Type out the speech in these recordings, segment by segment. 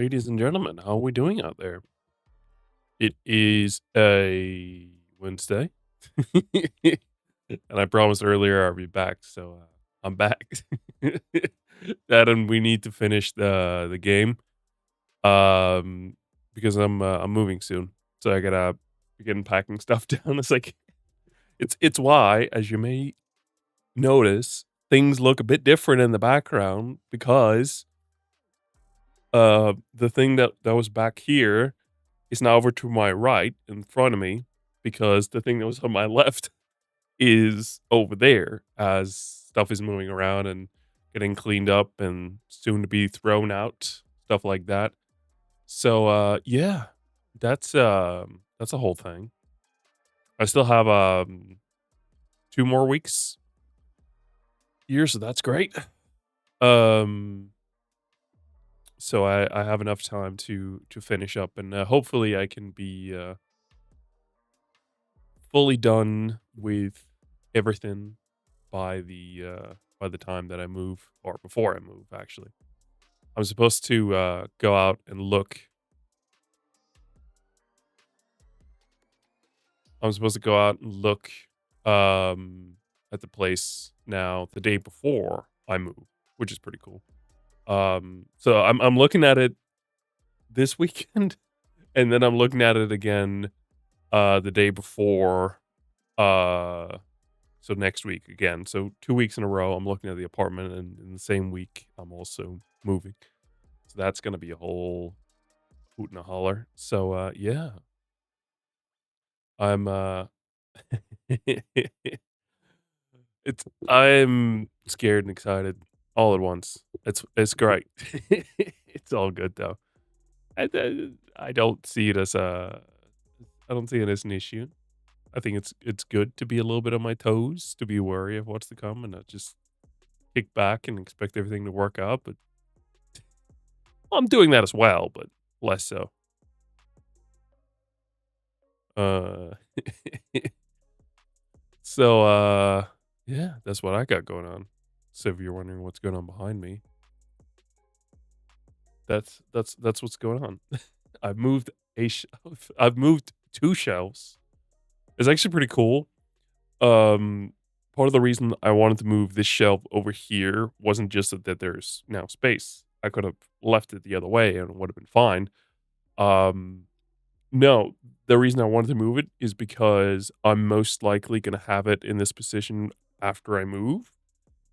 Ladies and gentlemen, how are we doing out there? It is a Wednesday, and I promised earlier I'd be back, so I'm back. That and we need to finish the game, um, because I'm moving soon, so I gotta begin packing stuff down. It's like it's why, as you may notice, things look a bit different in the background because the thing that was back here is now over to my right in front of me because the thing that was on my left is over there as stuff is moving around and getting cleaned up and soon to be thrown out, stuff like that. So yeah, that's a whole thing. I still have 2 more weeks here, so that's great. Um so I have enough time to finish up and hopefully I can be fully done with everything by the time that I move or before I move actually. I'm supposed to go out and look. I'm supposed to go out and look at the place now the day before I move, which is pretty cool. So I'm looking at it this weekend and then I'm looking at it again the day before uh so next week again. So 2 weeks in a row, I'm looking at the apartment, and in the same week, I'm also moving. So that's gonna be a whole hoot and a holler. So yeah, I'm it's I'm scared and excited all at once. It's great. It's all good though. I don't see it as a I don't see it as an issue. I think it's good to be a little bit on my toes, to be wary of what's to come, and not just kick back and expect everything to work out. But well, I'm doing that as well, but less so. Uh, so yeah, that's what I got going on. So if you're wondering what's going on behind me, that's what's going on. I've moved a shelf. I've moved 2 shelves. It's actually pretty cool. Part of the reason I wanted to move this shelf over here wasn't just that there's now space. I could have left it the other way and it would have been fine. Um, no, the reason I wanted to move it is because I'm most likely gonna have it in this position after I move,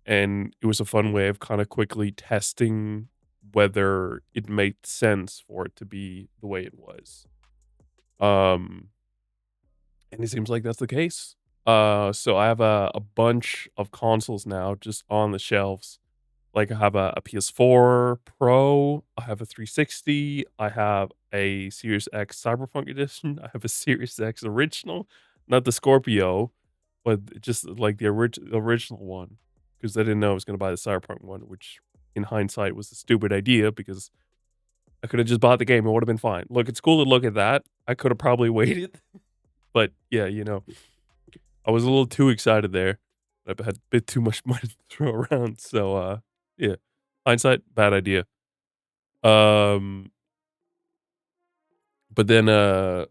and it was a fun way of kinda quickly testing whether it made sense for it to be the way it was. Um And it seems like that's the case. So I have a bunch of consoles now just on the shelves. Like I have a PS4 Pro, I have a 360, I have a Series X Cyberpunk edition, I have a Series X original, not the Scorpio, but just like the original one, because I didn't know I was gonna buy the Cyberpunk one, which in hindsight was a stupid idea because I could have just bought the game, it would have been fine. Look, it's cool to look at that. I could have probably waited, but yeah, I was a little too excited there. I had a bit too much money to throw around, so, yeah. Hindsight, bad idea. Um, but then, I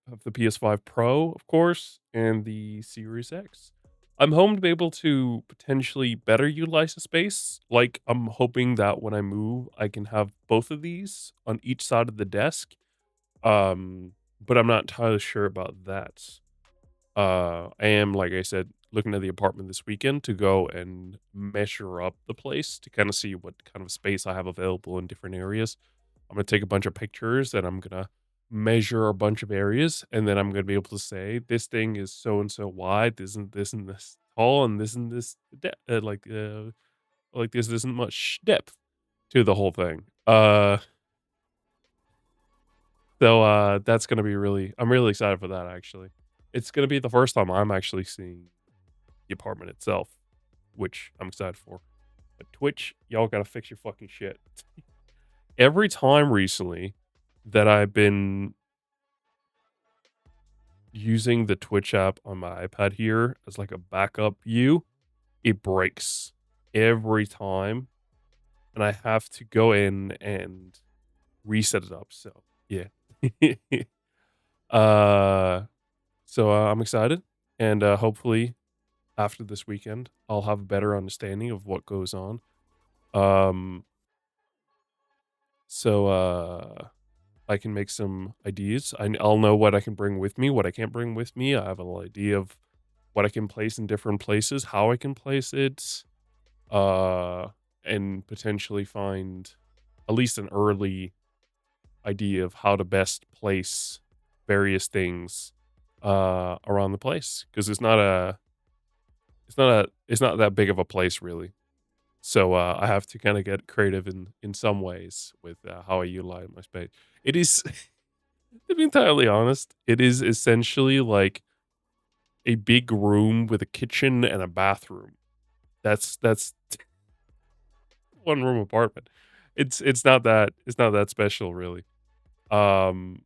have the PS5 Pro, of course, and the Series X. I'm hoping to be able to potentially better utilize the space. Like, I'm hoping that when I move, I can have both of these on each side of the desk. But I'm not entirely sure about that. I am, like I said, looking at the apartment this weekend to go and measure up the place to kind of see what kind of space I have available in different areas. I'm gonna take a bunch of pictures and I'm gonna measure a bunch of areas, and then I'm gonna be able to say this thing is so and so wide, this and this tall, and this and this like this isn't much depth to the whole thing. So that's gonna be I'm really excited for that actually. It's gonna be the first time I'm actually seeing the apartment itself, which I'm excited for. But Twitch, y'all gotta fix your fucking shit. Every time recently that I've been using the Twitch app on my iPad here as like a backup view, it breaks every time. And I have to go in and reset it up. So yeah. uh, I'm excited, and hopefully after this weekend, I'll have a better understanding of what goes on. Um, I can make some ideas. I'll know what I can bring with me, what I can't bring with me. I have an idea of what I can place in different places, how I can place it, uh, and potentially find at least an early idea of how to best place various things around the place because it's not that big of a place really. So I have to kind of get creative in some ways with how I utilize my space. It is to be entirely honest, it is essentially like a big room with a kitchen and a bathroom. That's one room apartment. It's not that special really. Um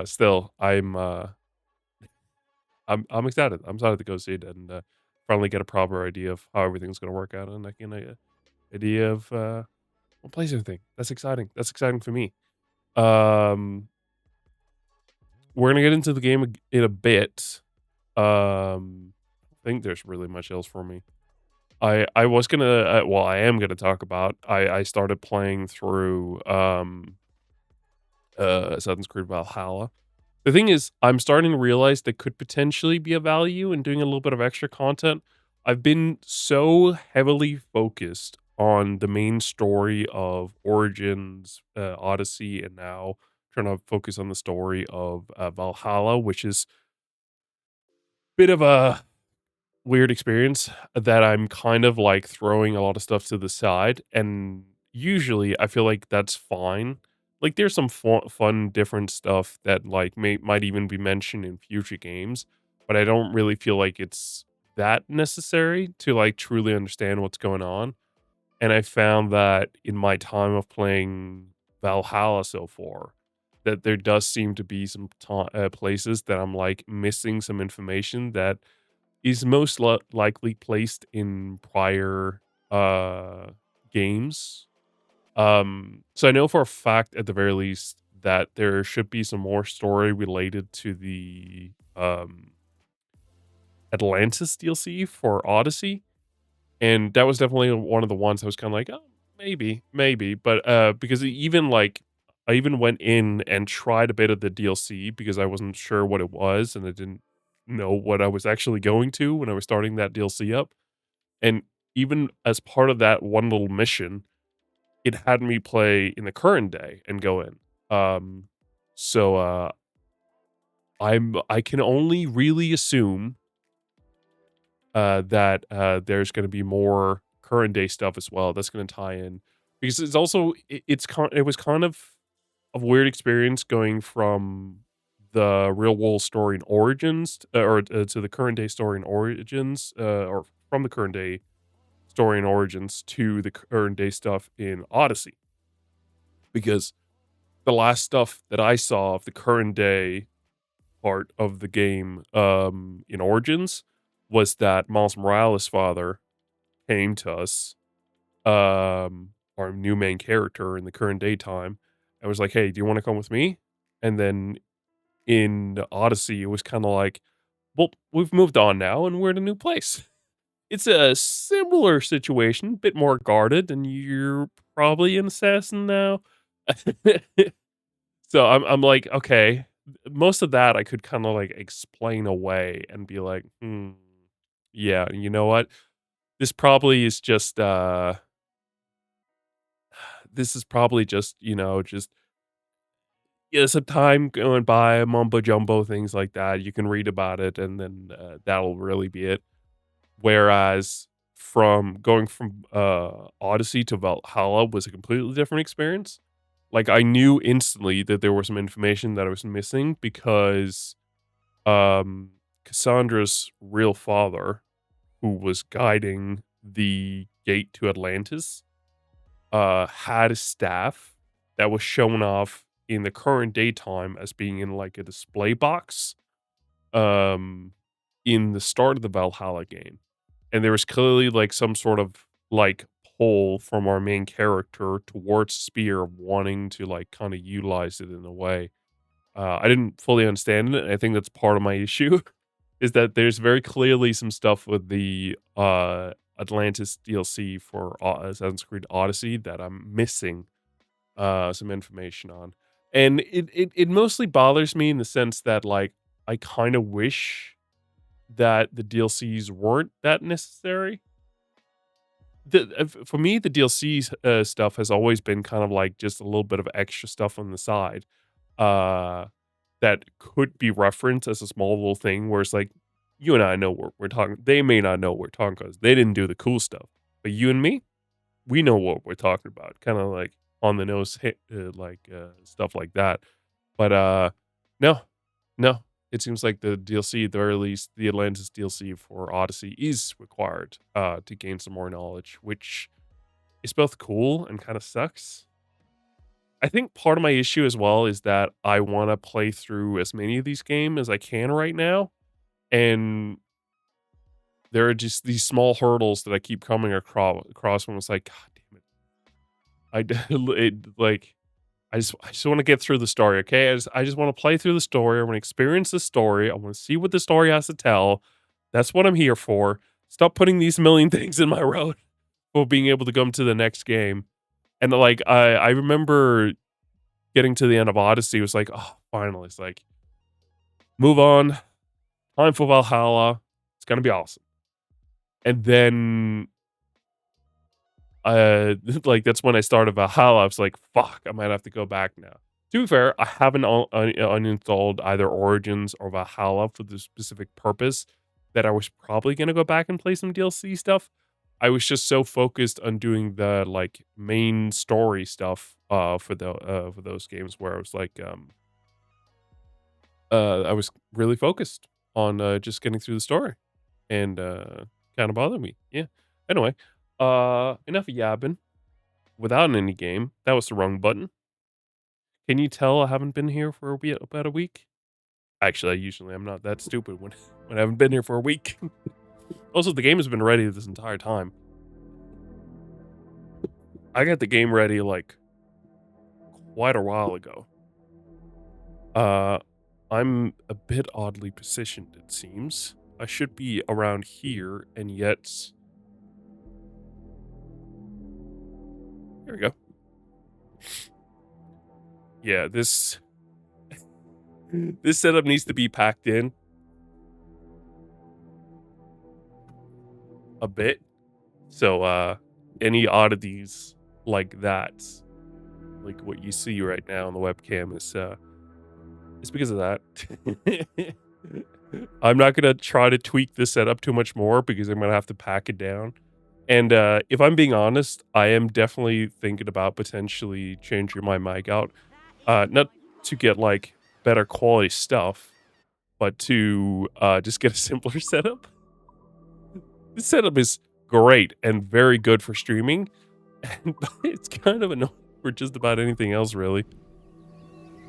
still I'm excited. I'm excited to go see it and finally get a proper idea of how everything's going to work out and I can idea of what plays everything. That's exciting. That's exciting for me. Um we're going to get into the game in a bit. I think there's really much else for me. I was gonna well, I am gonna talk about I started playing through Assassin's Creed Valhalla. The thing is, I'm starting to realize there could potentially be a value in doing a little bit of extra content. I've been so heavily focused on the main story of Origins, Odyssey, and now trying to focus on the story of Valhalla, which is a bit of a weird experience that I'm kind of like throwing a lot of stuff to the side. And usually I feel like that's fine. Like there's some fun, different stuff that like might even be mentioned in future games, but I don't really feel like it's that necessary to like truly understand what's going on. And I found that in my time of playing Valhalla so far, that there does seem to be some places that I'm like missing some information that is most likely placed in prior, games. So I know for a fact, at the very least, that there should be some more story related to the, Atlantis DLC for Odyssey, and that was definitely one of the ones I was kinda like, "Oh, maybe," but, because even, like I even went in and tried a bit of the DLC because I wasn't sure what it was, and I didn't know what I was actually going to when I was starting that DLC up, and even as part of that one little mission, it had me play in the current day and go in. Um, so, I can only really assume that there's going to be more current day stuff as well that's going to tie in because it's also it was kind of a weird experience going from the real world story in Origins to the current day story in Origins or from the current day story in Origins to the current day stuff in Odyssey because the last stuff that I saw of the current day part of the game in Origins was that Miles Morales' father came to us, our new main character in the current daytime, and was like, "Hey, do you wanna come with me?" And then in the Odyssey, it was kinda like, "Well, we've moved on now, and we're in a new place." It's a similar situation, bit more guarded, and you're probably an assassin now. So I'm like, "Okay." Most of that I could kinda, like, explain away and be like, "Hmm, yeah, you know what? This probably is just, this is probably just, just yeah, some time going by, mumbo jumbo, things like that. You can read about it, and then that'll really be it. Whereas from going from Odyssey to Valhalla was a completely different experience. Like I knew instantly that there was some information that I was missing because um, Cassandra's real father, who was guiding the gate to Atlantis, had a staff that was shown off in the current daytime as being in like a display box um in the start of the Valhalla game. And there was clearly like some sort of like pull from our main character towards Spear, wanting to like kind of utilize it in a way. I didn't fully understand it. And I think that's part of my issue is that there's very clearly some stuff with the Atlantis DLC for Assassin's Creed Odyssey that I'm missing some information on. And it mostly bothers me in the sense that like I kind of wish that the DLCs weren't that necessary. For me, the DLC stuff has always been kind of like just a little bit of extra stuff on the side uh, that could be referenced as a small little thing where it's like, you and I know what we're talking. They may not know what we're talking because they didn't do the cool stuff, but you and me, we know what we're talking about. Kind of like on the nose, stuff like that. But no, no. It seems like the DLC, at the very least, the Atlantis DLC for Odyssey is required to gain some more knowledge, which is both cool and kind of sucks. I think part of my issue as well is that I want to play through as many of these games as I can right now, and there are just these small hurdles that I keep coming across when it's like, God damn it, like I just want to get through the story, okay? I just want to play through the story. I want to experience the story. I want to see what the story has to tell. That's what I'm here for. Stop putting these million things in my road for being able to come to the next game. And like I remember getting to the end of Odyssey, it was like, oh, finally. It's like, move on. Time for Valhalla. It's gonna be awesome. And then like that's when I started Valhalla. I was like, fuck, I might have to go back now. To be fair, I haven't uninstalled either Origins or Valhalla for the specific purpose that I was probably gonna go back and play some DLC stuff. I was just so focused on doing the like main story stuff for those games where I was like I was really focused on just getting through the story and kind of bothered me. Yeah. Anyway, enough yapping. Without any game, that was the wrong button. Can you tell I haven't been here for about a week? Actually, I'm not that stupid when when I haven't been here for a week. Also, the game has been ready this entire time. I got the game ready like quite a while ago. I'm a bit oddly positioned, it seems. I should be around here, and yet here we go. Yeah, this this setup needs to be packed in a bit. So any oddities like that, like what you see right now on the webcam is it's because of that. I'm not gonna try to tweak this setup too much more because I'm gonna have to pack it down. And if I'm being honest, I am definitely thinking about potentially changing my mic out. Not to get like better quality stuff, but to just get a simpler setup. This setup is great and very good for streaming, but it's kind of annoying for just about anything else, really.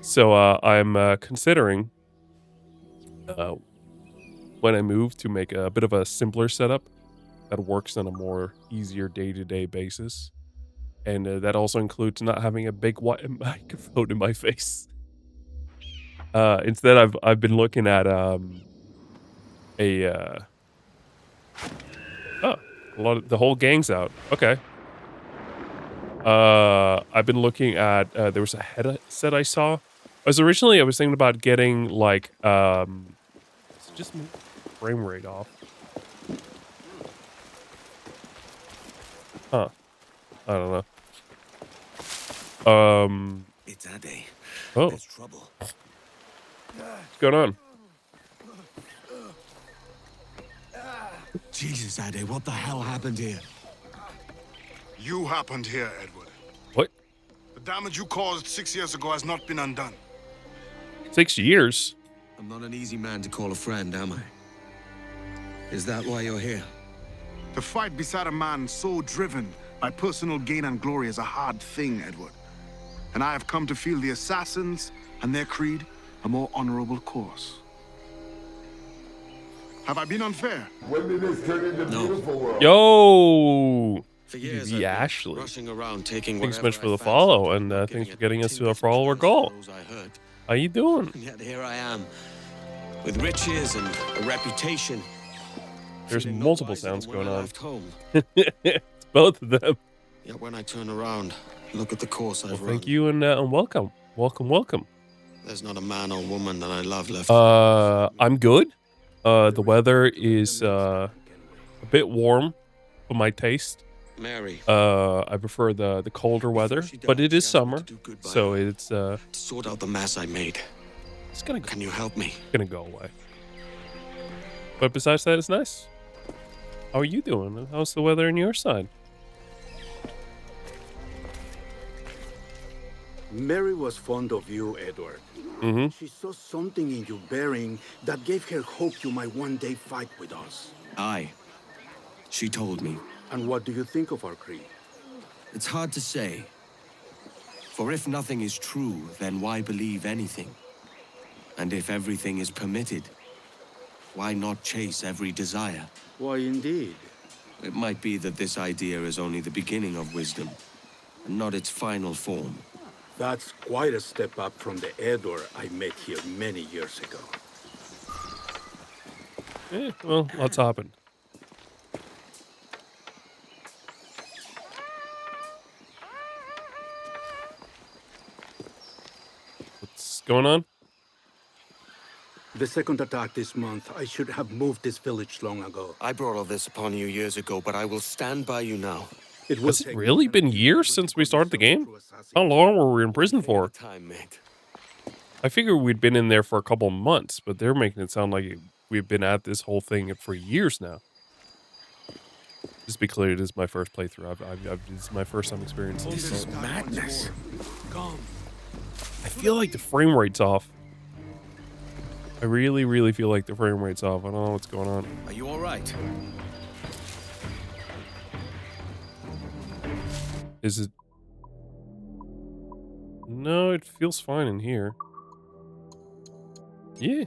So I'm considering when I move to make a bit of a simpler setup that works on a more easier day-to-day basis. And that also includes not having a big white microphone in my face. Instead, I've been looking at a oh, a lot of the whole gang's out. Okay. I've been looking at there was a headset I saw. I was thinking about getting like let's just move the frame rate off. Huh. I don't know. It's Ade. Oh, There's trouble. what's going on? Jesus, Ade, what the hell happened here? You happened here, Edward. What? The damage you caused 6 years ago has not been undone. 6 years? I'm not an easy man to call a friend, am I? Is that why you're here? To fight beside a man so driven by personal gain and glory is a hard thing, Edward. And I have come to feel the assassins and their creed a more honorable course. Have I been unfair? When did this turn into No. beautiful world? Yo! For years, BB I've been Ashley. rushing around taking Thanks so whatever much for I the fancied follow, and without thanks giving for getting us to a our follower tinker's goal. chance for those I heard. How you doing? And yet here I am, with riches and a reputation. There's feeling no multiple wiser sounds than when going I on. left home. It's both of them. Yet when I turn around, look at the course I've Well, run. thank you and welcome. Welcome. There's not a man or woman that I love left. I'm good. The weather is a bit warm for my taste. Mary. I prefer the colder weather, but it is summer, so it's To sort out the mess I made. it's gonna Can you help me? go away. But besides that, it's nice. How are you doing? How's the weather on your side? Mary was fond of you, Edward. Mm-hmm. She saw something in your bearing that gave her hope you might one day fight with us. Aye. She told me. And what do you think of our creed? It's hard to say. For if nothing is true, then why believe anything? And if everything is permitted, why not chase every desire? Why, indeed. It might be that this idea is only the beginning of wisdom, and not its final form. That's quite a step up from the Edward I met here many years ago. Well, lots happened. What's going on? The second attack this month, I should have moved this village long ago. I brought all this upon you years ago, but I will stand by you now. It Has it really been years since we started the game? How long were we in prison for? Time, mate. I figured we'd been in there for a couple months, but they're making it sound like we've been at this whole thing for years now. Just to be clear, it is my first playthrough. This is my first time experiencing This is this. madness. I feel like the frame rate's off. I really feel like the frame rate's off. I don't know what's going on. Are you all right? Is it? No, it feels fine in here. Yeah.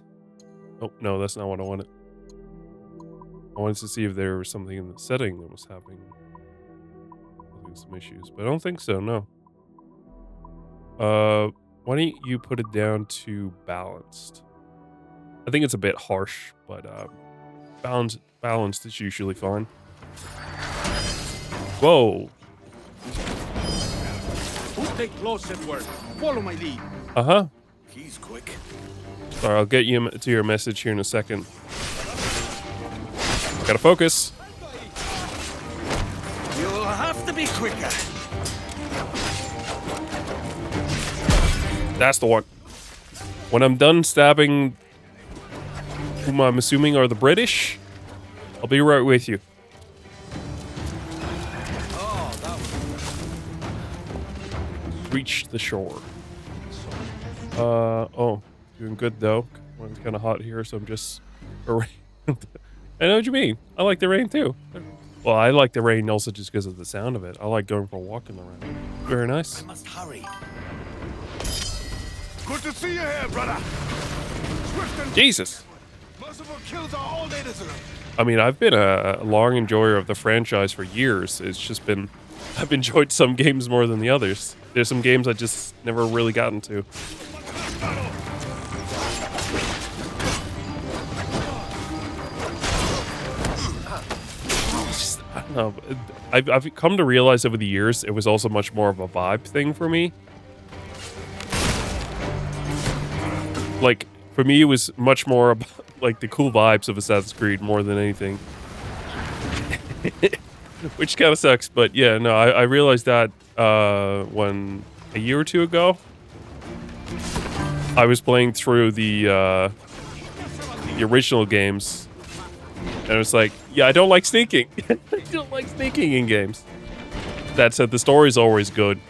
Oh, no, that's not what I wanted. I wanted to see if there was something in the setting that was having some issues, but I don't think so, no. Why don't you put it down to balanced? I think it's a bit harsh, but balanced is usually fine. Whoa. Stay close, Edward. Follow my lead. Uh-huh. He's quick. Sorry, I'll get you to your message here in a second. Gotta focus. You'll have to be quicker. That's the one. When I'm done stabbing whom I'm assuming are the British, I'll be right with you. Reach the shore. Oh, doing good though. It's kind of hot here, so I'm just. I know what you mean. I like the rain too. Well, I like the rain also just because of the sound of it. I like going for a walk in the rain. Very nice. Must hurry. Good to see you here, brother. Swift and Jesus. merciful kills are all they deserve. I mean, I've been a long enjoyer of the franchise for years. It's just been, I've enjoyed some games more than the others. There's some games I just never really gotten to. I don't know. I've come to realize over the years it was also much more of a vibe thing for me. Like, for me, it was much more about, like, the cool vibes of Assassin's Creed more than anything. Which kind of sucks, but yeah, no, I realized that when a year or two ago, I was playing through the original games, and I was like, yeah, I don't like sneaking. I don't like sneaking in games. That said, the story's always good.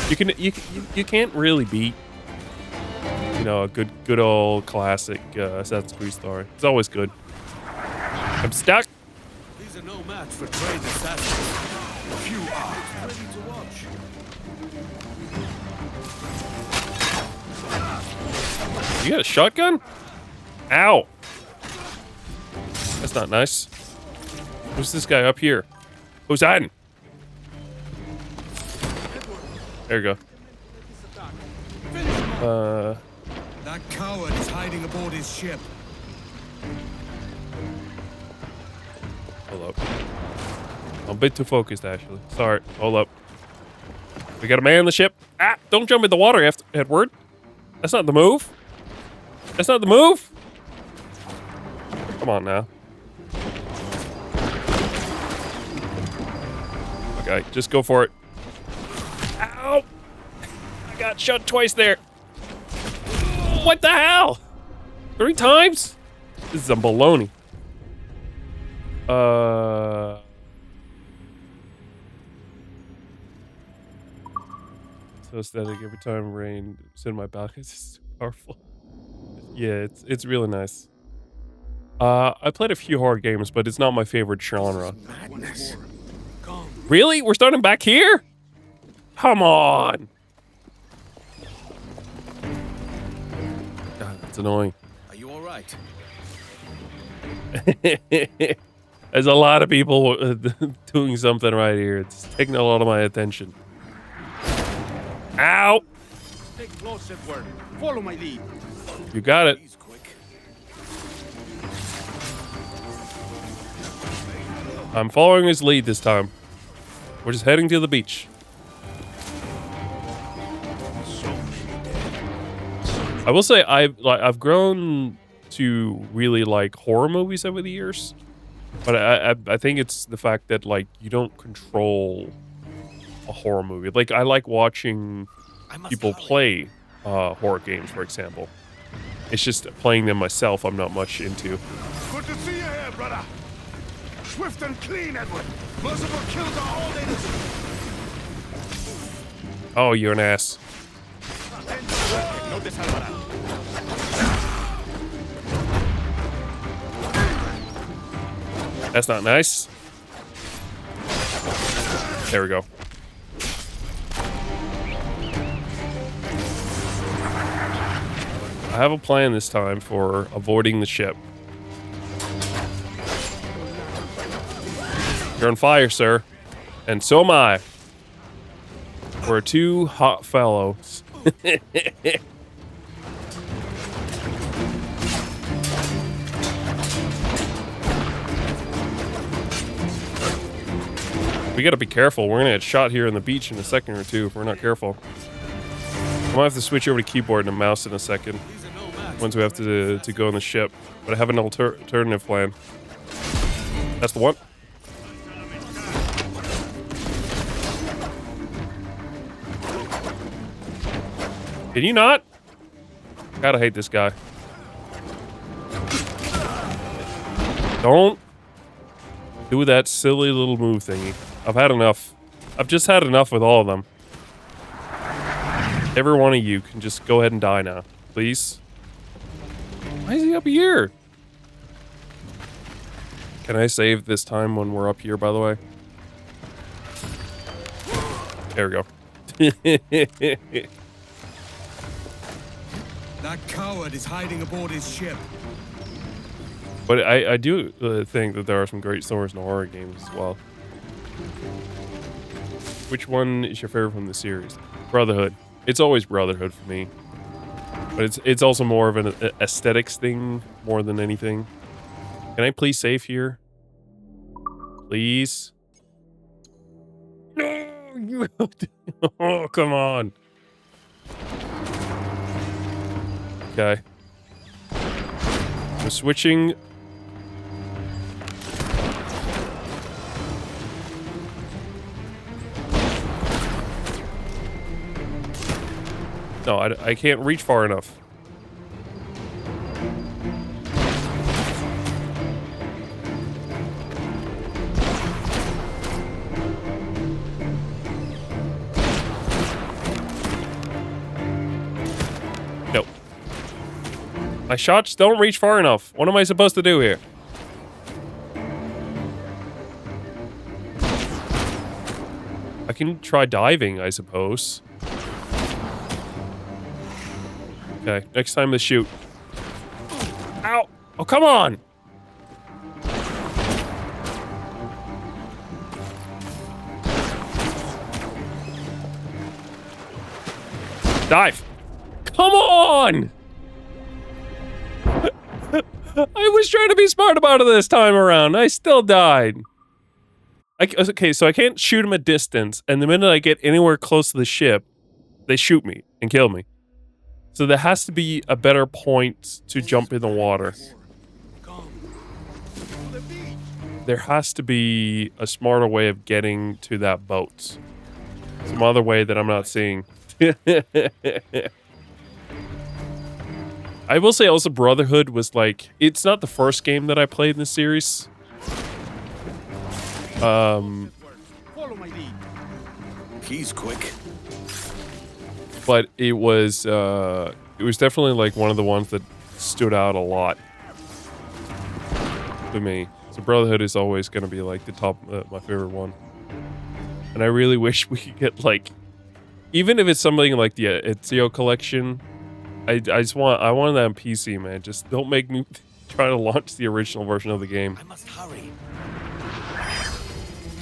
You can't really beat, you know, a good old classic Assassin's Creed story. It's always good. I'm stuck. These are no match for trained assassins. Few are ready to watch. You got a shotgun? Ow. That's not nice. Who's this guy up here? Who's hiding? There you go. That coward is hiding aboard his ship. Hold up. I'm a bit too focused, actually. Sorry. Hold up. We got a man on the ship. Ah! Don't jump in the water, Edward. That's not the move. That's not the move. Come on now. Okay, just go for it. Ow! I got shot twice there. What the hell? 3 times? This is a baloney. So static every time rain is in my back. It's just powerful. Yeah, it's really nice. I played a few horror games, but it's not my favorite genre. Madness. Really? We're starting back here? Come on. God, that's annoying. Are you all right? There's a lot of people doing something right here. It's taking a lot of my attention. Ow! Stay close, Edward. Follow my lead. You got it. He's quick. I'm following his lead this time. We're just heading to the beach. I will say I've grown to really like horror movies over the years, but I think it's the fact that like you don't control a horror movie. Like I like watching people play horror games, for example. It's just playing them myself. I'm not much into. Good to see you here, brother. Swift and clean, Edward. Merciful kills are all they deserve. Oh, you're an ass. That's not nice. There we go. I have a plan this time for avoiding the ship. You're on fire, sir. And so am I. We're 2 hot fellows. We gotta be careful. We're gonna get shot here on the beach in a second or two if we're not careful. I might have to switch over to keyboard and mouse in a second once we have to go on the ship. But I have an alternative plan. That's the one. Can you not? Gotta hate this guy. Don't do that silly little move thingy. I've had enough. I've just had enough with all of them. Every one of you can just go ahead and die now, please. Why is he up here? Can I save this time when we're up here, by the way? There we go. That coward is hiding aboard his ship. But I do think that there are some great stories in horror games as well. Which one is your favorite from the series? Brotherhood. It's always Brotherhood for me. But it's also more of an aesthetics thing more than anything. Can I please save here? Please? No! You oh, come on. Okay. We're switching. No, I can't reach far enough. Nope. My shots don't reach far enough. What am I supposed to do here? I can try diving, I suppose. Okay, next time to shoot. Ow! Oh, come on! Dive. Come on! I was trying to be smart about it this time around. I still died. Okay, so I can't shoot him at distance, and the minute I get anywhere close to the ship, they shoot me and kill me. So there has to be a better point to jump in the water. There has to be a smarter way of getting to that boat. Some other way that I'm not seeing. I will say also Brotherhood was like, it's not the first game that I played in the series. He's quick. But it was definitely like one of the ones that stood out a lot to me. So Brotherhood is always going to be like the top, my favorite one. And I really wish we could get like, even if it's something like the Ezio collection, I want that on PC, man. Just don't make me try to launch the original version of the game. I must hurry.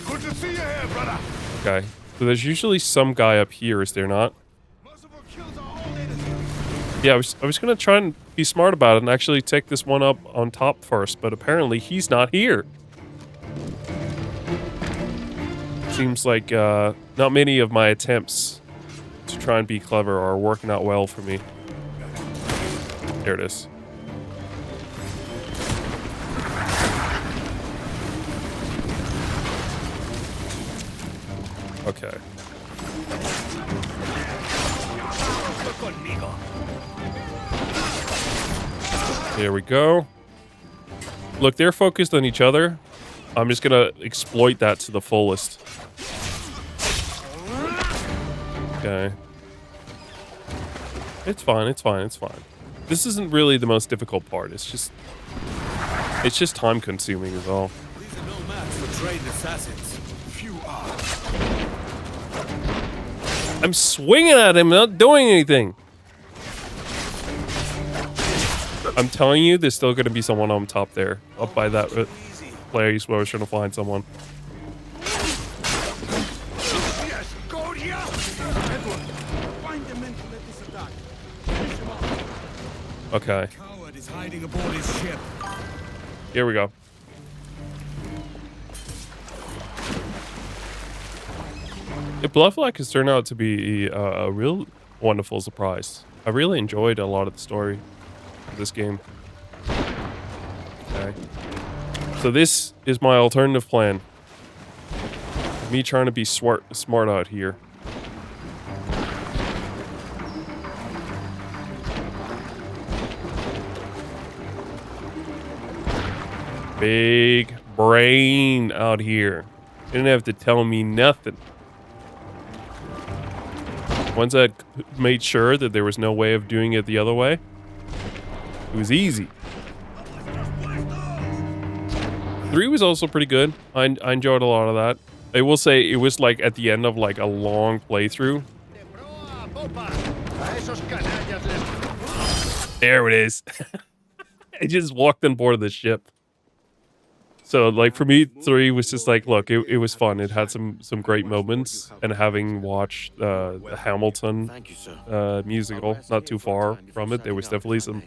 Good to see you here, brother. Okay. So there's usually some guy up here, is there not? Yeah, I was gonna try and be smart about it and actually take this one up on top first, but apparently he's not here. Seems like not many of my attempts to try and be clever are working out well for me. There it is. Okay. There we go. Look, they're focused on each other. I'm just gonna exploit that to the fullest. Okay. It's fine, it's fine, it's fine. This isn't really the most difficult part. It's just time consuming is all. These are no match for trained assassins. Few are. I'm swinging at him, not doing anything. I'm telling you, there's still gonna be someone on top there, up by that place where I was trying to find someone. Yes, go here. Edward, find the men to let this attack. Finish him off. Okay, Coward is hiding aboard his ship. here we go. Bloodflack has turned out to be a real wonderful surprise. I really enjoyed a lot of the story of this game. Okay. So this is my alternative plan. Me trying to be smart out here. Big brain out here. Didn't have to tell me nothing. Once I made sure that there was no way of doing it the other way, it was easy. 3 was also pretty good. I enjoyed a lot of that. I will say it was like at the end of like a long playthrough. There it is. I just walked on board of the ship. So like for me, 3 was just like, look, it was fun. It had some great moments, and having watched the Hamilton Thank you, sir. musical not too far from it, there was definitely some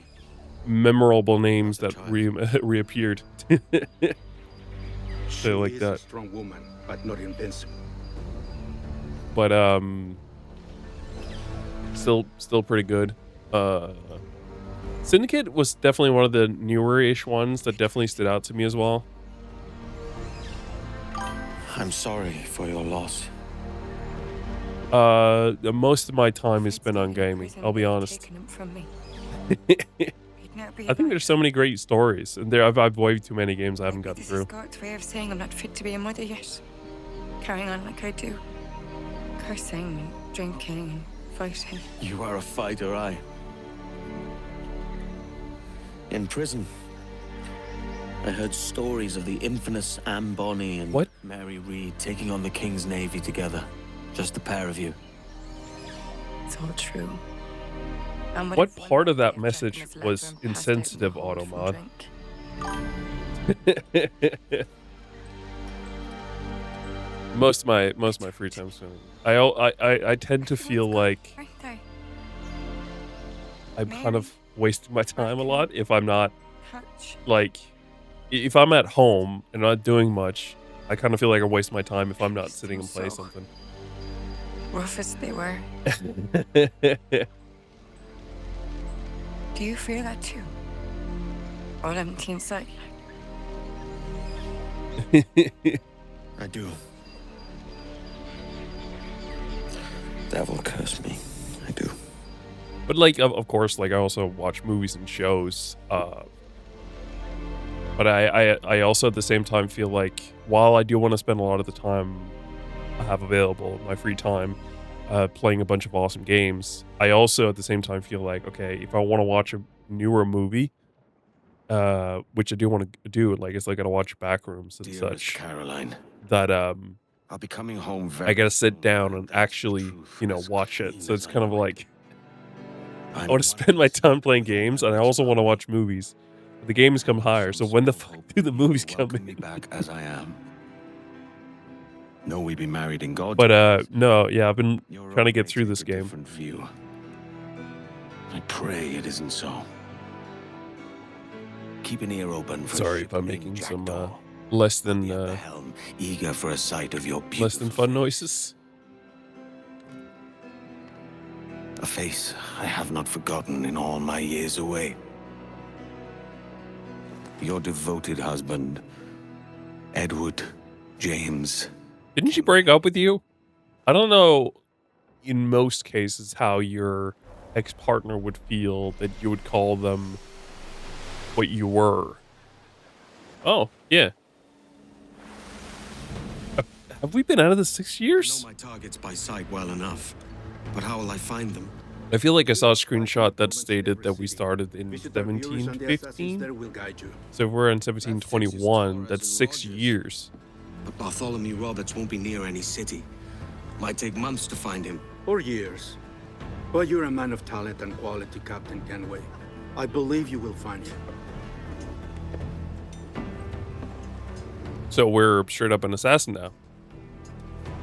memorable names that reappeared. So like She is that. a strong woman, but not invincible. But still pretty good. Syndicate was definitely one of the newer-ish ones that definitely stood out to me as well. I'm sorry for your loss. Most of my time is spent on gaming, I'll be honest. I think there's so many great stories, and I've way too many games I haven't gotten This through. is God's way of saying I'm not fit to be a mother yet. Carrying on like I do. Cursing and drinking and fighting. You are a fighter, aye. In prison, I heard stories of the infamous Anne Bonny and What? Mary Read taking on the King's Navy together. Just the pair of you. It's all true. And What if one part of that day message Jack was was left and passed out in the insensitive, hold from Automod? drink? most of my free time spent. I tend to feel like Aren't they? I'm kind Mary, of wasting my time a lot if I'm not, catch. like if I'm at home and not doing much, I kind of feel like I waste my time if I'm not sitting and play So something. rough as they were. Do you feel that too? All empty inside. I do. Devil curse me. I do. But, like, of course, like, I also watch movies and shows, but I also at the same time feel like while I do wanna spend a lot of the time I have available, my free time, playing a bunch of awesome games, I also at the same time feel like, okay, if I wanna watch a newer movie, which I do wanna do, like, it's like I gotta watch Backrooms and Dearest such, Caroline, that, I'll be coming home very I gotta sit soon, down and that's the actually, truth, you know, as watch it, clean so as it's I kind of know it. like I I'm wanna spend my wise time playing before games, I and I let also you wanna out. watch movies. The games come higher, so Some when the small fuck hope do the you will movies come welcome me in? back as I am. Know we be married in God's But, eyes. no, yeah, I've been Your trying to own get may through take this a game. different view. I pray it isn't so. Keep an ear open for Sorry ship if I'm named making some, Jackdaw. less I'll be than, at the helm, eager for a sight of your less than beautiful fun face. noises. A face I have not forgotten in all my years away. Your devoted husband, Edward James. Didn't she break up with you? I don't know in most cases how your ex-partner would feel that you would call them what you were. Oh, yeah. Uh, have we been out of this 6 I know years? my targets by sight well enough, but how will I find them? I feel like I saw a screenshot that Improvements in stated every that we city. started in Visit our viewers and the assassins 1715. there will guide you. So if we're in That fixes 1721, Torres that's and 6 Rogers. years. But Bartholomew Roberts won't be near any city. Might take months to find him. Or years. But you're a man of talent and quality, Captain Kenway. I believe you will find him. So we're straight up an assassin now.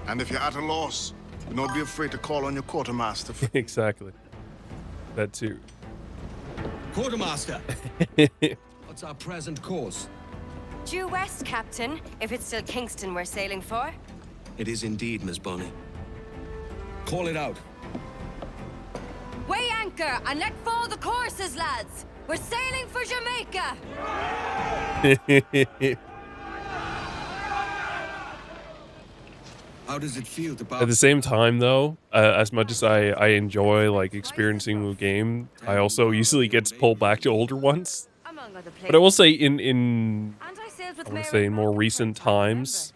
And if you're at a loss, do not be afraid to call on your quartermaster. Exactly. That too. Quartermaster! What's our present course? Due west, Captain, if it's still Kingston we're sailing for. It is indeed, Miss Bonny. Call it out. Weigh anchor and let fall the courses, lads. We're sailing for Jamaica. How does it feel to At the same time, though, as much as I enjoy like experiencing the game, I also easily get pulled back to older ones. Among other places. But I will say, in And I sailed with I want to Mary say in more Brogan for a recent time, remember? times,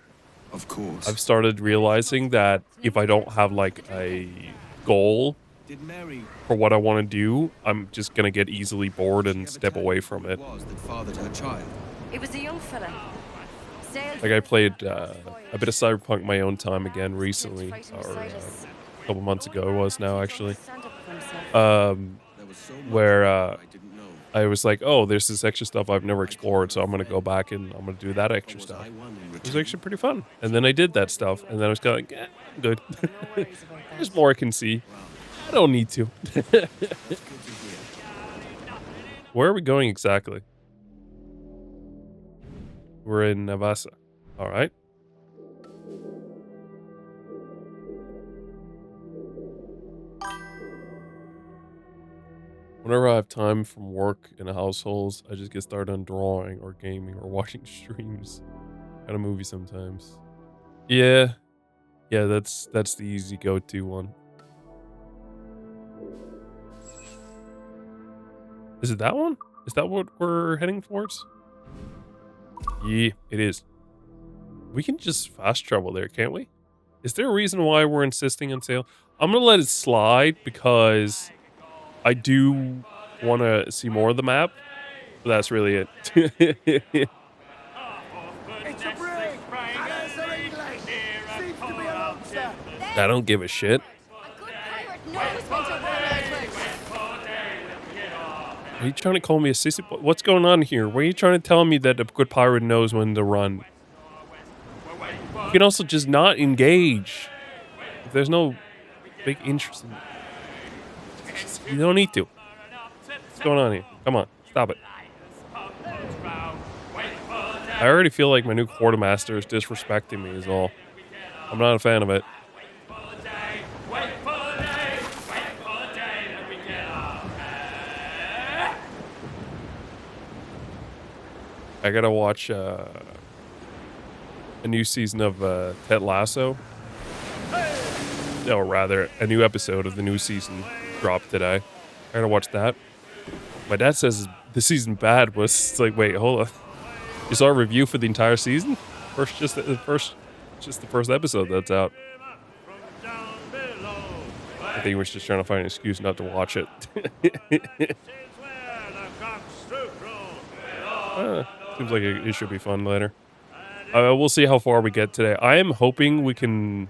Of course. I've started realizing that if I don't have like a goal Did Mary for what I want to do, I'm just gonna get easily bored and step away from it. was that fathered her child? It was a young fella. Sailed Like I for played a a bit of Cyberpunk my own time again recently, fighting or beside us. a couple months ago it was now actually. Stand up for himself. There was so much Where I didn't know. I was like, oh, there's this extra stuff I've never explored, so I'm gonna go back and I'm gonna do that extra Was stuff. I one in It was return? actually pretty fun. And then I did that stuff, and then I was kind of like, I'm good. No worries about that. There's more I can see. I don't need to. That's good to hear. Where are we going exactly? We're in Navassa. All right. Whenever I have time from work and households, I just get started on drawing or gaming or watching streams and a movie sometimes. Yeah. Yeah, that's the easy go-to one. Is it that one? Is that what we're heading towards? Yeah, it is. We can just fast travel there, can't we? Is there a reason why we're insisting on sail? I'm gonna let it slide because I do want to see more of the map. But that's really it. I don't give a shit. A good pirate knows when to run outwards. Are you trying to call me a sissy? What's going on here? Why are you trying to tell me that a good pirate knows when to run? You can also just not engage. If there's no big interest in it. You don't need to. going on here? Come on, stop it. I already feel like my new quartermaster is disrespecting me is all. I'm not a fan of it. I gotta watch a new season of Ted Lasso. Or rather, a new episode of the new season dropped today. I gotta watch that. My dad says the season bad was it's like, wait, hold on. You saw a review for the entire season? Just the first episode that's out. I think he was just trying to find an excuse not to watch it. Seems like it should be fun later. We'll see how far we get today. I am hoping we can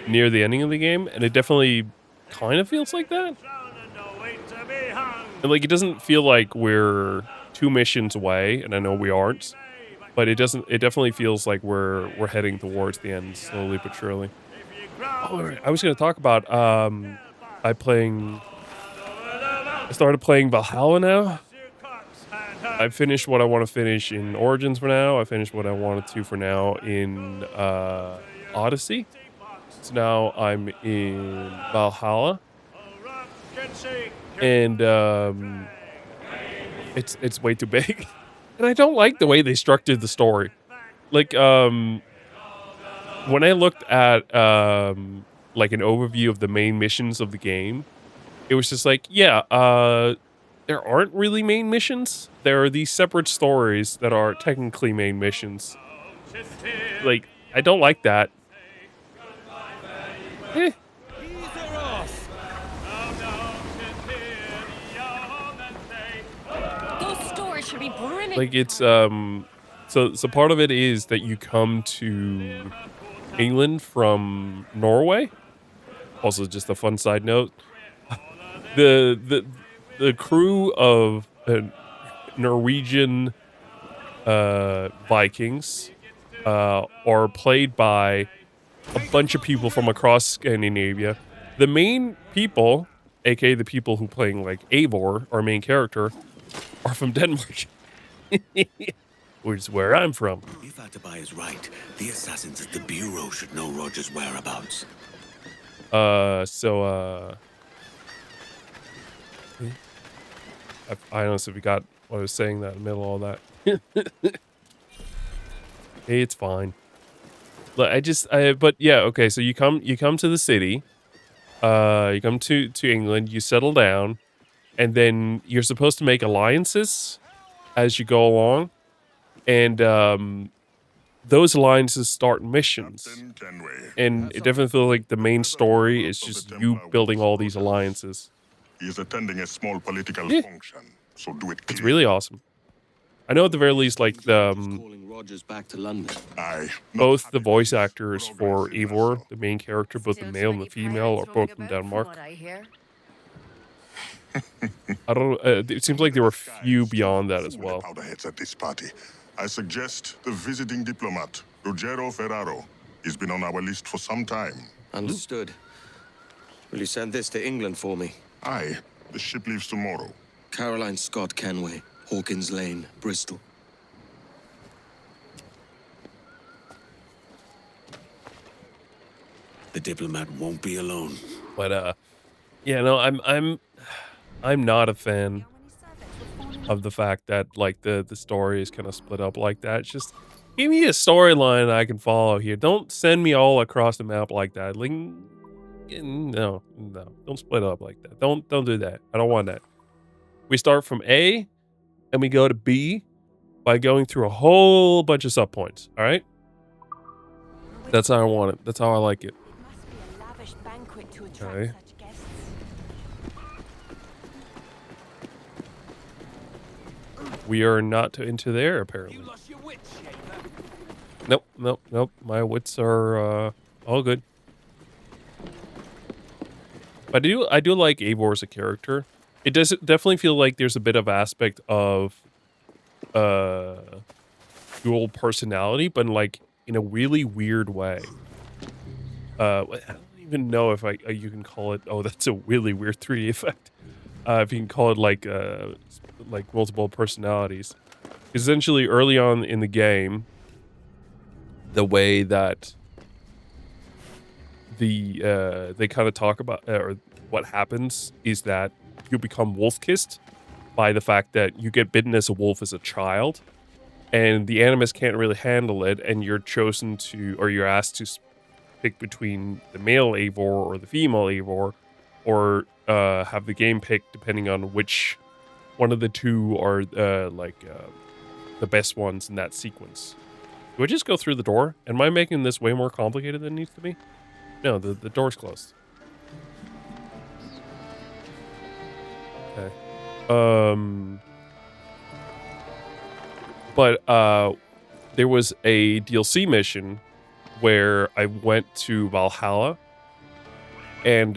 near the ending of the game, and it definitely kind of feels like that. And like, it doesn't feel like we're 2 missions away, and I know we aren't, but it definitely feels like we're heading towards the end slowly but surely. Oh, I was going to talk about I started playing Valhalla now. I finished what I want to finish in Origins for now. I finished what I wanted to for now in Odyssey. So now I'm in Valhalla. And it's way too big. And I don't like the way they structured the story. Like when I looked at like an overview of the main missions of the game, it was just like, yeah, there aren't really main missions. There are these separate stories that are technically main missions. Like, I don't like that. Eh. Those stores should be brimming. Like, it's so part of it is that you come to England from Norway. Also, just a fun side note. The crew of Norwegian Vikings are played by a bunch of people from across Scandinavia. The main people, aka the people who playing like Eivor, our main character, are from Denmark. Which is where I'm from. If Atabai is right, the assassins at the Bureau should know Roger's whereabouts. I honestly forgot what I was saying that in the middle of all that. Hey, it's fine. But yeah, okay, so you come to the city. You come to England, you settle down, and then you're supposed to make alliances as you go along. And those alliances start missions. And it definitely feels like the main story is just you building all these alliances. He is attending a small political function, so do it clearly. It's really awesome. I know at the very least, like, Calling Rogers back to London. both the voice actors for Eivor, the main character, both the male and the female, are both from Denmark. I don't. It seems like there were few beyond that as well. Powderheads at this party. I suggest the visiting diplomat, Ruggiero Ferraro. He's been on our list for some time. Understood. Will you send this to England for me? Aye, the ship leaves tomorrow. Caroline Scott Kenway, Hawkins Lane, Bristol. The diplomat won't be alone. But yeah, no, I'm not a fan of the fact that like the story is kind of split up like that. It's just give me a storyline I can follow here. Don't send me all across the map like that. Like, no, don't split up like that. Don't do that. I don't want that. We start from A and we go to B by going through a whole bunch of subpoints. All right, that's how I want it. That's how I like it. Okay. We are not into there, apparently. Nope. My wits are all good. But I do like Eivor as a character. It does definitely feel like there's a bit of aspect of dual personality, but like in a really weird way. I don't even know if you can call it. Oh, that's a really weird 3D effect. if you can call it like multiple personalities. Essentially, early on in the game, the way that they kind of talk about or what happens is that you become wolf kissed by the fact that you get bitten as a wolf as a child, and the animus can't really handle it, and you're chosen to, or you're asked to pick between the male Eivor or the female Eivor, or have the game pick depending on which one of the two are the best ones in that sequence. Do I just go through the door? Am I making this way more complicated than it needs to be? No, the door's closed. Okay. But there was a DLC mission where I went to Valhalla, and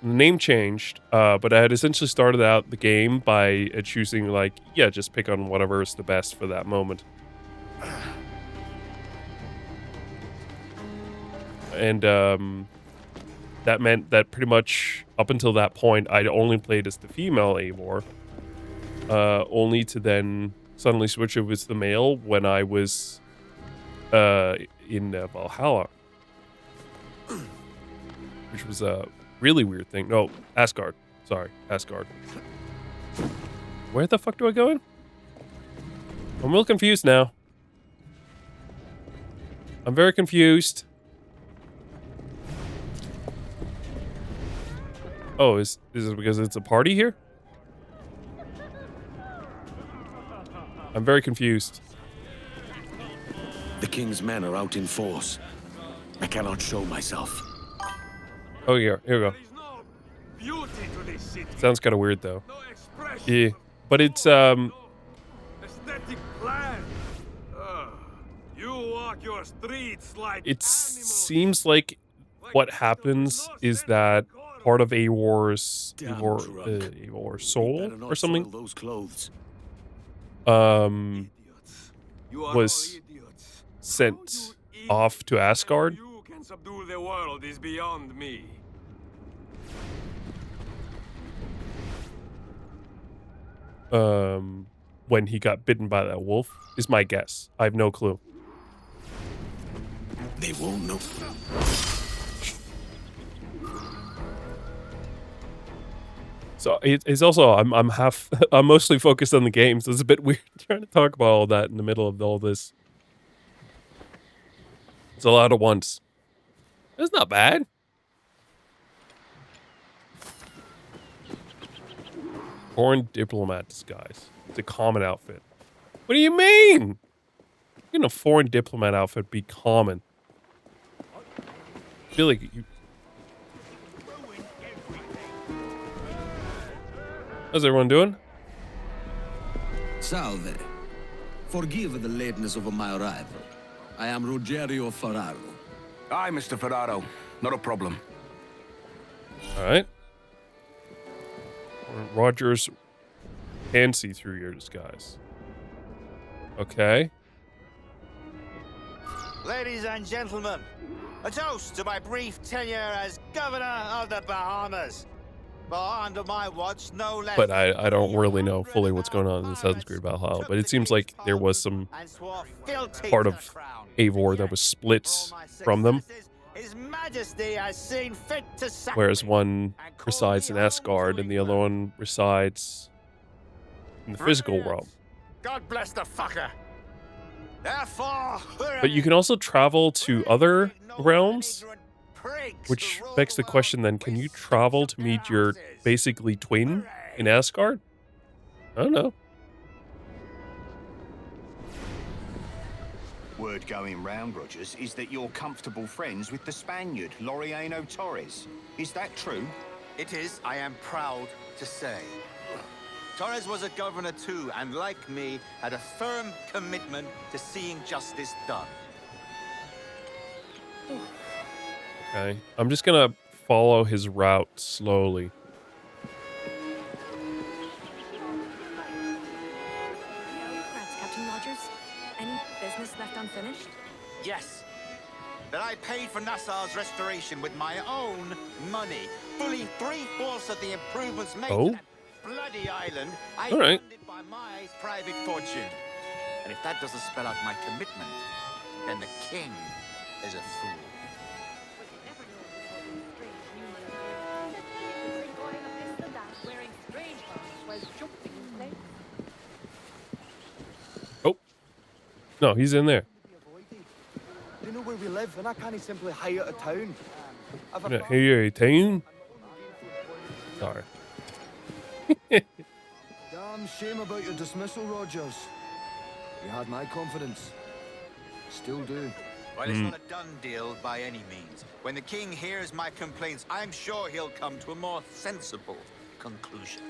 name changed, but I had essentially started out the game by choosing, like, yeah, just pick on whatever is the best for that moment. And that meant that pretty much up until that point, I'd only played as the female Eivor, only to then suddenly switch over to the male when I was in Valhalla. Which was a really weird thing. No, Asgard. Sorry, Asgard. Where the fuck do I go in? I'm real confused now. I'm very confused. Oh, is it because it's a party here? I'm very confused. The king's men are out in force. I cannot show myself. Oh, yeah, here we go. Sounds kind of weird, though. Yeah, but it's, Aesthetic plan. You walk your streets like it seems like what happens is that part of Eivor's soul or something Those clothes. was sent off to Asgard. You can subdue the world is beyond me. When he got bitten by that wolf is my guess. I have no clue. They won't know. So it's also I'm I'm mostly focused on the game, so it's a bit weird trying to talk about all that in the middle of all this. It's a lot at once. It's not bad. Foreign diplomat disguise. It's a common outfit. What do you mean? How can a foreign diplomat outfit be common? I feel like you. How's everyone doing? Salve. Forgive the lateness of my arrival. I am Rogerio Ferraro. Aye, Mr. Ferraro. Not a problem. All right. Rogers can see through your disguise. Okay. Ladies and gentlemen, a toast to my brief tenure as Governor of the Bahamas. For under my watch, no less. But I don't really know fully what's going on in Assassin's Creed Valhalla. But it seems like there was some part of Eivor that was split from them. His Majesty has seen fit to Whereas one resides in Asgard and the other one resides in the physical realm. God bless the fucker. Therefore, but you can also travel to other realms, which begs the question then, can you travel to meet your basically twin in Asgard? I don't know. Word going round, Rogers, is that you're comfortable friends with the Spaniard, Laureano Torres. Is that true? It is, I am proud to say. Torres was a governor too, and like me, had a firm commitment to seeing justice done. Okay, I'm just gonna follow his route slowly. Congrats, Captain Rogers. Any business left unfinished? Yes. That I paid for Nassau's restoration with my own money. Fully 3/4 of the improvements made. Oh? bloody island, I All right. funded by my private fortune. And if that doesn't spell out my commitment, then the king is a fool. Oh. No, he's in there. You know where we live, and I can't simply hire out of town. Yeah, here, town. Sorry. Damn shame about your dismissal, Rogers. You had my confidence. Still do. Well, it's not a done deal by any means. When the king hears my complaints, I'm sure he'll come to a more sensible conclusion.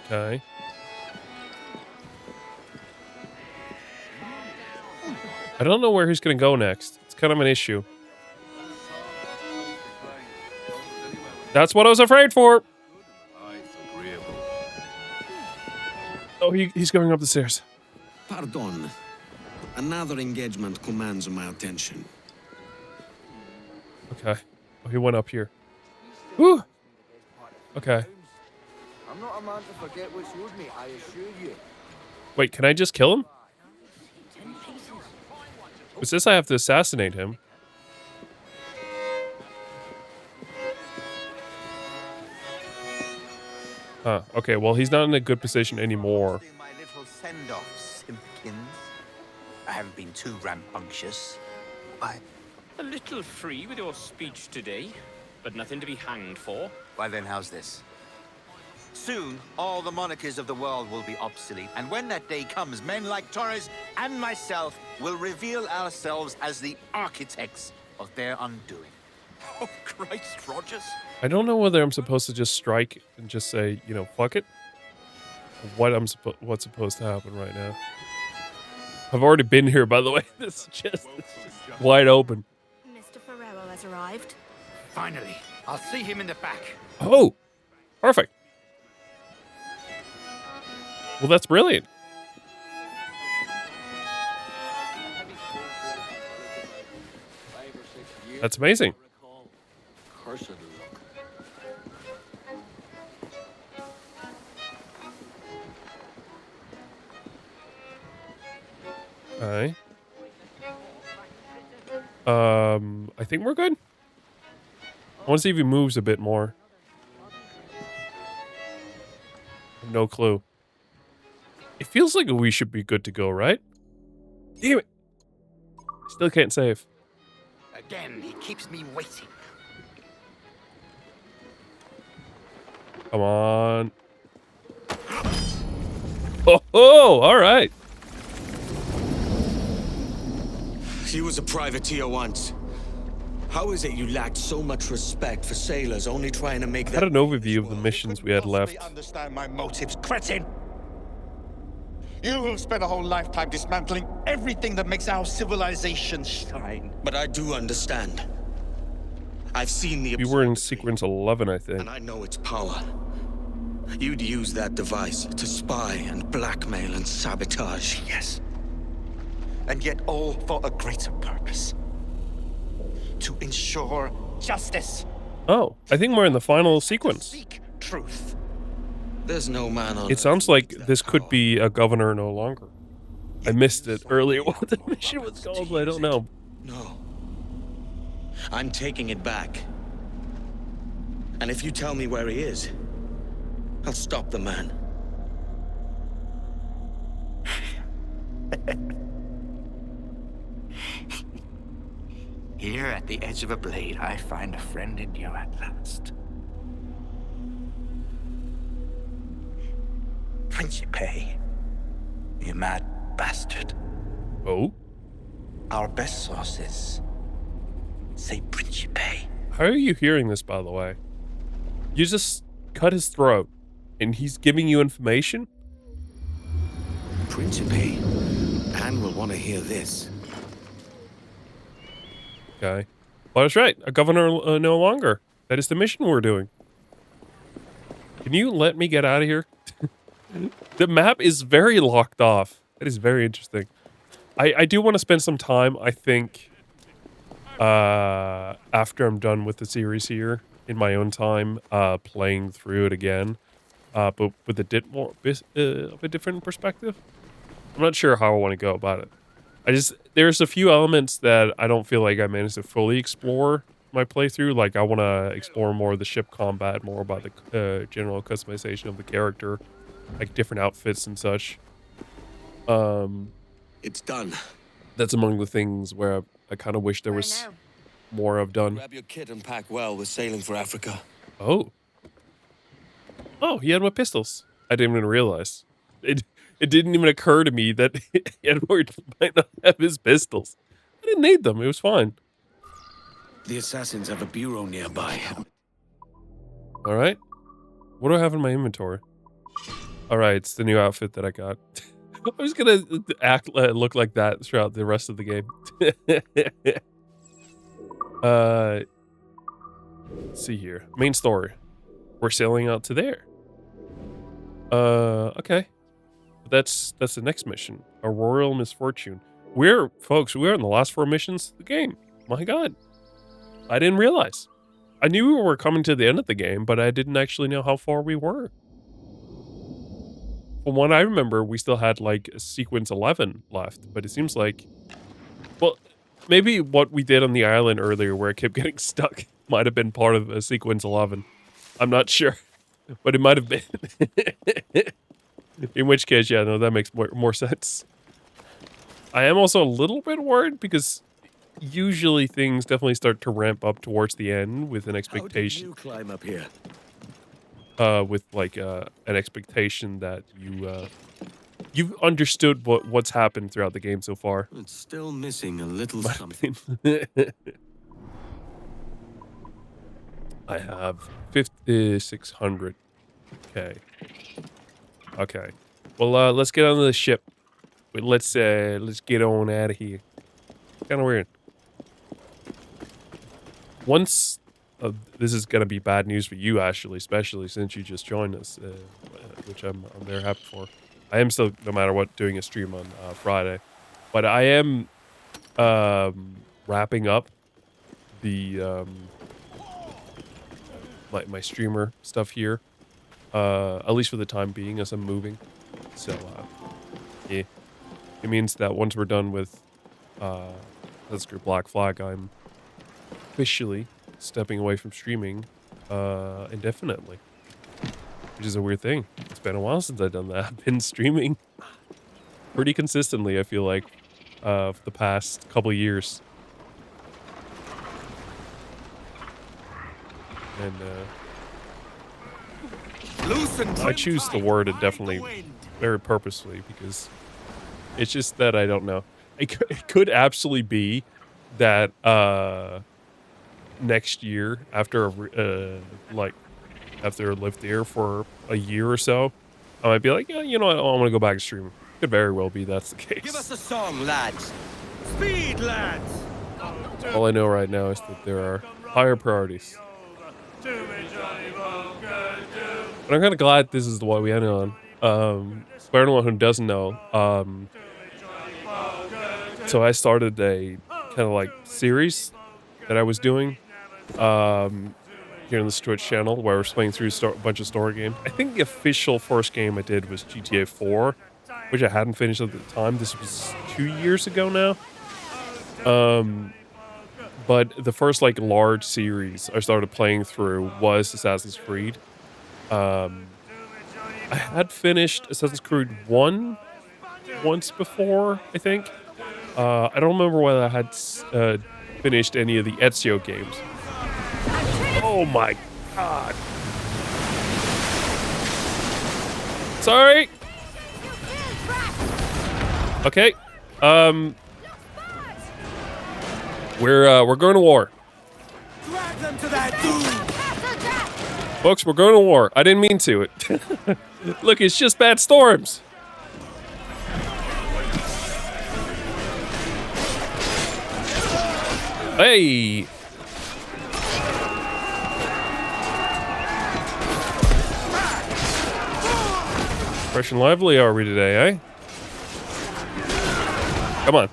Okay. I don't know where he's going to go next. It's kind of an issue. That's what I was afraid for. Oh, he's going up the stairs. Pardon. Another engagement commands my attention. Okay. Oh, he went up here. Whew. Okay. I'm not a man to forget what's owed me, I assure you. Wait, can I just kill him? It says I have to assassinate him. Huh. Okay, well, he's not in a good position anymore. My little send-off, Simpkins. I haven't been too rambunctious. A little free with your speech today, but nothing to be hanged for. Why then, how's this? Soon, all the monarchies of the world will be obsolete, and when that day comes, men like Torres and myself will reveal ourselves as the architects of their undoing. Oh, Christ, Rogers. I don't know whether I'm supposed to just strike and just say, you know, fuck it. What's supposed to happen right now. I've already been here, by the way. This chest is wide open. Mr. Ferrero has arrived. Finally, I'll see him in the back. Oh, perfect. Well, that's brilliant. That's amazing. Okay. I think we're good. I want to see if he moves a bit more. No clue. It feels like we should be good to go, right? Damn it. Still can't save. Again, he keeps me waiting. Come on. Oh, all right. He was a privateer once. How is it you lacked so much respect for sailors only trying to make I had an overview of the missions we had left. Understand my motives, cretin! You will spend a whole lifetime dismantling everything that makes our civilization shine. But I do understand. I've seen the... We were in sequence 11, I think. And I know its power. You'd use that device to spy and blackmail and sabotage. Yes. And yet all for a greater purpose. To ensure justice. Oh, I think we're in the final sequence. Seek truth. There's no man on... It sounds like this could be a governor no longer. I missed it earlier what the mission was called, but I don't know. No. I'm taking it back. And if you tell me where he is, I'll stop the man. Here at the edge of a blade, I find a friend in you at last. Principe, you mad bastard. Oh? Our best sources say Principe. How are you hearing this, by the way? You just cut his throat, and he's giving you information? Principe. Anne will want to hear this. Okay. Well, that's right. A governor no longer. That is the mission we're doing. Can you let me get out of here? The map is very locked off. That is very interesting. I do want to spend some time, I think, after I'm done with the series here in my own time playing through it again, but with a bit more of a different perspective. I'm not sure how I want to go about it. There's a few elements that I don't feel like I managed to fully explore my playthrough. Like I want to explore more of the ship combat, more about the general customization of the character, like different outfits and such. It's done. That's among the things where I kind of wish there was more I've done. Grab your kit and pack well. We're sailing for Africa. Oh, he had my pistols. I didn't even realize. It didn't even occur to me that Edward might not have his pistols. I didn't need them. It was fine. The assassins have a bureau nearby. All right. What do I have in my inventory? All right, it's the new outfit that I got. I was gonna look like that throughout the rest of the game. Let's see here. Main story. We're sailing out to there. Okay. That's the next mission. A royal misfortune. Folks, we're in the last 4 missions of the game. My God. I didn't realize. I knew we were coming to the end of the game, but I didn't actually know how far we were. From what I remember, we still had like sequence 11 left, but it seems like, well, maybe what we did on the island earlier where it kept getting stuck might have been part of sequence 11. I'm not sure, but it might have been. In which case, yeah, no, that makes more sense. I am also a little bit worried because usually things definitely start to ramp up towards the end with an expectation. How did you climb up here? With like an expectation that you've understood what's happened throughout the game so far. It's still missing a little something. I have 5,600. Okay. Well, let's get on the ship. Let's get on out of here. Kind of weird. Once this is gonna be bad news for you, Ashley, especially since you just joined us, which I'm very happy for. I am still, no matter what, doing a stream on Friday, but I am wrapping up the my streamer stuff here, at least for the time being, as I'm moving. So yeah, it means that once we're done with Let's Go Black Flag, I'm officially stepping away from streaming indefinitely, which is a weird thing. It's been a while since I've done that. I've been streaming pretty consistently, I feel like, for the past couple of years. And I choose the word indefinitely very purposely because it's just that I don't know. It could absolutely be that next year, after after I lived there for a year or so, I might be like, yeah, you know what, I want to go back and stream. Could very well be that's the case. Give us a song, lads. Speed, lads. All I know right now is that there are higher priorities. But I'm kind of glad this is the one we ended on. For anyone who doesn't know, so I started a kind of like series that I was doing here on this Twitch channel where I was playing through a bunch of story games. I think the official first game I did was GTA 4, which I hadn't finished at the time. This was 2 years ago now. But the first like large series I started playing through was Assassin's Creed. I had finished Assassin's Creed 1 once before, I think. I don't remember whether I had finished any of the Ezio games. Oh my God. Sorry. Okay. We're going to war. Drag them to that doom. Folks, we're going to war. I didn't mean to. Look, it's just bad storms. Hey. Fresh and lively are we today, eh? Come on.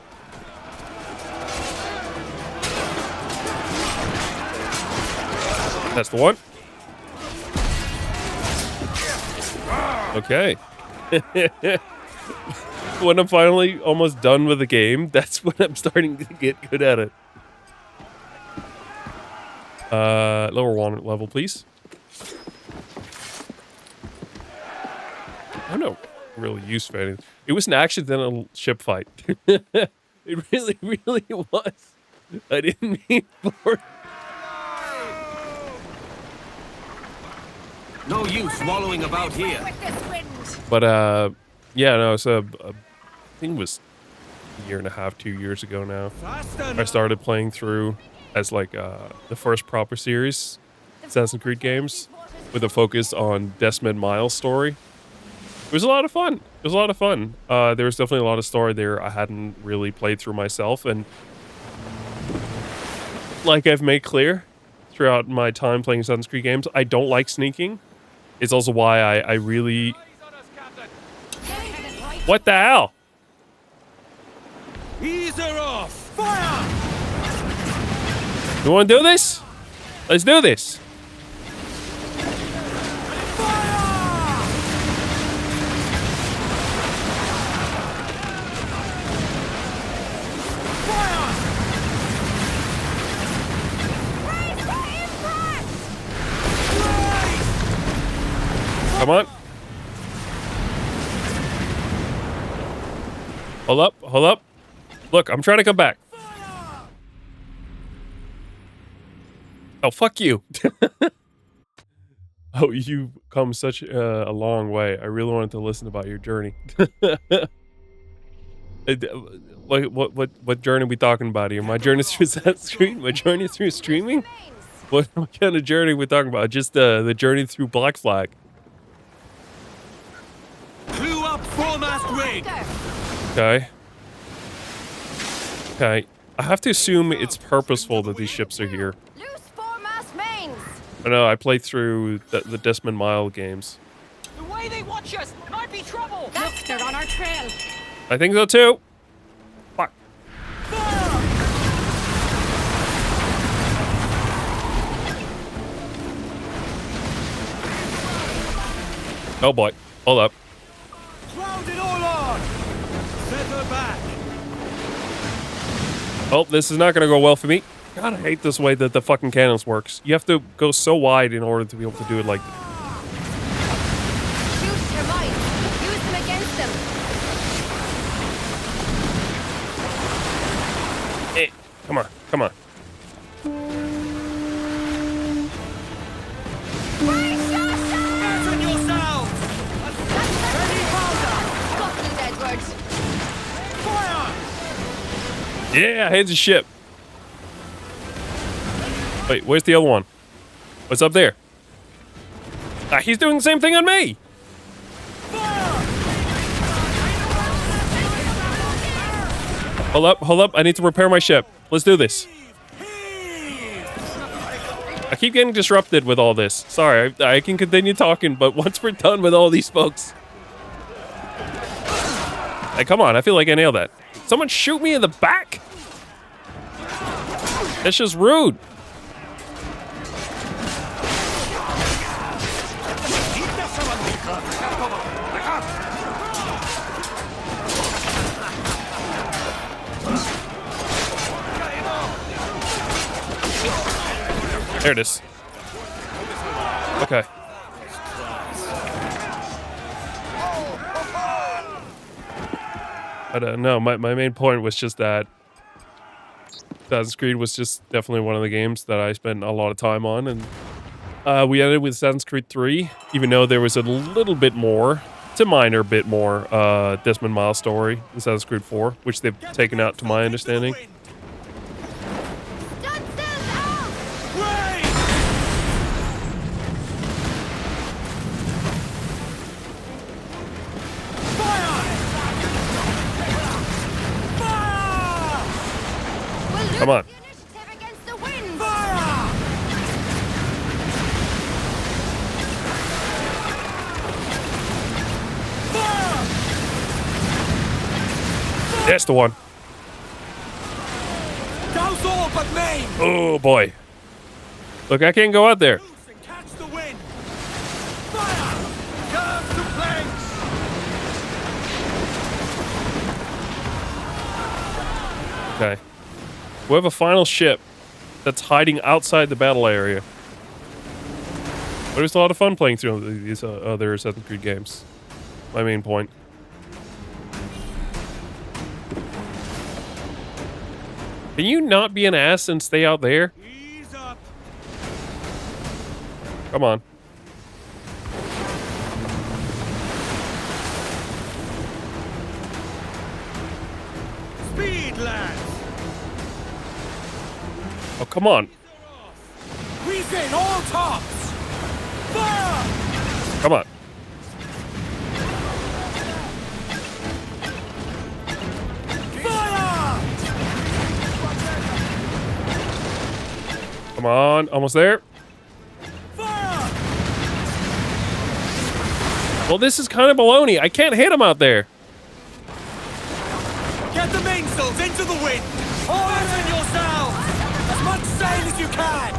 That's the one. Okay. When I'm finally almost done with the game, that's when I'm starting to get good at it. Lower one level, please. I don't know really use for anything. It was an accidental ship fight. It really, really was. I didn't mean for it. No use wallowing about here. But yeah, no, it's I think it was a year and a half, 2 years ago now. I started playing through as like the first proper series Assassin's Creed games with a focus on Desmond Miles' story. It was a lot of fun. It was a lot of fun. There was definitely a lot of story there I hadn't really played through myself, and like I've made clear throughout my time playing Assassin's Creed games, I don't like sneaking. It's also why I really... What the hell? Ease her off! Fire! You want to do this? Let's do this. Come on. Hold up, hold up. Look, I'm trying to come back. Oh, fuck you. Oh, you've come such a long way. I really wanted to listen about your journey. What journey are we talking about here? My journey through Assassin's Creed? My journey through streaming? What kind of journey are we talking about? Just the journey through Black Flag. Clue up foremast rig! Okay. Okay. I have to assume it's purposeful that these ships are here. Loose foremast mains! I know, I played through the Desmond Miles games. The way they watch us might be trouble. Look, they're on our trail. I think so too. Fuck. Oh boy. Hold up. Crowd it all on! Set her back! Oh, this is not gonna go well for me. God, I hate this way that the fucking cannons works. You have to go so wide in order to be able to do it like this. Shoot your might. Use them against them. Hey, come on, come on. Fasten yourselves! Scotland, Edwards. Fire! Yeah, here's the ship. Wait, where's the other one? What's up there? Ah, he's doing the same thing on me! Hold up, I need to repair my ship. Let's do this. I keep getting disrupted with all this. Sorry, I can continue talking, but once we're done with all these folks... Hey, come on, I feel like I nailed that. Someone shoot me in the back? That's just rude. There it is. Okay. I don't know. My main point was just that Assassin's Creed was just definitely one of the games that I spent a lot of time on, and we ended with Assassin's Creed 3, even though there was a little bit more, it's a minor bit more, Desmond Miles story in Assassin's Creed 4, which they've taken out to my understanding. Come on. That's the one. Douse all but main! Oh boy. Look, I can't go out there. Catch the wind! Fire! Curve to planks! Okay. We have a final ship that's hiding outside the battle area. But it was a lot of fun playing through these other Assassin's Creed games. My main point. Can you not be an ass and stay out there? Ease up! Come on. Speed, lads! Oh, come on. We've in all tops! Fire! Come on. Fire! Come on. Almost there. Fire! Well, this is kind of baloney. I can't hit him out there. Get the mainsails into the wind! Poison yourselves! As much sail as you can!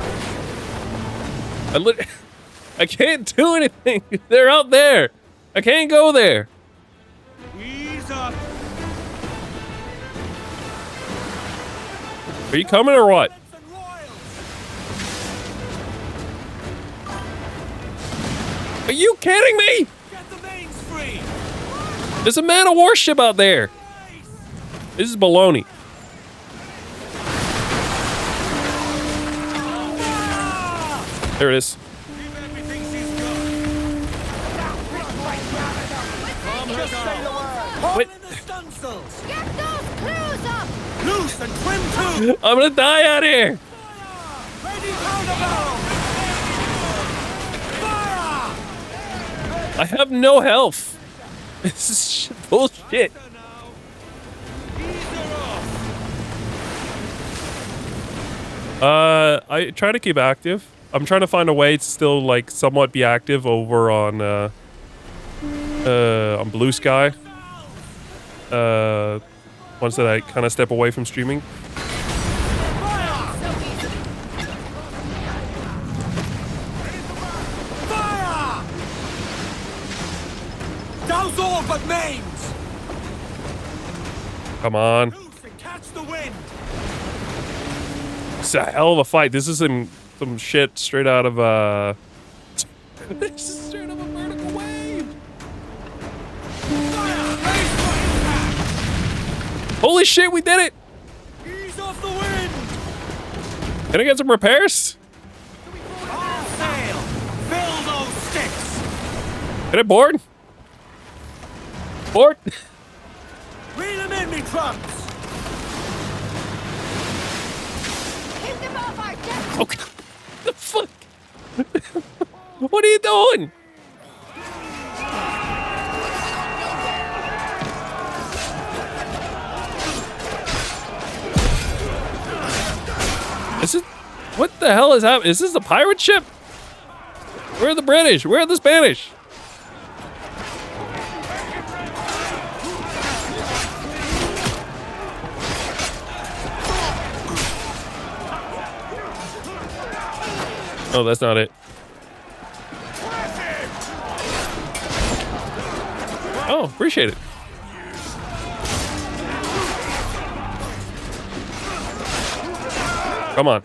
I can't do anything. They're out there. I can't go there. Ease up! Are you coming or what? Are you kidding me? Get the mains free! There's a man of war ship out there. This is baloney. There it is. Wait. Get those crews up! Loose and trim too! I'm gonna die out here. Ready powder barrel! Fire! I have no health. This is bullshit. I try to keep active. I'm trying to find a way to still like somewhat be active over on Blue Sky. Once that I kind of step away from streaming. Fire! Douse all but mains! Come on. Loose and catch the wind! It's a hell of a fight. This is some shit straight out of this is straight up a vertical wave. Holy shit, we did it! Ease off the wind! Can I get some repairs? All sail! Fill those sticks! Can I board? Board? Reel them in, me trunks! Keep them off our deck! Okay. The fuck? What are you doing? Is it? What the hell is happening? Is this a pirate ship? Where are the British? Where are the Spanish? Oh, that's not it. Oh, appreciate it. Come on.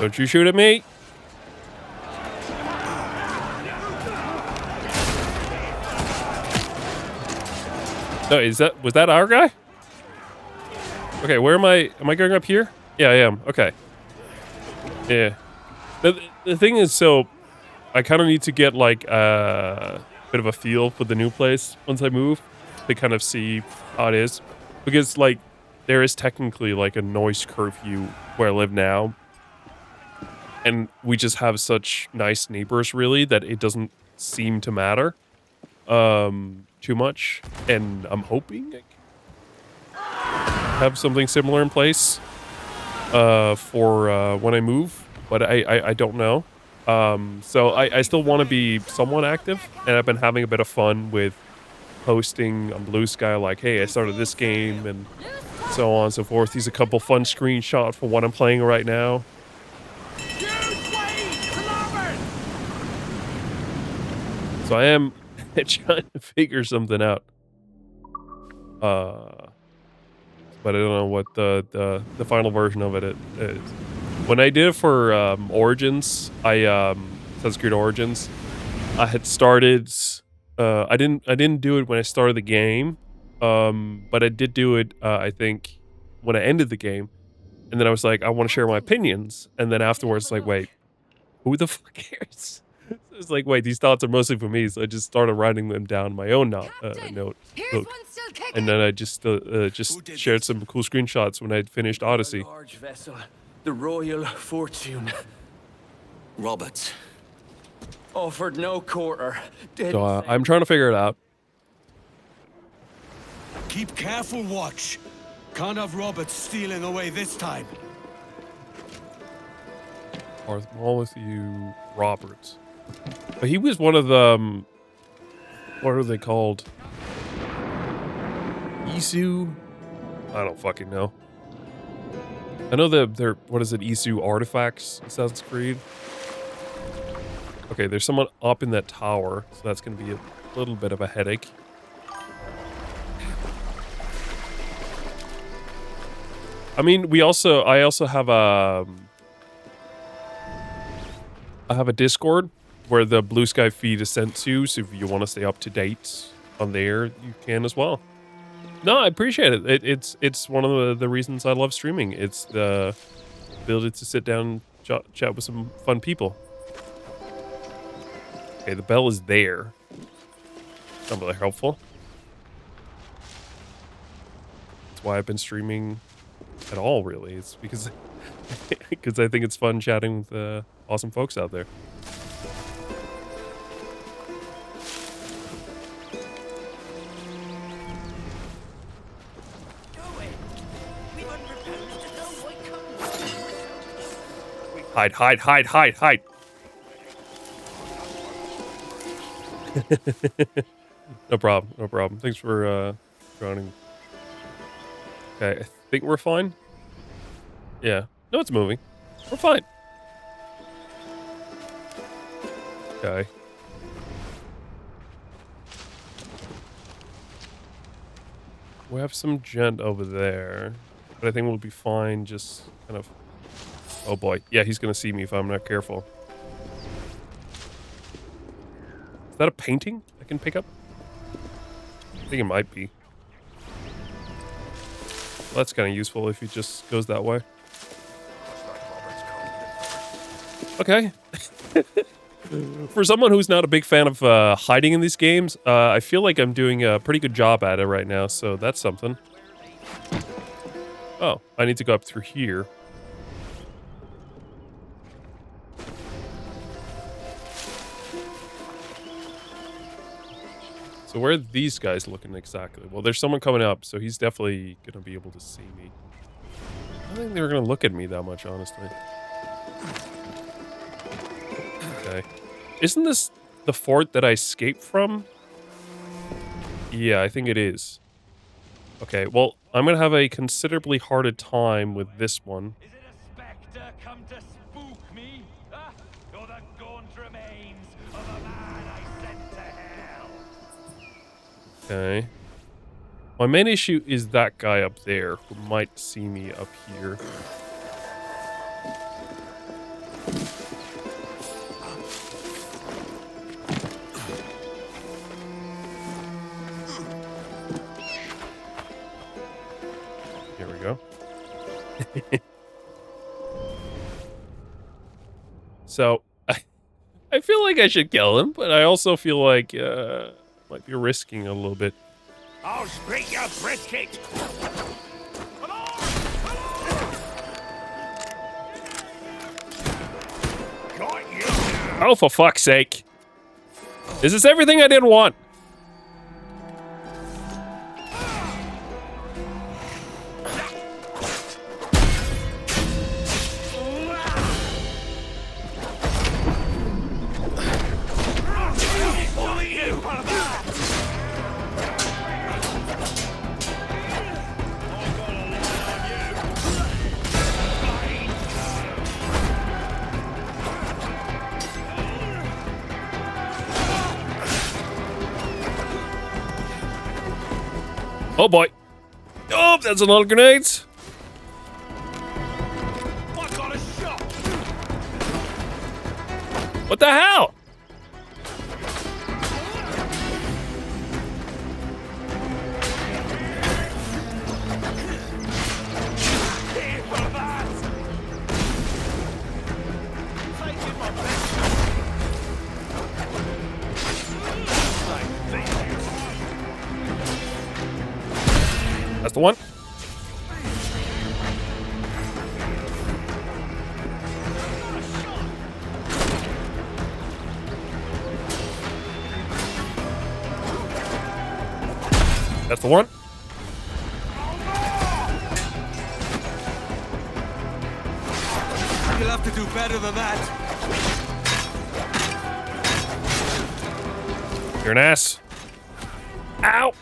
Don't you shoot at me. No, was that our guy? Okay, where am I? Am I going up here? Yeah, I am. Okay. Yeah. The thing is, so I kind of need to get like a bit of a feel for the new place once I move to kind of see how it is, because like there is technically like a noise curfew where I live now, and we just have such nice neighbors really that it doesn't seem to matter too much, and I'm hoping I can have something similar in place for when I move, but I don't know. So I still want to be somewhat active, and I've been having a bit of fun with posting on Blue Sky, like, hey, I started this game, and so on and so forth. These a couple fun screenshots for what I'm playing right now. So I am trying to figure something out. But I don't know what the final version of it is. When I did it for Origins, Assassin's Creed Origins, I had started. I didn't do it when I started the game, but I did do it. I think when I ended the game, and then I was like, I want to share my opinions, and then afterwards, like, wait, who the fuck cares? It's like, wait, these thoughts are mostly for me, so I just started writing them down in my own note, and then I just shared some cool screenshots when I finished Odyssey. Large vessel, the Royal Fortune. Roberts. Offered no quarter. So I'm trying to figure it out. Keep careful watch. Can't have Roberts stealing away this time. Bartholomew Roberts. But he was one of the, what are they called? Isu? I don't fucking know. I know they're, what is it, Isu artifacts, Assassin's Creed? Okay, there's someone up in that tower, so that's gonna be a little bit of a headache. I mean, I also have a, I have a Discord where the Blue Sky feed is sent to, so if you want to stay up to date on there, you can as well. No, I appreciate it. It's one of the reasons I love streaming. It's the ability to sit down and chat with some fun people. Okay, the bell is there. Not really helpful. That's why I've been streaming at all, really. It's because I think it's fun chatting with awesome folks out there. Hide, hide, hide, hide, hide. No problem, no problem. Thanks for joining. Okay, I think we're fine. Yeah. No, it's moving. We're fine. Okay. We have some gent over there, but I think we'll be fine just kind of... Oh boy. Yeah, he's gonna see me if I'm not careful. Is that a painting I can pick up? I think it might be. Well, that's kind of useful if he just goes that way. Okay. For someone who's not a big fan of hiding in these games, I feel like I'm doing a pretty good job at it right now, so that's something. Oh, I need to go up through here. So where are these guys looking exactly? Well, there's someone coming up, so he's definitely going to be able to see me. I don't think they're going to look at me that much, honestly. Okay. Isn't this the fort that I escaped from? Yeah, I think it is. Okay, well, I'm going to have a considerably harder time with this one. Is it a spectre come to spook me? Or the gaunt remains of a man I sent to hell? Okay. My main issue is that guy up there who might see me up here. Here we go. So, I feel like I should kill him, but I also feel like might be risking a little bit. I'll split your brisket! Got you now. Oh, for fuck's sake. Is this everything I didn't want? Oh boy. Oh, that's a lot of grenades. I got a shot. What the hell? Here for that. Taking my best. That's the one. That's the one. You'll have to do better than that. You're an ass. Ow.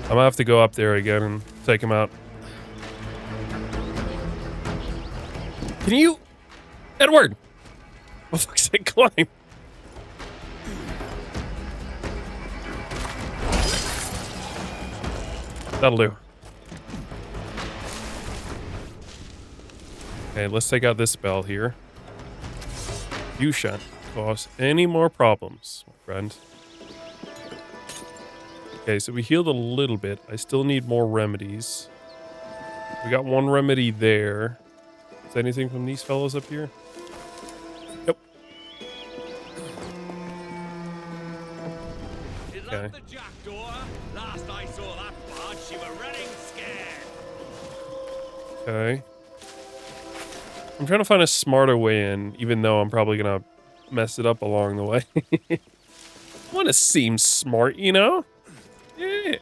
I'm gonna have to go up there again and take him out. Can you, Edward? For fuck's sake, climb. That'll do. Okay, let's take out this spell here. You shan't cause any more problems, my friend. Okay, so we healed a little bit. I still need more remedies. We got one remedy there. Is there anything from these fellows up here? Nope. Okay. The jackdaw. Last I saw that barge, she were running scared. Okay. I'm trying to find a smarter way in, even though I'm probably gonna mess it up along the way. I want to seem smart, you know? Yeah.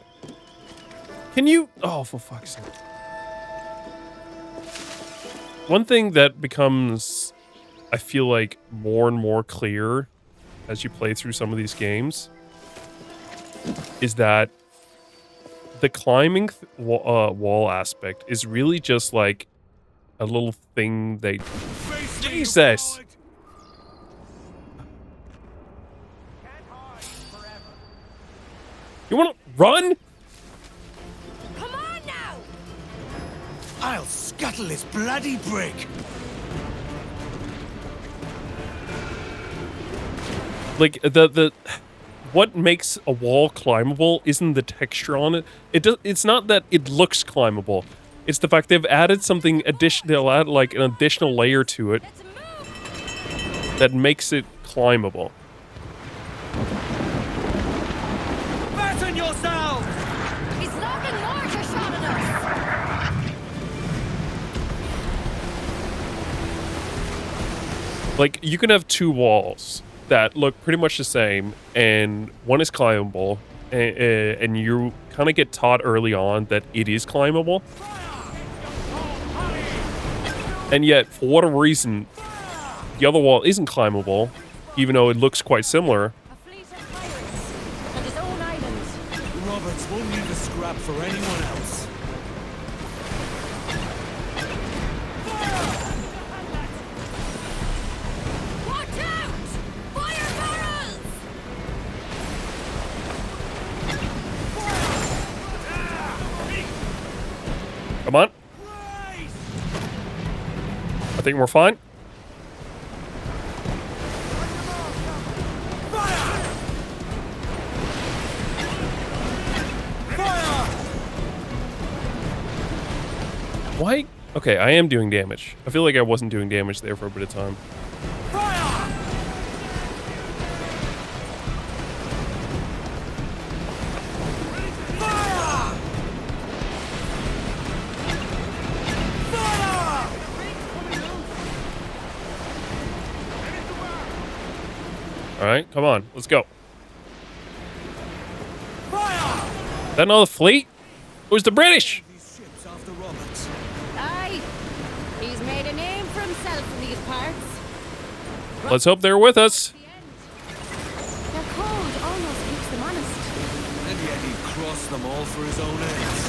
Can you... Oh, for fuck's sake. One thing that becomes, I feel like, more and more clear as you play through some of these games is that the climbing wall aspect is really just like a little thing they... Jesus! You wanna run? Come on now! I'll scuttle his bloody brig. Like, the what makes a wall climbable isn't the texture on it. It's not that it looks climbable. It's the fact they've added something additional. They'll add like an additional layer to it that makes it climbable. Fasten yourselves! He's knocking mortar shot at us! Like, you can have two walls that look pretty much the same, and one is climbable, and you kind of get taught early on that it is climbable. And yet, for whatever reason, the other wall isn't climbable, even though it looks quite similar. And his own island. Roberts won't leave a scrap for anyone else. Watch out! Fire barrels! Come on. I think we're fine. Why? Okay, I am doing damage. I feel like I wasn't doing damage there for a bit of time. Alright, come on, let's go. That not the fleet? It was the British! Aye. He's made a name for himself in these parts. Let's hope they're with us. Their cold almost keeps them honest. And yet he'd cross them all for his own ends.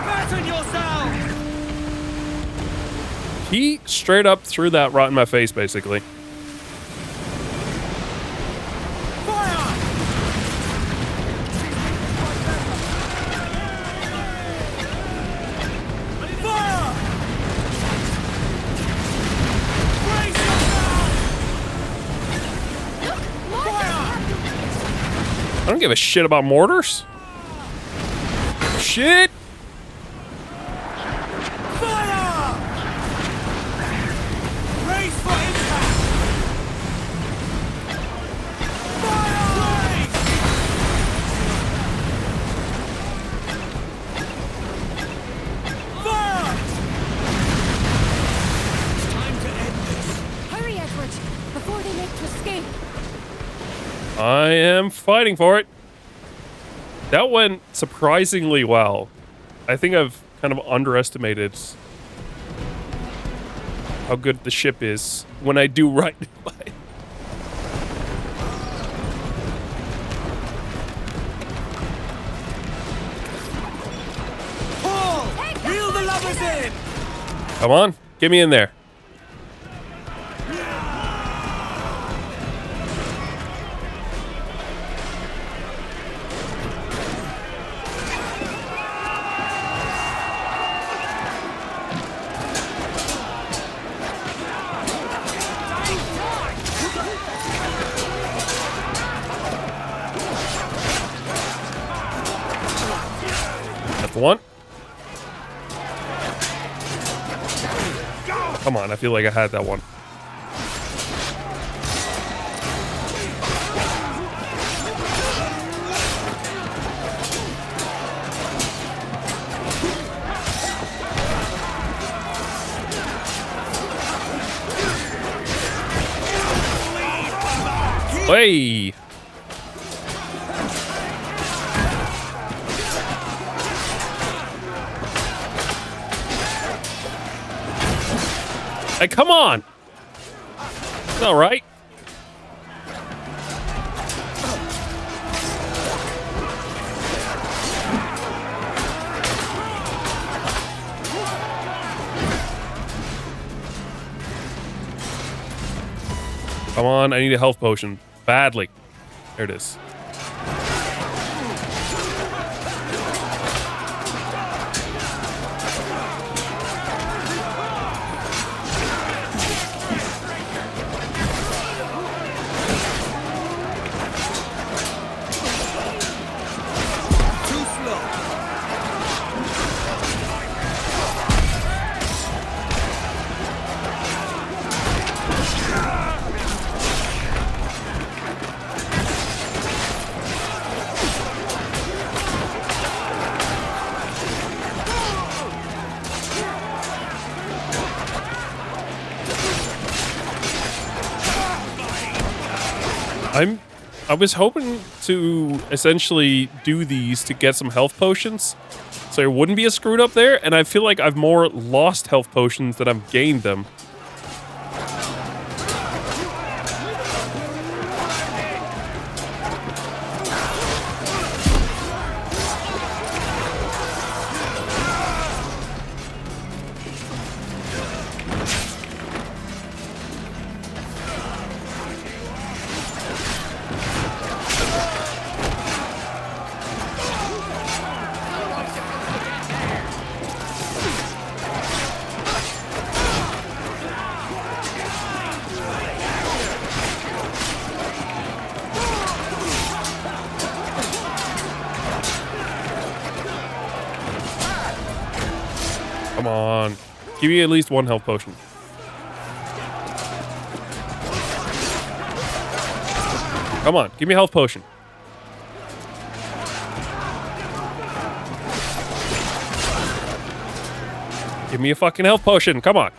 Fasten yourself! He straight up threw that right in my face, basically. I don't give a shit about mortars. Shit! Fire! Race for impact! Fire! Fire! It's time to end this. Hurry, Edward, before they make to escape. I am fighting for it. That went surprisingly well. I think I've kind of underestimated how good the ship is when I do right by it. Paul! Reel the lovers in! Come on, get me in there. That's the one. Come on, I feel like I had that one. Hey! Hey, come on! It's all right. Come on, I need a health potion. Badly. There it is. I was hoping to essentially do these to get some health potions, so there wouldn't be a screwed up there, and I feel like I've more lost health potions than I've gained them. Come on. Give me at least one health potion. Come on, give me a health potion. Give me a fucking health potion, come on.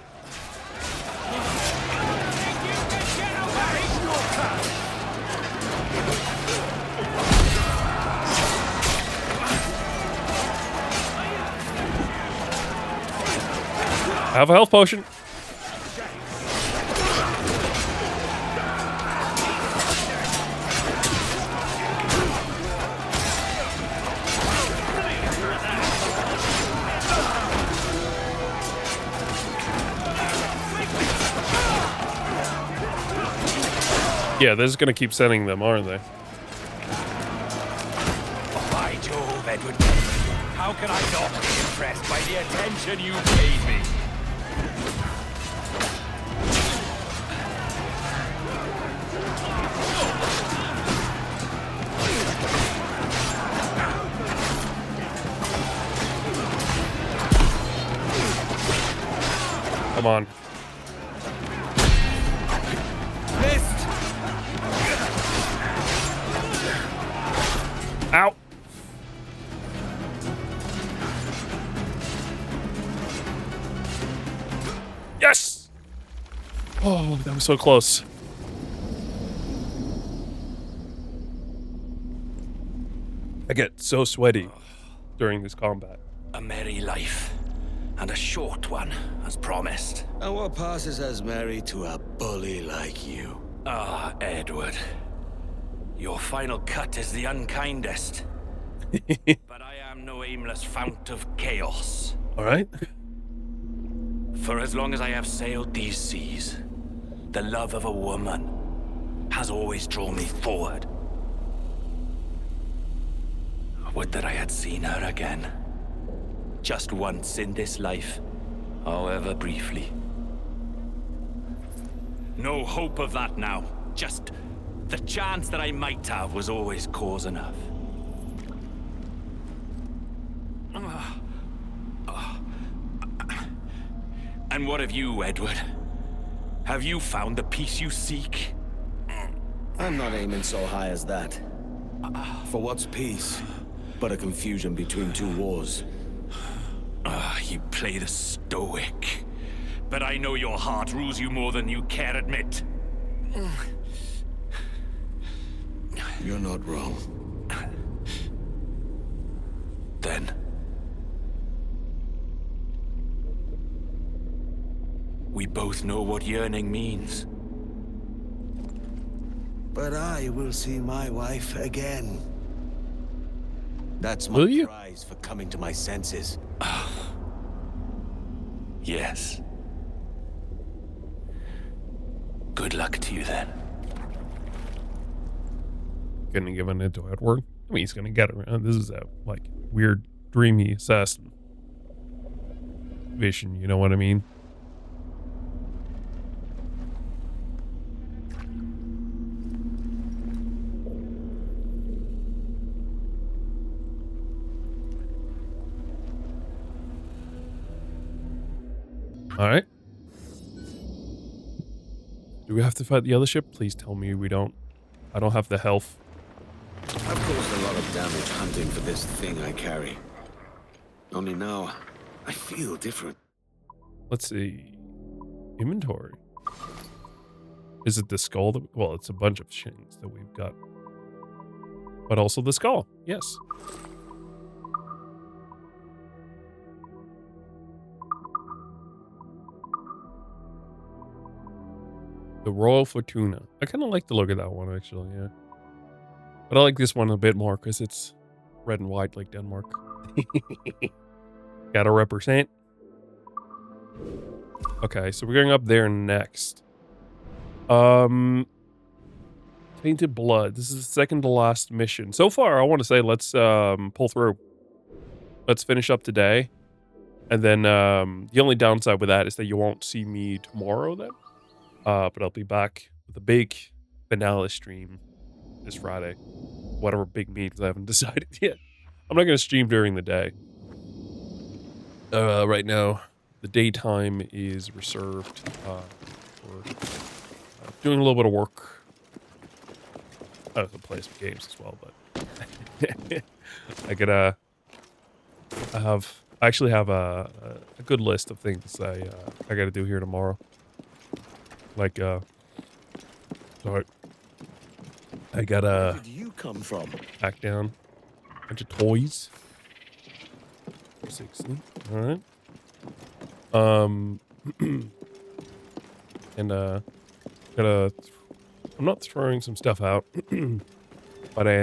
I have a health potion. Yeah, they're just gonna keep sending them, aren't they? By Jove, Edward. How can I not be impressed by the attention you paid me? Come on. Missed! Ow! Yes! Oh, that was so close. I get so sweaty during this combat. A merry life. And a short one, as promised. And what passes as merry to a bully like you? Ah, Edward. Your final cut is the unkindest. But I am no aimless fount of chaos. Alright. For as long as I have sailed these seas, the love of a woman has always drawn me forward. Would that I had seen her again. Just once in this life, however briefly. No hope of that now. Just the chance that I might have was always cause enough. And what of you, Edward? Have you found the peace you seek? I'm not aiming so high as that. For what's peace but a confusion between two wars? You play the stoic. But I know your heart rules you more than you care admit. You're not wrong. Then... we both know what yearning means. But I will see my wife again. That's my prize for coming to my senses. Yes. Good luck to you then. Gonna give it to Edward. I mean, he's gonna get around. This is a like weird, dreamy assassin vision. You know what I mean? All right. Do we have to fight the other ship? Please tell me we don't. I don't have the health. I've caused a lot of damage hunting for this thing I carry. Only now, I feel different. Let's see. Inventory. Is it the skull? Well, it's a bunch of things that we've got. But also the skull. Yes. The Royal Fortuna. I kind of like the look of that one, actually, yeah. But I like this one a bit more because it's red and white like Denmark. Gotta represent. Okay, so we're going up there next. Tainted Blood. This is the second to last mission. So far, I want to say let's pull through. Let's finish up today. And then the only downside with that is that you won't see me tomorrow then. But I'll be back with a big finale stream this Friday. Whatever big means, I haven't decided yet. I'm not going to stream during the day. Right now, the daytime is reserved for doing a little bit of work. I also play some games as well, but I actually have a good list of things I got to do here tomorrow. Like, sorry. I gotta... Where did you come from? Pack down a bunch of toys. 60. Alright. And, I'm not throwing some stuff out, but I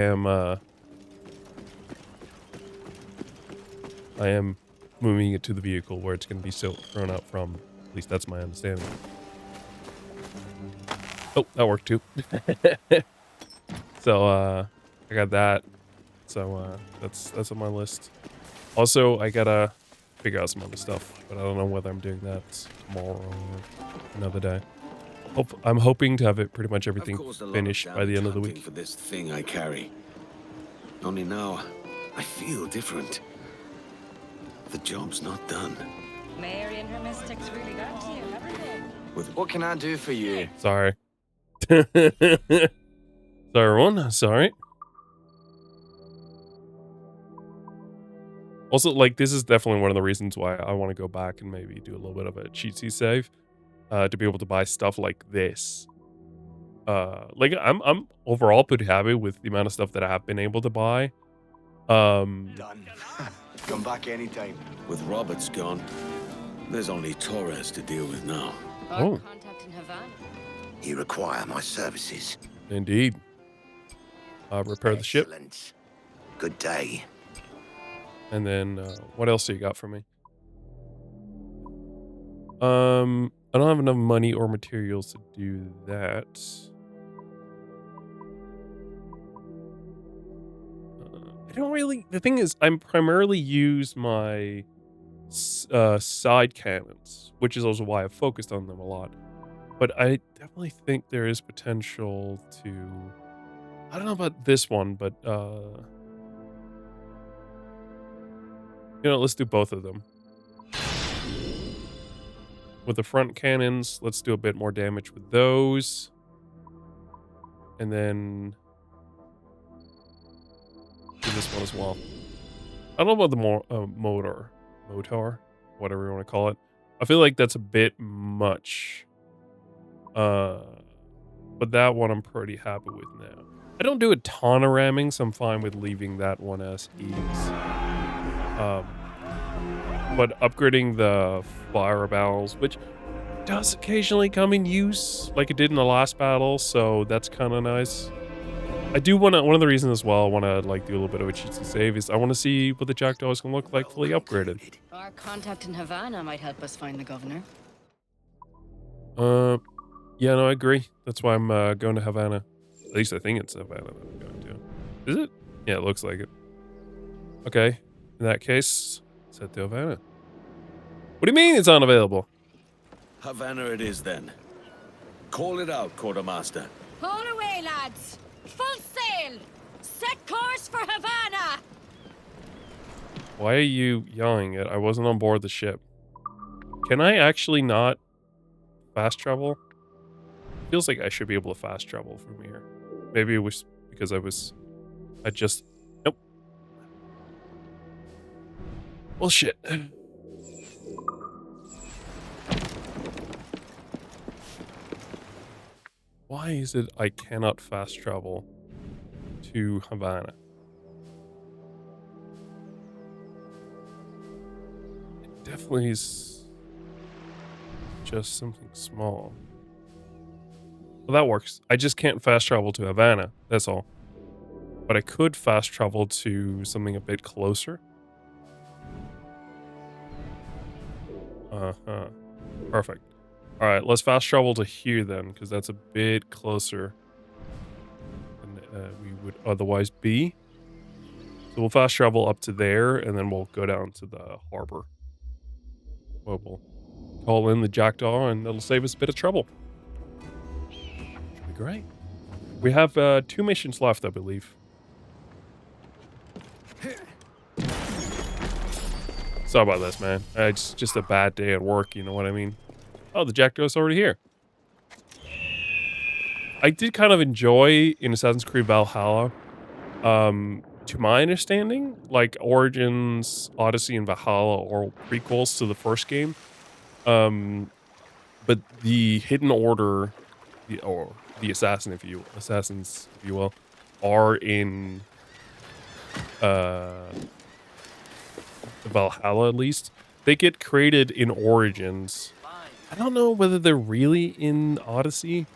am moving it to the vehicle where it's going to be thrown out from. At least that's my understanding. Oh, that worked too. So, I got that. So, that's on my list. Also, I gotta figure out some other stuff, but I don't know whether I'm doing that tomorrow or another day. I'm hoping to have it pretty much everything finished by the end of the week. For this thing I carry. Only now, I feel different. The job's not done. Mary and her mystics really got to you, haven't they? What can I do for you? Sorry. Sorry, everyone. Sorry. Also, like, this is definitely one of the reasons why I want to go back and maybe do a little bit of a cheatsy save, to be able to buy stuff like this. Like, I'm overall pretty happy with the amount of stuff that I have been able to buy. Done. Come back anytime. With Roberts gone, there's only Torres to deal with now. Oh. Contact in Havana. You require my services. Indeed. Repair the ship. Excellent. Good day. And then, what else do you got for me? I don't have enough money or materials to do that. I don't really... The thing is, I'm primarily use my side cannons, which is also why I've focused on them a lot. But I definitely think there is potential to... I don't know about this one, but, you know, let's do both of them. With the front cannons, let's do a bit more damage with those. And then do this one as well. I don't know about the motor, whatever you want to call it. I feel like that's a bit much. But that one I'm pretty happy with now. I don't do a ton of ramming, so I'm fine with leaving that one as is. But upgrading the fire barrels, which does occasionally come in use, like it did in the last battle, so that's kind of nice. I do want to, one of the reasons as well I want to like do a little bit of a cheatsy save is I want to see what the Jackdaw is going to look like fully upgraded. Our contact in Havana might help us find the governor. Yeah, no, I agree. That's why I'm going to Havana. At least I think it's Havana that I'm going to. Is it? Yeah, it looks like it. Okay, in that case, set to Havana. What do you mean it's unavailable? Havana it is then. Call it out, quartermaster. Pull away, lads! Full sail! Set course for Havana! Why are you yelling it? I wasn't on board the ship. Can I actually not fast travel? Feels like I should be able to fast travel from here. Maybe it was because I just... Nope. Well, shit. Why is it I cannot fast travel to Havana? It definitely is just something small. Well, that works. I just can't fast travel to Havana, that's all. But I could fast travel to something a bit closer. Uh-huh. Perfect. Alright, let's fast travel to here then, because that's a bit closer than we would otherwise be. So we'll fast travel up to there, and then we'll go down to the harbor. Well, we'll call in the Jackdaw, and that'll save us a bit of trouble. Should be great. We have 2 missions left, I believe. Sorry about this, man. It's just a bad day at work, you know what I mean? Oh, the Jackdaw's already here. I did kind of enjoy in Assassin's Creed Valhalla, to my understanding, like Origins, Odyssey, and Valhalla are all prequels to the first game. But the Hidden Order, or the Assassins, if you will, are in Valhalla at least. They get created in Origins. I don't know whether they're really in Odyssey.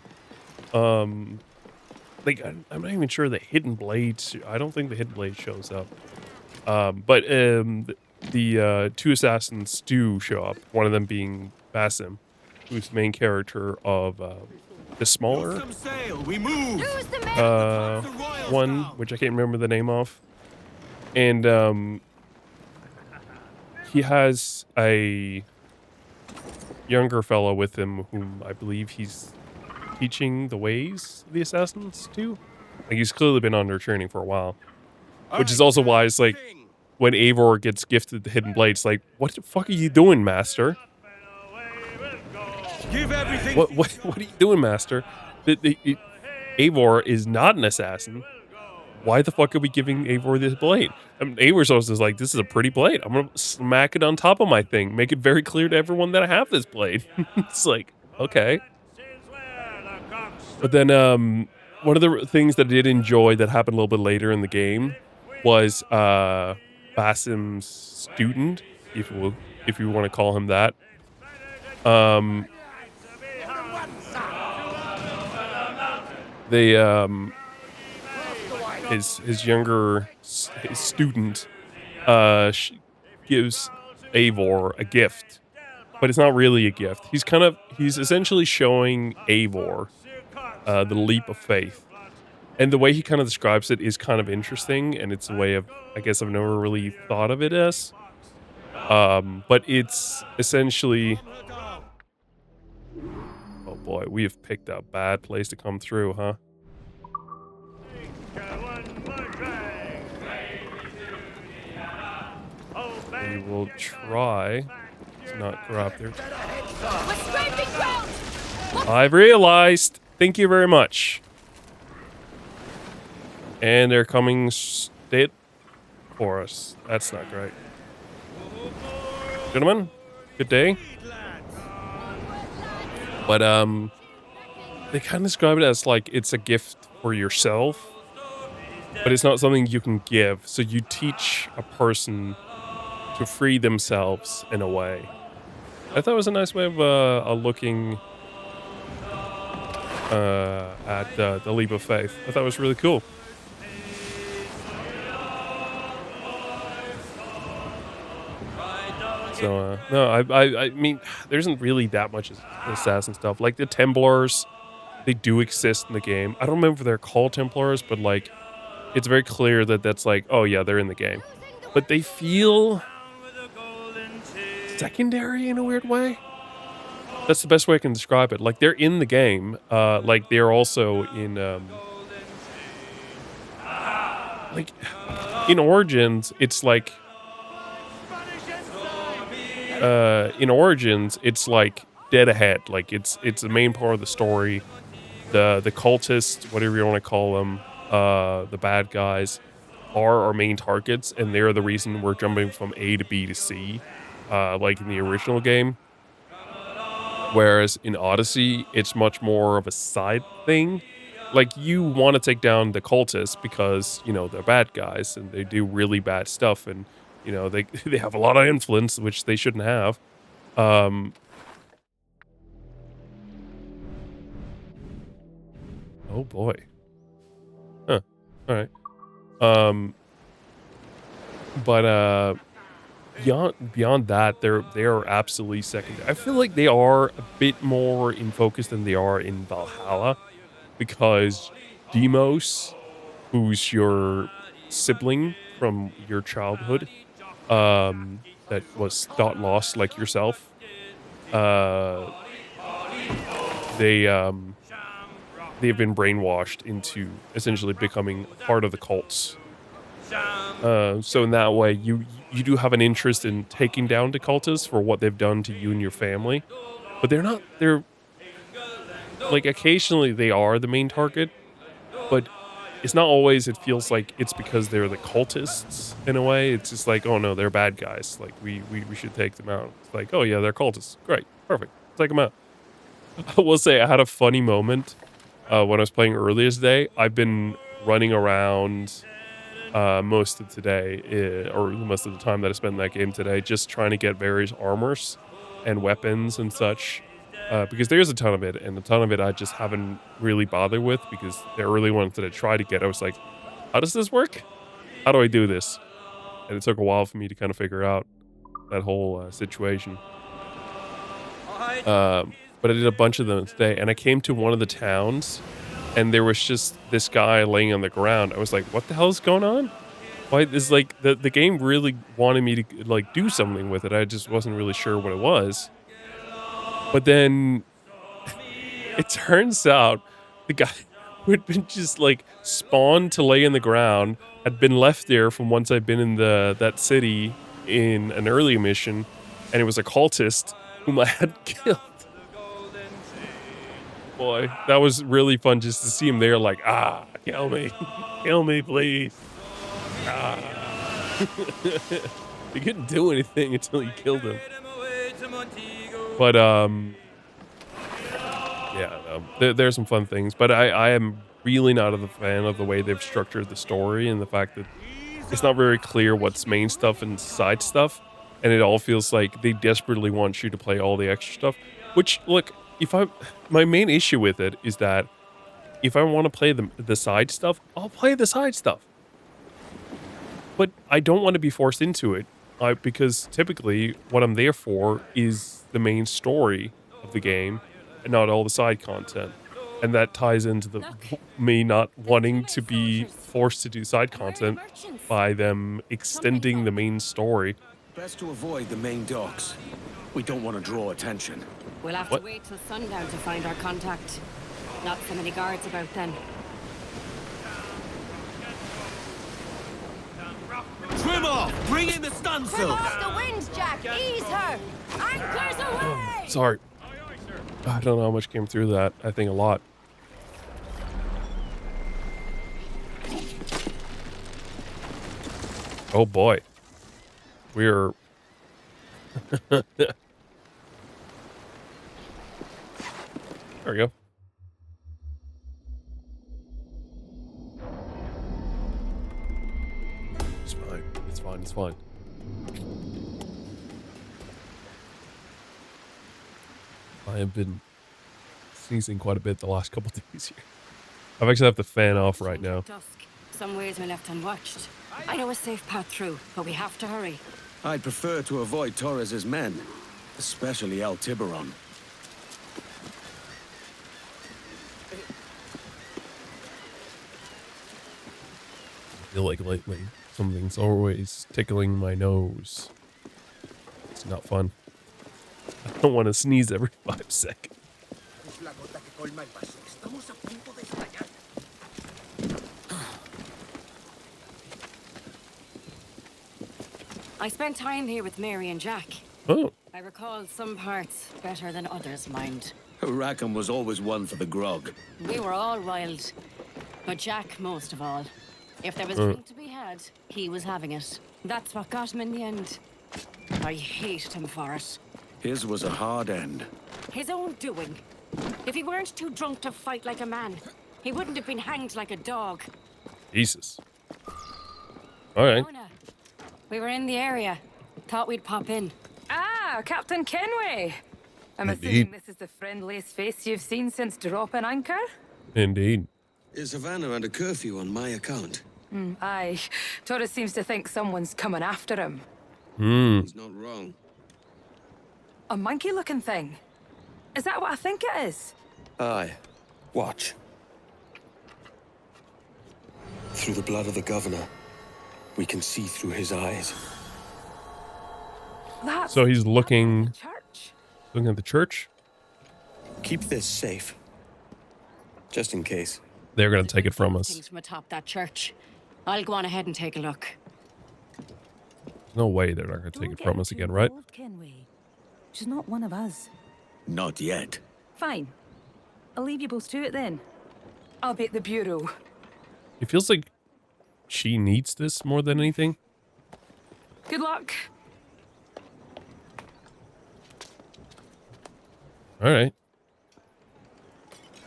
Like I'm not even sure the Hidden Blade. I don't think the Hidden Blade shows up. But the 2 assassins do show up. One of them being Basim, who's the main character of the smaller We move. one, which I can't remember the name of. And he has a younger fellow with him whom I believe he's teaching the ways of the assassins to. Like, he's clearly been under training for a while. Which is also why it's like, when Eivor gets gifted the hidden blade, it's like, what the fuck are you doing, master? Give everything. What are you doing, master? Eivor is not an assassin. Why the fuck are we giving Eivor this blade? I mean, Eivor's also is like, this is a pretty blade. I'm gonna smack it on top of my thing. Make it very clear to everyone that I have this blade. It's like, okay. But then, one of the things that I did enjoy that happened a little bit later in the game was Basim's student, if you want to call him that. His younger student gives Eivor a gift, but it's not really a gift. He's essentially showing Eivor the leap of faith. And the way he kind of describes it is kind of interesting, and it's a way of, I guess I've never really thought of it as. But it's essentially... Oh boy, we have picked a bad place to come through, huh? We will try to not go up there. I've realized! Thank you very much. And they're coming straight for us. That's not great. Gentlemen, good day. But, they kind of describe it as like it's a gift for yourself, but it's not something you can give. So you teach a person to free themselves in a way. I thought it was a nice way of looking at the leap of faith. I thought it was really cool. So, no, I mean, there isn't really that much assassin stuff. Like, the Templars, they do exist in the game. I don't remember if they're called Templars, but, like, it's very clear that that's like, oh, yeah, they're in the game. But they feel secondary in a weird way. That's the best way I can describe it. Like, they're in the game. Like, they're also in, like, in Origins, it's like... in Origins, it's like dead ahead. Like it's the main part of the story. The cultists, whatever you want to call them, the bad guys, are our main targets, and they're the reason we're jumping from A to B to C, like in the original game. Whereas in Odyssey, it's much more of a side thing. Like, you want to take down the cultists because, you know, they're bad guys and they do really bad stuff, and you know, they have a lot of influence, which they shouldn't have. Oh boy. Huh. All right. But beyond that, they are absolutely secondary. I feel like they are a bit more in focus than they are in Valhalla, because Demos, who's your sibling from your childhood, that was thought lost like yourself, they've been brainwashed into essentially becoming part of the cults. So in that way, you do have an interest in taking down the cultists for what they've done to you and your family, but they're like, occasionally they are the main target, but it's not always. It feels like it's because they're the cultists in a way. It's just like, oh no, they're bad guys. Like, we should take them out. It's like, oh yeah, they're cultists. Great. Perfect. Take them out. I will say I had a funny moment when I was playing earlier today. I've been running around most of today, or most of the time that I spent in that game today, just trying to get various armors and weapons and such. Because there's a ton of it, and a ton of it I just haven't really bothered with, because the early ones that I tried to get, I was like, how does this work? How do I do this? And it took a while for me to kind of figure out that whole situation. But but I did a bunch of them today, and I came to one of the towns, and there was just this guy laying on the ground. I was like, "What the hell is going on?" Why is like the game really wanted me to like do something with it. I just wasn't really sure what it was. But then it turns out the guy who had been just like spawned to lay in the ground had been left there from once I'd been in that city in an earlier mission, and it was a cultist whom I had killed. Boy, that was really fun just to see him there like, kill me. Kill me, please. You couldn't do anything until you killed him. But, yeah, there's some fun things. But I am really not a fan of the way they've structured the story and the fact that it's not very clear what's main stuff and side stuff. And it all feels like they desperately want you to play all the extra stuff. Which, look, my main issue with it is that if I want to play the side stuff, I'll play the side stuff. But I don't want to be forced into it, because typically what I'm there for is the main story of the game and not all the side content. And that ties into me not wanting to be forced to do side content by them extending the main story. Best to avoid the main docks. We don't want to draw attention. We'll have to wait till sundown to find our contact. Not so many guards about then. Trim off! Bring in the stunsail! Trim off the wind, Jack! Ease her! Anchors away! Sorry. I don't know how much came through that. I think a lot. Oh boy. We're... There we go. It's fine. It's fine. It's fine. I have been sneezing quite a bit the last couple days here. I've actually have the fan off right now. Some ways we're left unwatched. I know a safe path through, but we have to hurry. I'd prefer to avoid Torres's men, especially El Tiburon. I feel like lately something's always tickling my nose. It's not fun. I don't want to sneeze every 5 seconds. I spent time here with Mary and Jack. Oh. I recall some parts better than others, mind. Rackham was always one for the grog. We were all wild, but Jack most of all. If there was drink to be had, he was having it. That's what got him in the end. I hated him for it. His was a hard end. His own doing. If he weren't too drunk to fight like a man, he wouldn't have been hanged like a dog. Jesus. All right. We were in the area. Thought we'd pop in. Ah, Captain Kenway. I'm assuming this is the friendliest face you've seen since dropping anchor? Indeed. Is Havana under curfew on my account? Aye. Torres seems to think someone's coming after him. He's not wrong. A monkey-looking thing? Is that what I think it is? Aye. Watch. Through the blood of the governor, we can see through his eyes. So he's looking at the church? Keep this safe. Just in case. They're going to take it from us. Things from atop that church. I'll go on ahead and take a look. There's no way they're not going to take it from us again, right? Kenway. She's not one of us. Not yet. Fine. I'll leave you both to it then. I'll be at the bureau. It feels like she needs this more than anything. Good luck. All right.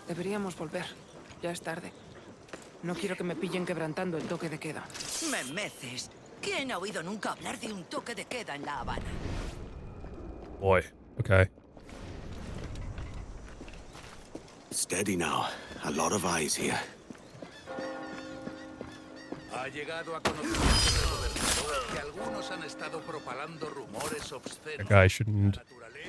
Deberíamos volver. Ya es tarde. No quiero que me pillen quebrantando el toque de queda. Me meces. ¿Quién ha oído nunca hablar de un toque de queda en La Habana? Boy. Okay. Steady now. A lot of eyes here. Ha llegado a conocimiento que algunos han estado propalando rumores obscenos. That guy shouldn't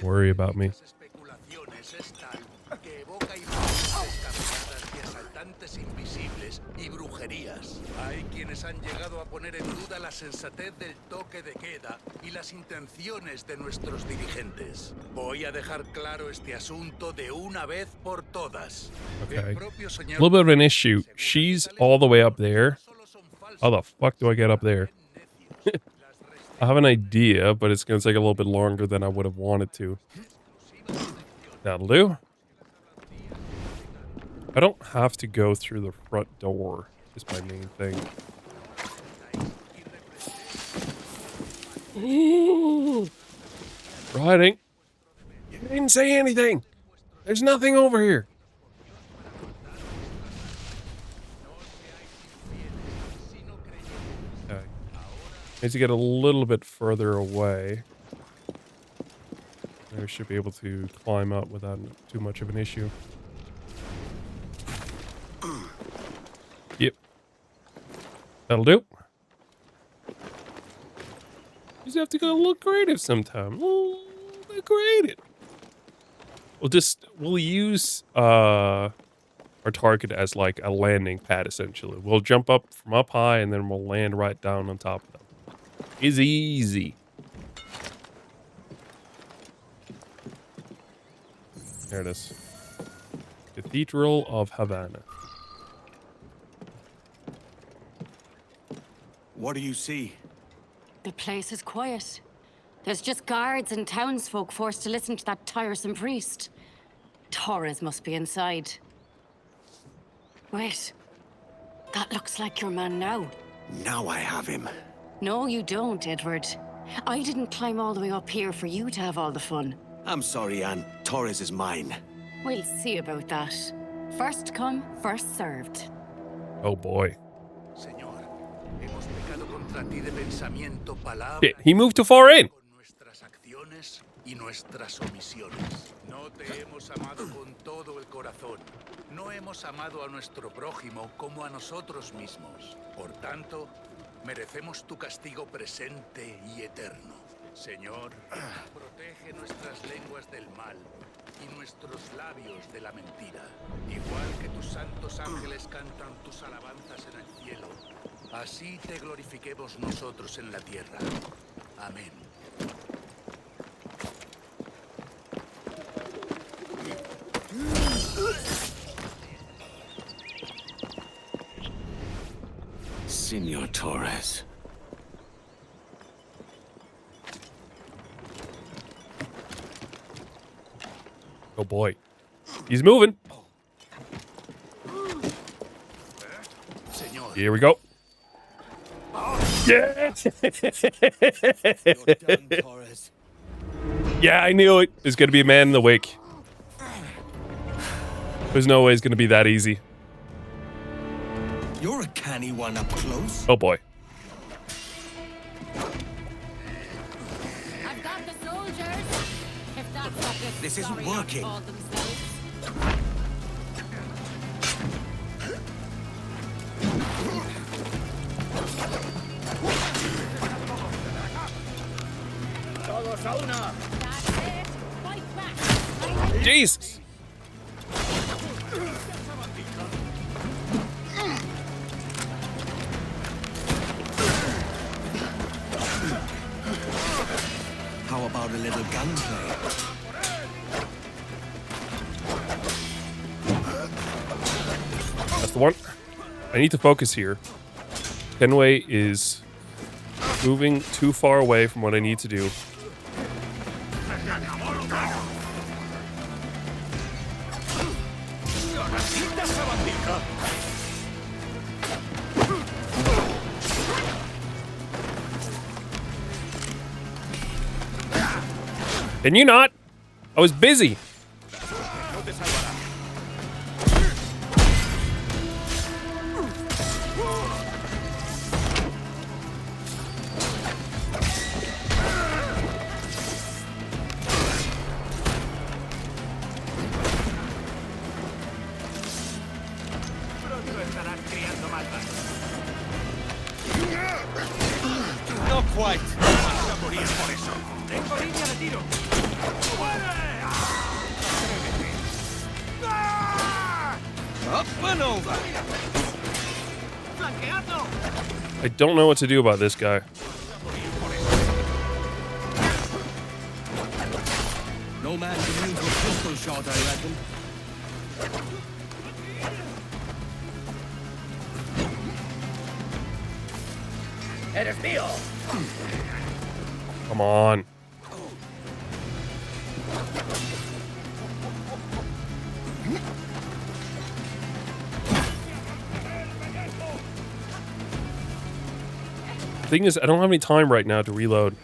worry about me. Especulaciones ocasiones es tal que evoca imágenes descabelladas de asaltantes invisibles y brujerías. Hay quienes han llegado a poner en duda la sensatez del toque de queda y las intenciones de nuestros dirigentes. Voy a dejar claro este asunto de una vez por todas. Okay. A little bit of an issue. She's all the way up there. How the fuck do I get up there? I have an idea, but it's going to take a little bit longer than I would have wanted to. That'll do. I don't have to go through the front door, is my main thing. Ooh. Riding. You didn't say anything. There's nothing over here. Okay. Need to get a little bit further away. I should be able to climb up without too much of an issue. Yep. That'll do. You just have to go a little creative sometime. A little bit creative. We'll use our target as like a landing pad, essentially. We'll jump up from up high and then we'll land right down on top of them. It's easy. There it is. Cathedral of Havana. What do you see? The place is quiet. There's just guards and townsfolk forced to listen to that tiresome priest. Torres must be inside. Wait. That looks like your man now. Now I have him. No, you don't, Edward. I didn't climb all the way up here for you to have all the fun. I'm sorry, Anne. Torres is mine. We'll see about that. First come, first served. Oh boy. Señor, hemos pecado contra ti de pensamiento, palabra. Shit, he moved too far in. Con nuestras acciones y nuestras omisiones. No te hemos amado con todo el corazón. No hemos amado a nuestro prójimo como a nosotros mismos. Por tanto, merecemos tu castigo presente y eterno. Señor, protege nuestras lenguas del mal y nuestros labios de la mentira. Igual que tus santos ángeles cantan tus alabanzas en el cielo, así te glorifiquemos nosotros en la tierra. Amén. Señor Torres. Oh boy. He's moving. Here we go. Yeah. Yeah, I knew it. There's gonna be a man in the wake. There's no way it's gonna be that easy. You're a canny one up close. Oh boy. I've got the soldiers. If that's what This isn't working. Todos a una. Jesus. How about a little gunplay? That's the one. I need to focus here. Kenway is moving too far away from what I need to do. Can you not? I was busy. Not quite. Tengo línea de tiro. ¡Muere! Up and over. I don't know what to do about this guy. No man can use a pistol shot, I reckon. Eres mío. Come on. Thing is, I don't have any time right now to reload.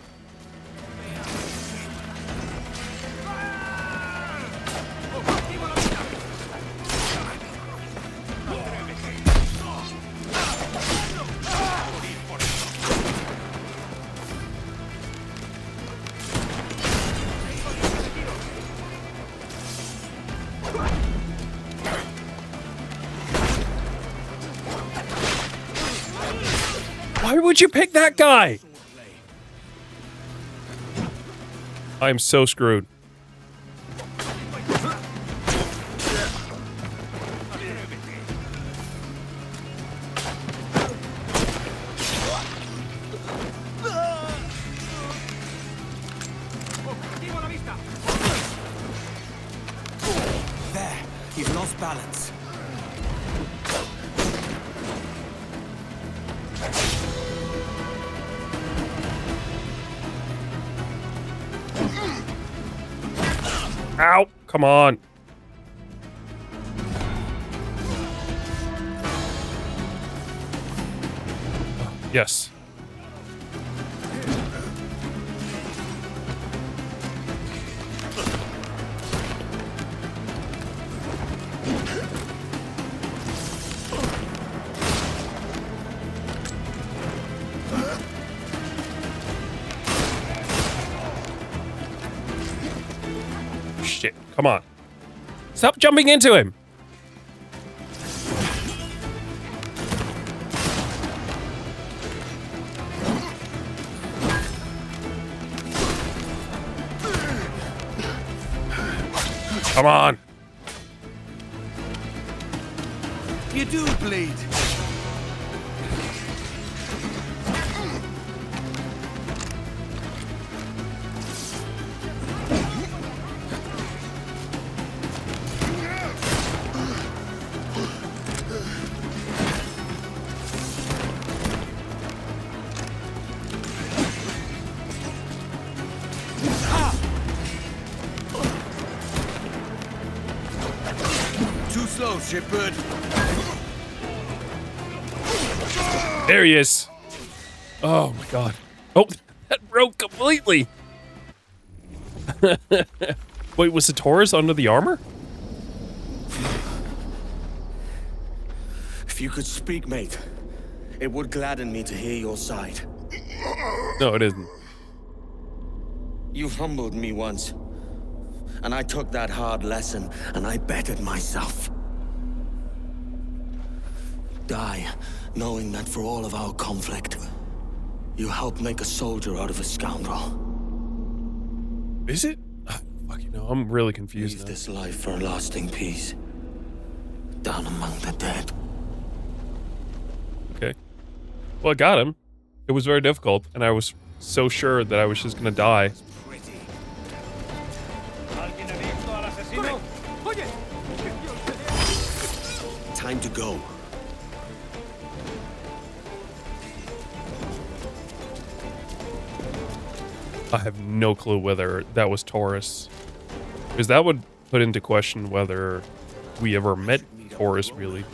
Why would you pick that guy? I am so screwed. There, he's lost balance. Ow! Come on. Yes. Shit. Come on. Stop jumping into him. Come on. You do bleed. Too slow, shipbird. There he is. Oh my god. Oh, that broke completely. Wait, was the Taurus under the armor? If you could speak, mate, it would gladden me to hear your side. No, it isn't. You humbled me once, and I took that hard lesson, and I bettered myself. Die, knowing that for all of our conflict, you helped make a soldier out of a scoundrel. Is it? Fucking no, I'm really confused. Leave this life for a lasting peace. Down among the dead. Okay. Well, I got him. It was very difficult, and I was so sure that I was just gonna die. Time to go. I have no clue whether that was Taurus. Because that would put into question whether we ever met Taurus, really.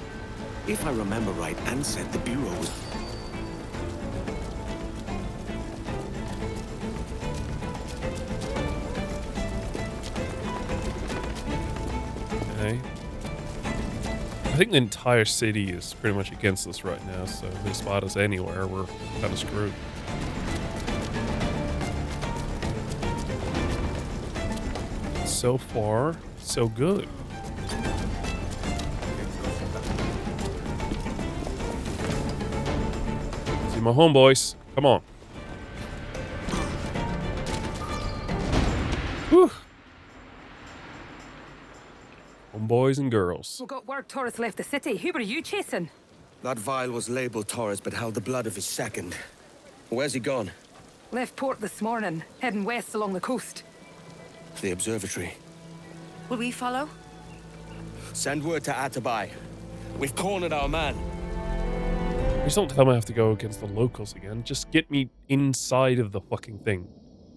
If I remember right, Anne said the Bureau was... Okay. I think the entire city is pretty much against us right now, so if they spot us anywhere, we're kind of screwed. So far, so good. See my homeboys. Come on. Whew. Oh Boys and girls. We got word Torres left the city. Who were you chasing? That vial was labeled Torres, but held the blood of his second. Where's he gone? Left port this morning, heading west along the coast. The observatory. Will we follow? Send word to Atabai. We've cornered our man. Please don't tell me I have to go against the locals again. Just get me inside of the fucking thing.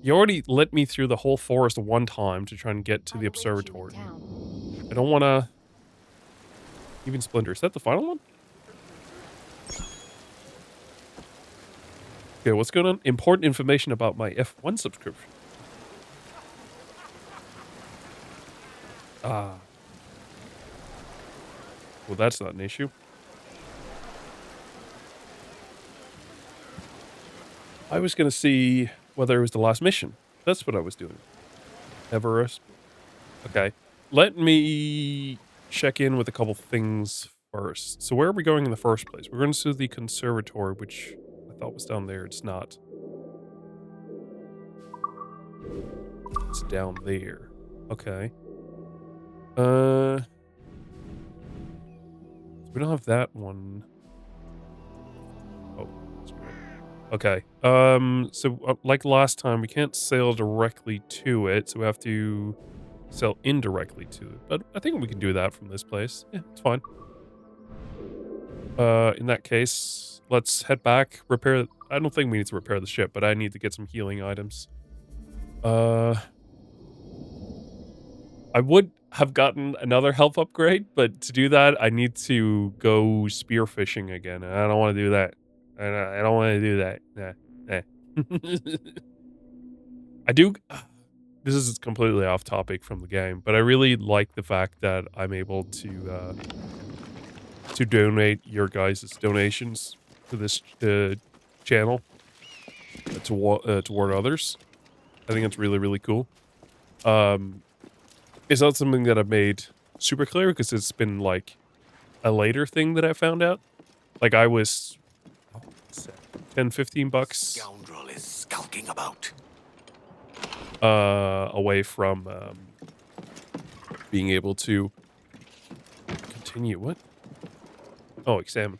You already let me through the whole forest one time to try and get to the observatory. I don't want to... Even Splinter. Is that the final one? Okay, what's going on? Important information about my F1 subscription. Ah. Well, that's not an issue. I was going to see whether it was the last mission. That's what I was doing. Everest. Okay. Let me check in with a couple things first. So where are we going in the first place? We're going to the conservatory, which I thought was down there. It's not. It's down there. Okay. We don't have that one. Oh, that's great. Okay. So like last time, we can't sail directly to it, so we have to sail indirectly to it. But I think we can do that from this place. Yeah, it's fine. In that case, let's head back. Repair. I don't think we need to repair the ship, but I need to get some healing items. I would have gotten another health upgrade, but to do that, I need to go spearfishing again. And I don't want to do that. I don't want to do that. Nah. I do... This is completely off topic from the game, but I really like the fact that I'm able to donate your guys' donations to this channel toward others. I think it's really, really cool. It's not something that I've made super clear because it's been like a later thing that I found out. Like I was 10, 15 bucks Scoundrel is skulking about. Away from being able to continue. What? Oh, examine.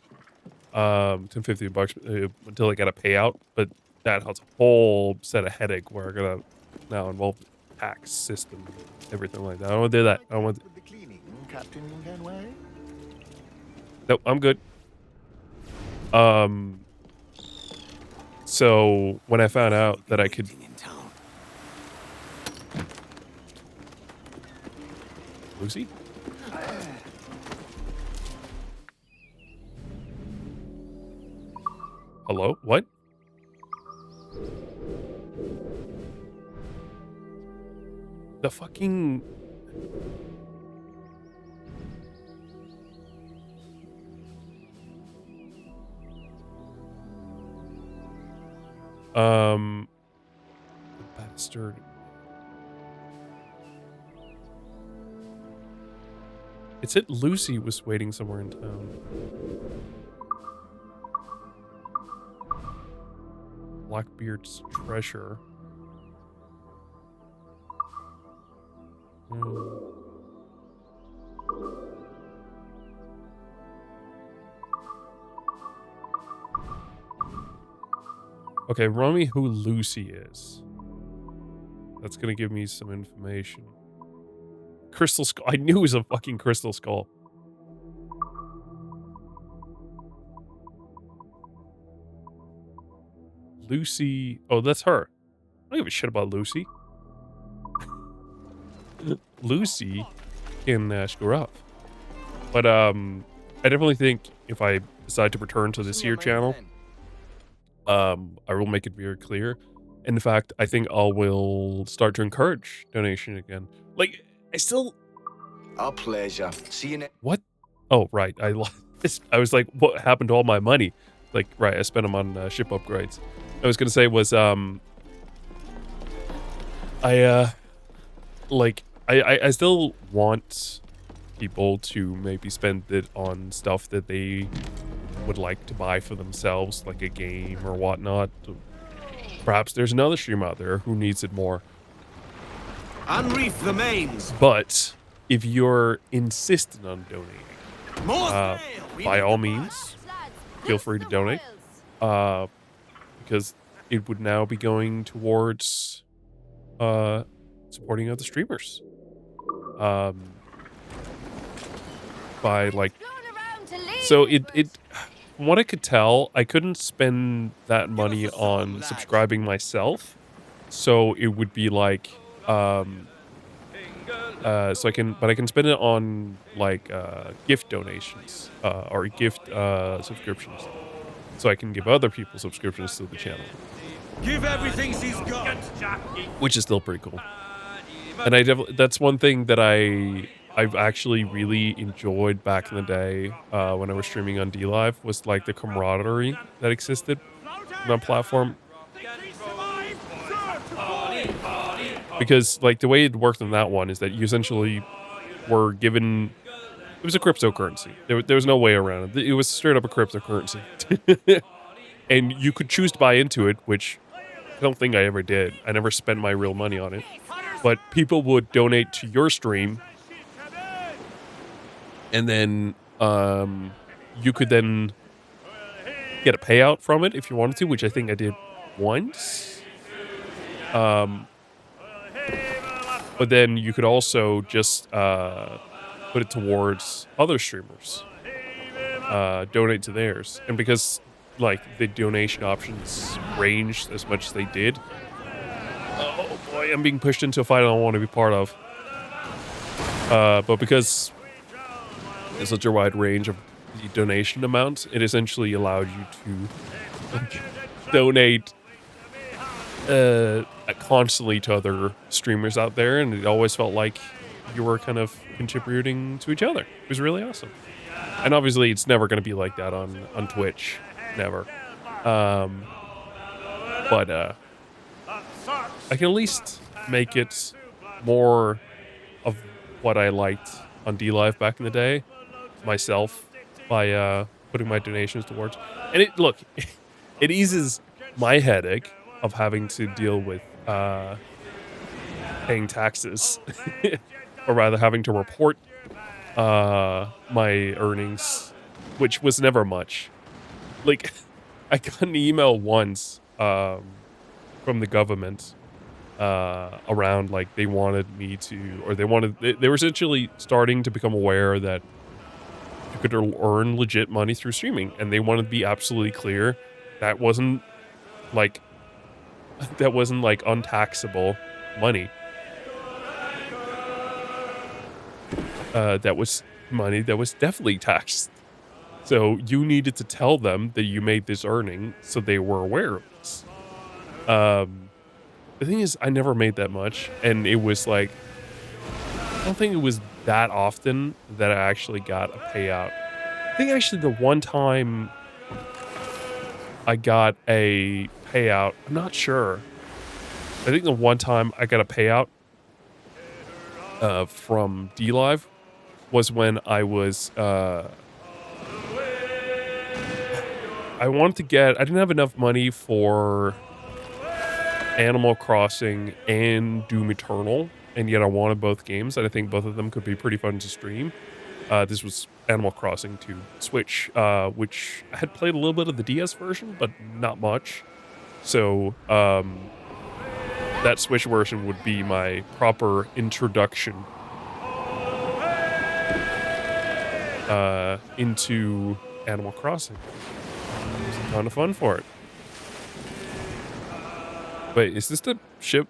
10, 15 bucks until I got a payout, but that has a whole set of headache where I'm gonna now involve the tax system, everything like that. I don't want to do that. I don't want. Captain Kenway? Nope, I'm good. So when I found out that I could. Lucy? Hello? What? The fucking... The bastard. It said Lucy was waiting somewhere in town. Blackbeard's treasure. Okay, remind me who Lucy is. That's gonna give me some information. Crystal Skull. I knew it was a fucking Crystal Skull. Lucy. Oh, that's her. I don't give a shit about Lucy. Lucy can screw up. But I definitely think if I decide to return to this here channel, I will make it very clear. In fact, I think I will start to encourage donation again. Like, I still... Our pleasure. See you next... What? Oh, right. I was like, what happened to all my money? Like, right, I spent them on ship upgrades. I was going to say was, I still want people to maybe spend it on stuff that they would like to buy for themselves, like a game or whatnot. Perhaps there's another stream out there who needs it more. Unreef the mains. But if you're insistent on donating, by all means, feel free to donate. Because it would now be going towards supporting other streamers. By like, so it from what I could tell, I couldn't spend that money on subscribing myself. So it would be like, so I can spend it on like gift donations or gift subscriptions, so I can give other people subscriptions to the channel. Give everything she's got. Which is still pretty cool. And I definitely, that's one thing that I've actually really enjoyed back in the day when I was streaming on DLive, was like the camaraderie that existed on that platform. Because like the way it worked on that one is that you essentially were given, it was a cryptocurrency. There was no way around it. It was straight up a cryptocurrency. And you could choose to buy into it, which I don't think I ever did. I never spent my real money on it. But people would donate to your stream, and then you could then get a payout from it if you wanted to, which I think I did once. But then you could also just put it towards other streamers, donate to theirs. And because like the donation options ranged as much as they did, oh boy, I'm being pushed into a fight I don't want to be part of. But because there's such a wide range of the donation amounts, it essentially allowed you to donate constantly to other streamers out there, and it always felt like you were kind of contributing to each other. It was really awesome. And obviously it's never going to be like that on Twitch. Never. But I can at least make it more of what I liked on DLive back in the day myself by putting my donations towards. And it, look, it eases my headache of having to deal with paying taxes, or rather having to report my earnings, which was never much. Like, I got an email once from the government around, like, they wanted me to, or they were essentially starting to become aware that you could earn legit money through streaming, and they wanted to be absolutely clear that wasn't like untaxable money. That was money that was definitely taxed. So you needed to tell them that you made this earning so they were aware of this. The thing is, I never made that much, and it was like, I don't think it was that often that I actually got a payout. I think actually the one time I got a payout, I'm not sure. I think the one time I got a payout from DLive was when I was I wanted to get, I didn't have enough money for Animal Crossing and Doom Eternal, and yet I wanted both games, and I think both of them could be pretty fun to stream. This was Animal Crossing to Switch, which I had played a little bit of the DS version, but not much. So, that Switch version would be my proper introduction into Animal Crossing. It was a ton of fun for it. Wait, is this the ship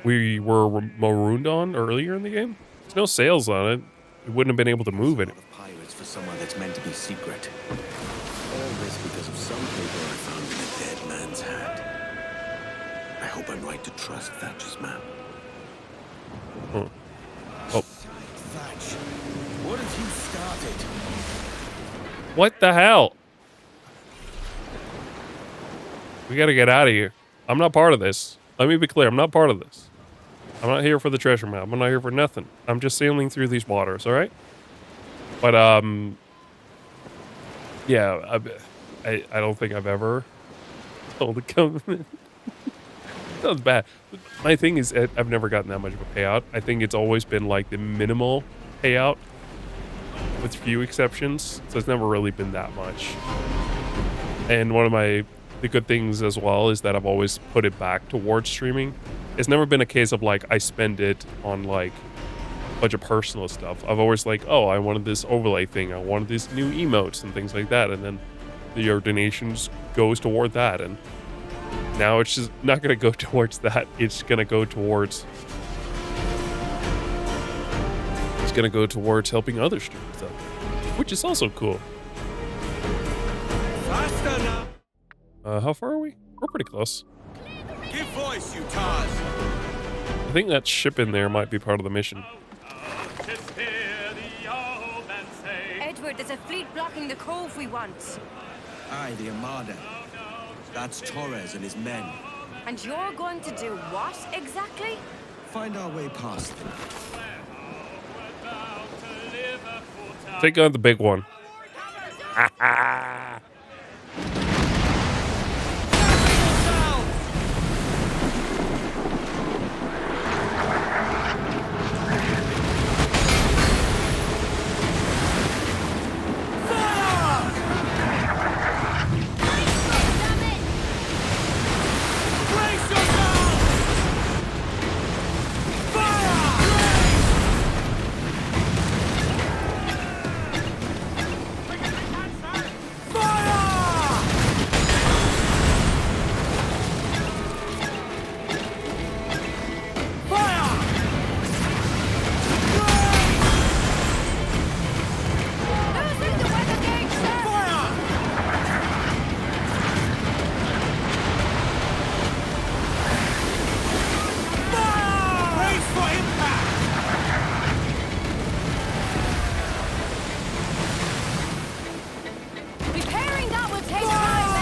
we were marooned on earlier in the game? There's no sails on it. We wouldn't have been able to move it. Pirates for somewhere that's meant to be secret. All this because of some paper I found in a dead man's hand. I hope I'm right to trust Thatch's map. Huh. Oh. Thatch, what have you started? What the hell? We gotta get out of here. I'm not part of this. Let me be clear, I'm not part of this. I'm not here for the treasure map. I'm not here for nothing. I'm just sailing through these waters, alright? But, yeah, I don't think I've ever told the government. That was bad. My thing is, I've never gotten that much of a payout. I think it's always been, like, the minimal payout, with few exceptions. So it's never really been that much. And one of the good things as well is that I've always put it back towards streaming. It's never been a case of like I spend it on like a bunch of personal stuff. I've always like, oh, I wanted this overlay thing. I wanted these new emotes and things like that. And then your donations goes toward that. And now it's just not going to go towards that. It's going to go towards helping other streamers out there, which is also cool. How far are we? We're pretty close. Give voice, you Tars! I think that ship in there might be part of the mission. Edward, there's a fleet blocking the cove we want. Aye, the Armada. That's Torres and his men. And you're going to do what exactly? Find our way past them. Take on the big one. Repairing that will take time,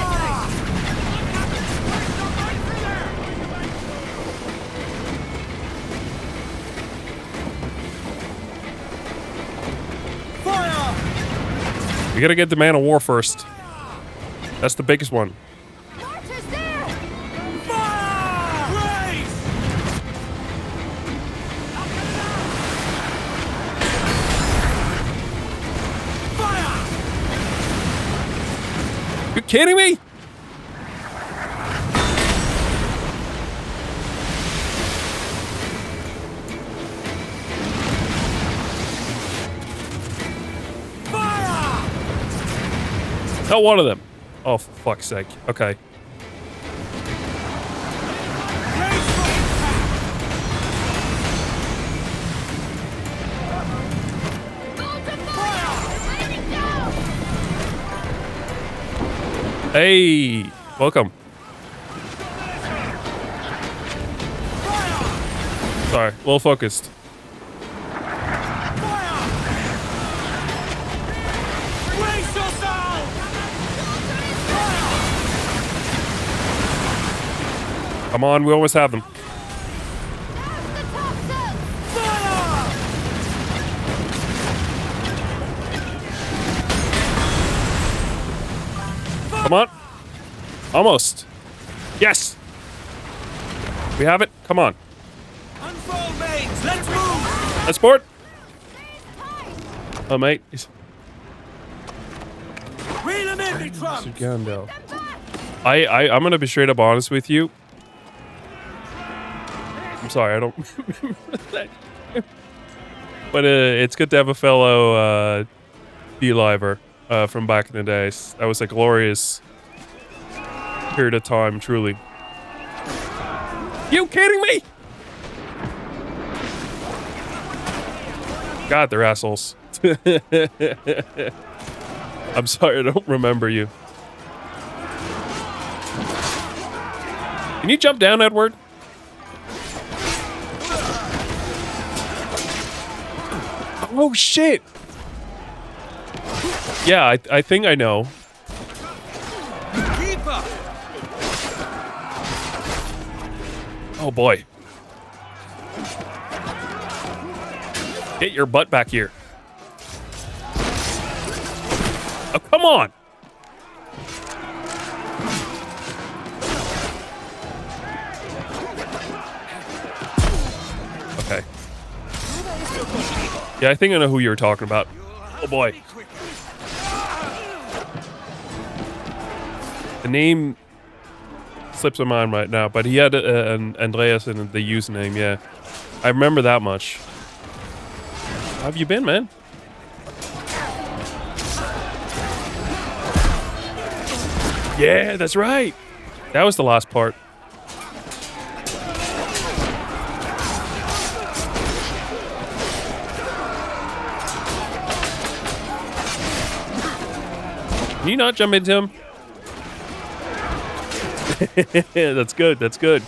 We gotta get the Man of War first. That's the biggest one. You kidding me? Not one of them. Oh, for fuck's sake. Okay. Hey, welcome. Sorry, a little focused. Come on, we always have them. Come on. Almost. Yes. We have it. Come on. Unfold mains, let's move! Let's board. Oh, mate. Reel them in, me trumps! Sugando. I'm gonna be straight up honest with you. I'm sorry, I don't remember that. But it's good to have a fellow D-liver from back in the days. That was a glorious period of time, truly. You kidding me? God, they're assholes. I'm sorry, I don't remember you. Can you jump down, Edward? Oh, shit. Yeah, I think I know. Oh, boy. Get your butt back here. Oh, come on. Okay. Yeah, I think I know who you're talking about. Oh boy. The name slips my mind right now, but he had an Andreas in the username, yeah. I remember that much. How have you been, man? Yeah, that's right. That was the last part. Can you not jump into him? That's good, that's good.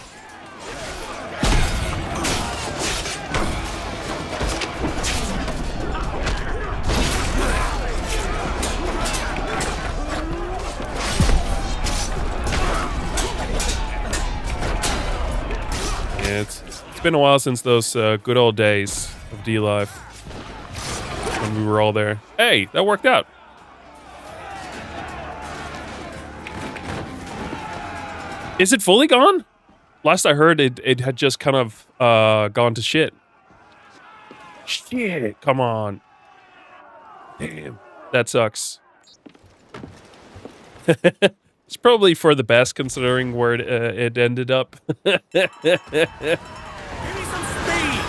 Yeah, it's been a while since those good old days of D-Live. When we were all there. Hey, that worked out. Is it fully gone? Last I heard, it had just kind of gone to shit. Shit, come on. Damn, that sucks. It's probably for the best considering where it ended up. Give me some speed!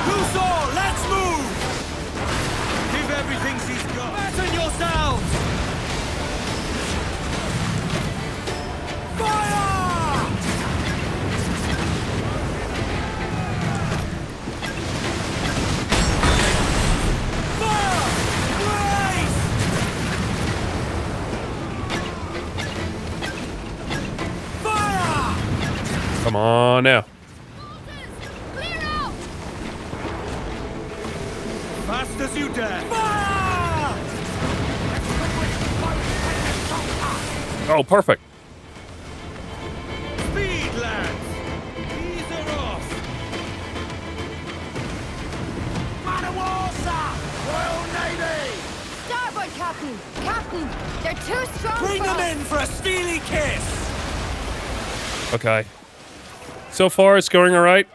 Who's all? Let's move! Give everything she's got. Batten yourselves! Fire! Fire! Blaze! Fire! Come on now. Fast as you dare! Fire! Oh, perfect. Speed, lads! Ease her off! Madawaza! Royal Navy! Starboard, Captain! Captain! They're too strong Bring for them us. in for a steely kiss! Okay. So far, it's going all right.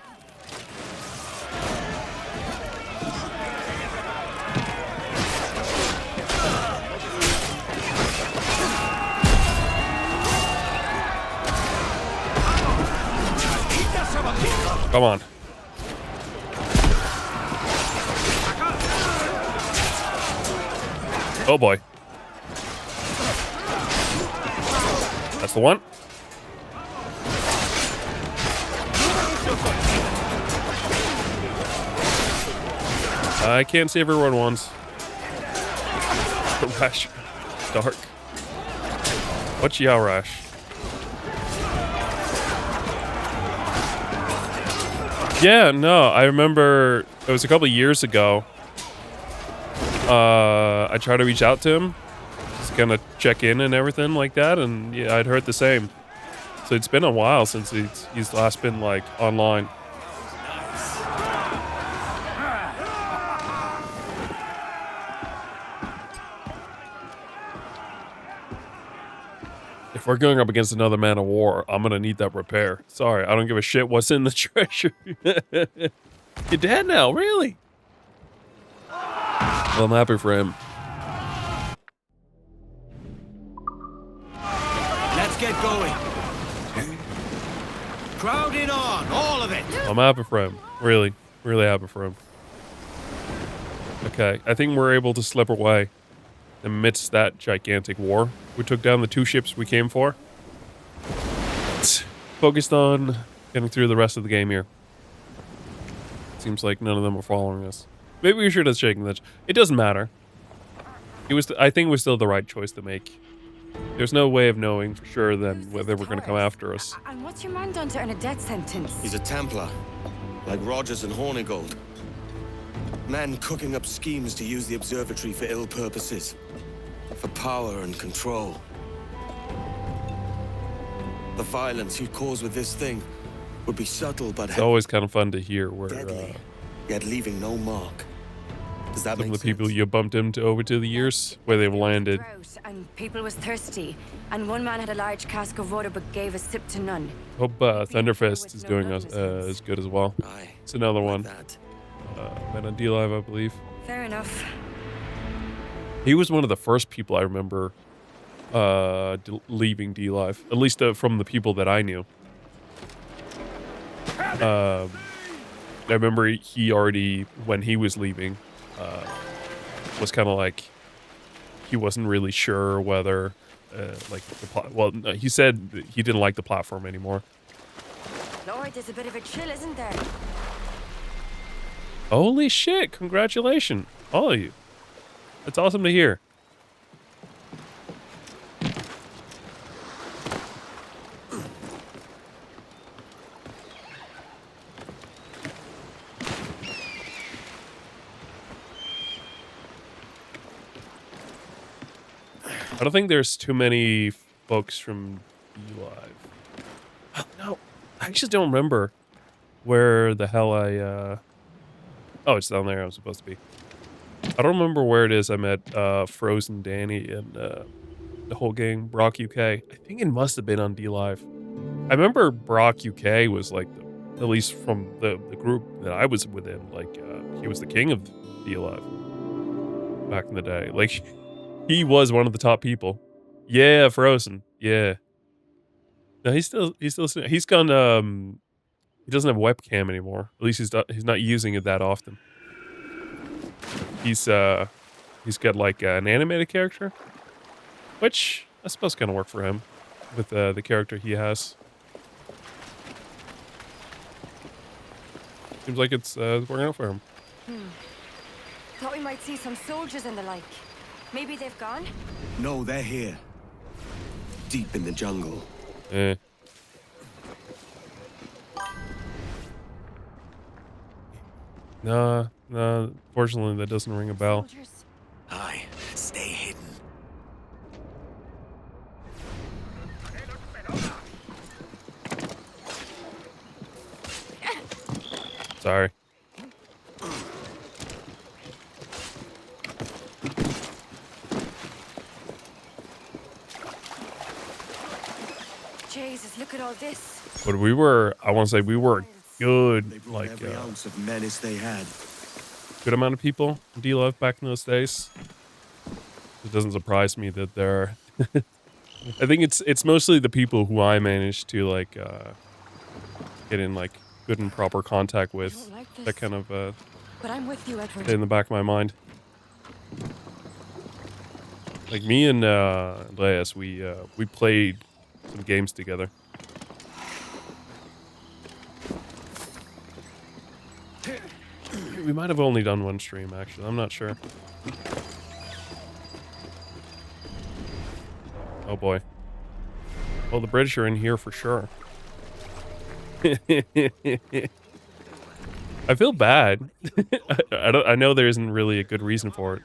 Come on. Oh boy. That's the one. I can't save everyone once. Rash. Dark. What's Yao Rash? Yeah, no, I remember it was a couple of years ago. I tried to reach out to him, just kind of check in and everything like that, and yeah, I'd heard the same. So it's been a while since he's last been like online. If we're going up against another man of war, I'm gonna need that repair. Sorry, I don't give a shit what's in the treasure. You're dead now, really? Well, I'm happy for him. Let's get going. Crowd in on, all of it. I'm happy for him. Really, really happy for him. Okay, I think we're able to slip away amidst that gigantic war. We took down the 2 ships we came for. Focused on getting through the rest of the game here. Seems like none of them are following us. Maybe we should have shaken that. It doesn't matter. It was. I think it was still the right choice to make. There's no way of knowing for sure then whether they were going to come after us. And what's your man done to earn a death sentence? He's a Templar, like Rogers and Hornigold. Men cooking up schemes to use the observatory for ill purposes. For power and control. The violence he'd cause with this thing would be subtle but It's always kind of fun to hear where yet leaving no mark. Does that some make of the people you bumped into over to the years, where they've landed. And people was thirsty, and one man had a large cask of water but gave a sip to none. Hope Thunderfist is doing as good as well. It's another one. met on D Live, I believe. Fair enough. He was one of the first people I remember leaving D Live, at least from the people that I knew. I remember he already, when he was leaving, was kind of like he wasn't really sure whether like no, he said he didn't like the platform anymore. Lord, there's a bit of a chill, isn't there? Holy shit, congratulations, all of you. That's awesome to hear. I don't think there's too many folks from D-Live. Oh, no, I actually don't remember where the hell I, oh, it's down there I'm supposed to be. I don't remember where it is I met, Frozen Danny and, the whole gang, Brock UK. I think it must have been on D-Live. I remember Brock UK was like, at least from the group that I was within, like, he was the king of D-Live back in the day. Like, he was one of the top people. Yeah, Frozen. Yeah. No, he's gone, he doesn't have a webcam anymore. At least he's not using it that often. He's got like an animated character, which I suppose kind of work for him with the character he has. Seems like it's working out for him. Thought we might see some soldiers and the like. Maybe they've gone? No, they're here. Deep in the jungle. Nah, fortunately that doesn't ring a bell. Aye, stay hidden. Sorry. Jesus, look at all this. But I want to say we were good, like, every ounce of menace they had. good amount of people in D-Live back in those days. It doesn't surprise me that they're, I think it's mostly the people who I managed to, like, get in, like, good and proper contact with. That kind of, But I'm with you, Edward. in the back of my mind. Like, me and, Andreas, we played some games together. We might have only done one stream, actually. I'm not sure. Oh, boy. Well, the British are in here for sure. I feel bad. I know there isn't really a good reason for it.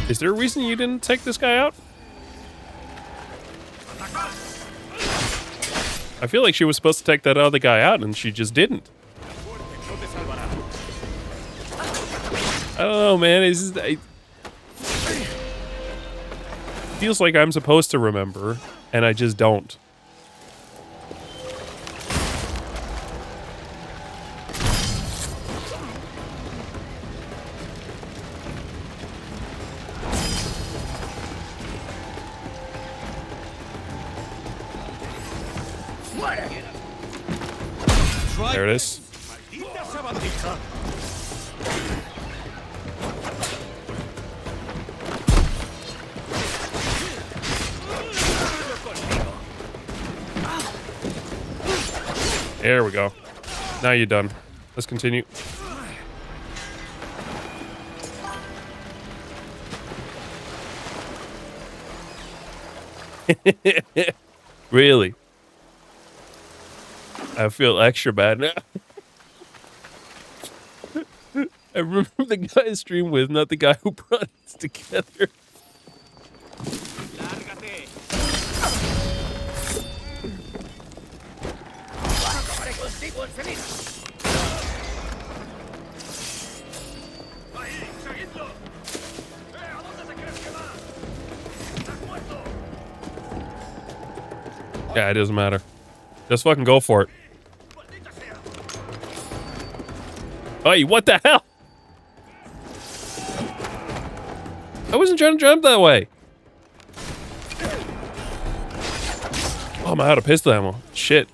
Is there a reason you didn't take this guy out? I feel like she was supposed to take that other guy out and she just didn't. I don't know, man. It feels like I'm supposed to remember, and I just don't. There it is. There we go. Now you're done. Let's continue. Really? I feel extra bad now. I remember the guy I streamed with, not the guy who brought us together. Yeah, it doesn't matter. Just fucking go for it. Hey, what the hell? I wasn't trying to jump that way. Oh, I'm out of pistol ammo. Shit.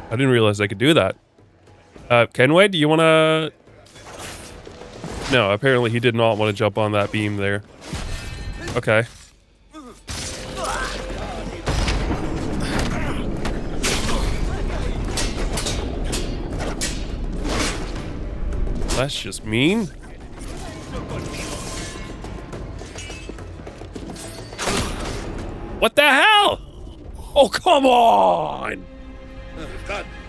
I didn't realize I could do that. Kenway, do you want to... No, apparently he did not want to jump on that beam there. Okay. That's just mean. What the hell? Oh, come on!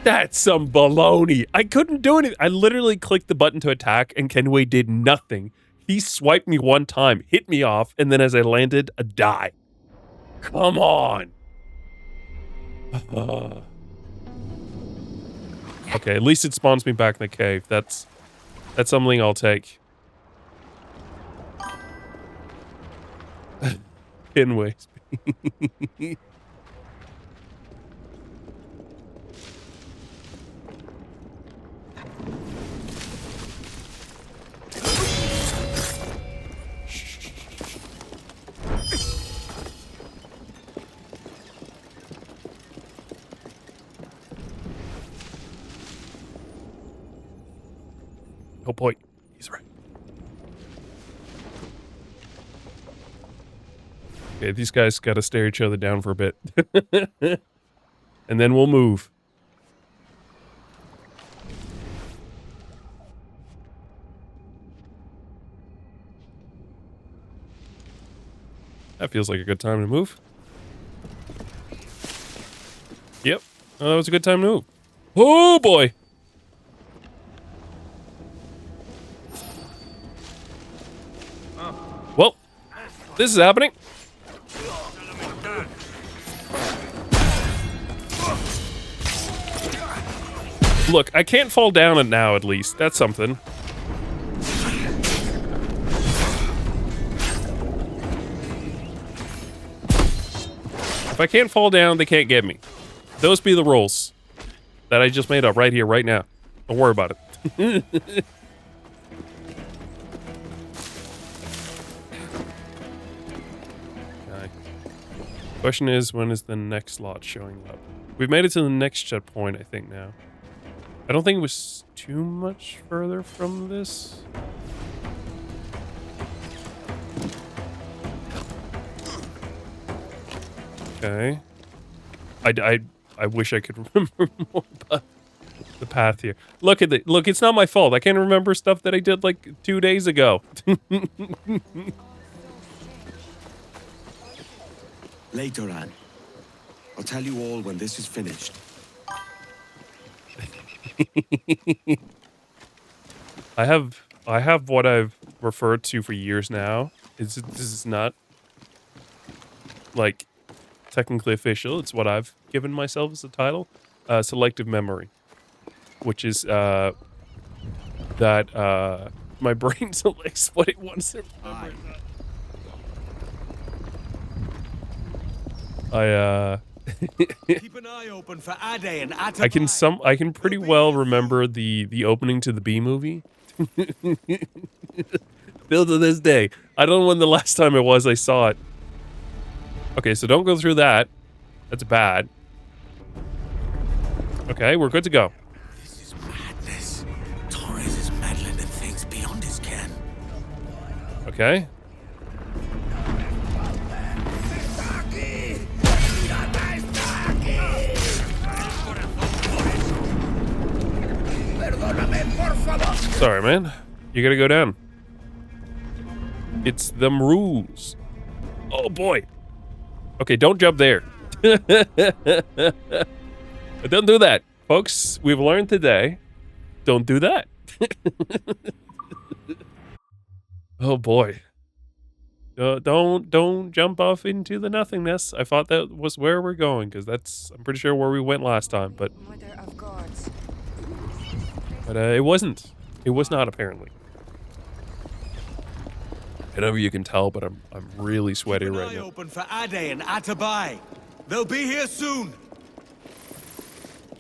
That's some baloney. I couldn't do anything. I literally clicked the button to attack and Kenway did nothing. He swiped me one time, hit me off, and then as I landed, a die. Come on. Okay, at least it spawns me back in the cave. That's something I'll take. Kenway's. Oh boy, he's right. Okay, these guys gotta stare each other down for a bit. And then we'll move. That feels like a good time to move. Yep, that was a good time to move. Oh boy! Well, this is happening. Look, I can't fall down it now, at least. That's something. If I can't fall down, they can't get me. Those be the rules that I just made up right here, right now. Don't worry about it. Okay. Question is, when is the next lot showing up? We've made it to the next checkpoint, I think, now. I don't think it was too much further from this. Okay. I wish I could remember more about the path here. Look at it. Look, it's not my fault. I can't remember stuff that I did like 2 days ago. Later, Anne. I'll tell you all when this is finished. I have what I've referred to for years now. This is not like technically official. It's what I've given myself as a title. Selective memory. Which is that my brain selects what it wants to remember. Keep an eye open for Ade and I can pretty well remember the opening to the B movie. Still to this day. I don't know when the last time it was I saw it. Okay, so don't go through that. That's bad. Okay, we're good to go. This is madness. Torres is meddling in things beyond his ken. Okay. Sorry, man. You gotta go down. It's them rules. Oh, boy. Okay, don't jump there. Don't do that. Folks, we've learned today. Don't do that. Oh, boy. Don't jump off into the nothingness. I thought that was where we're going, because that's, I'm pretty sure, where we went last time, but... But it wasn't. It was not, apparently. I don't know if you can tell, but I'm really sweaty right now. Open for Ade and Atabai. They'll be here soon.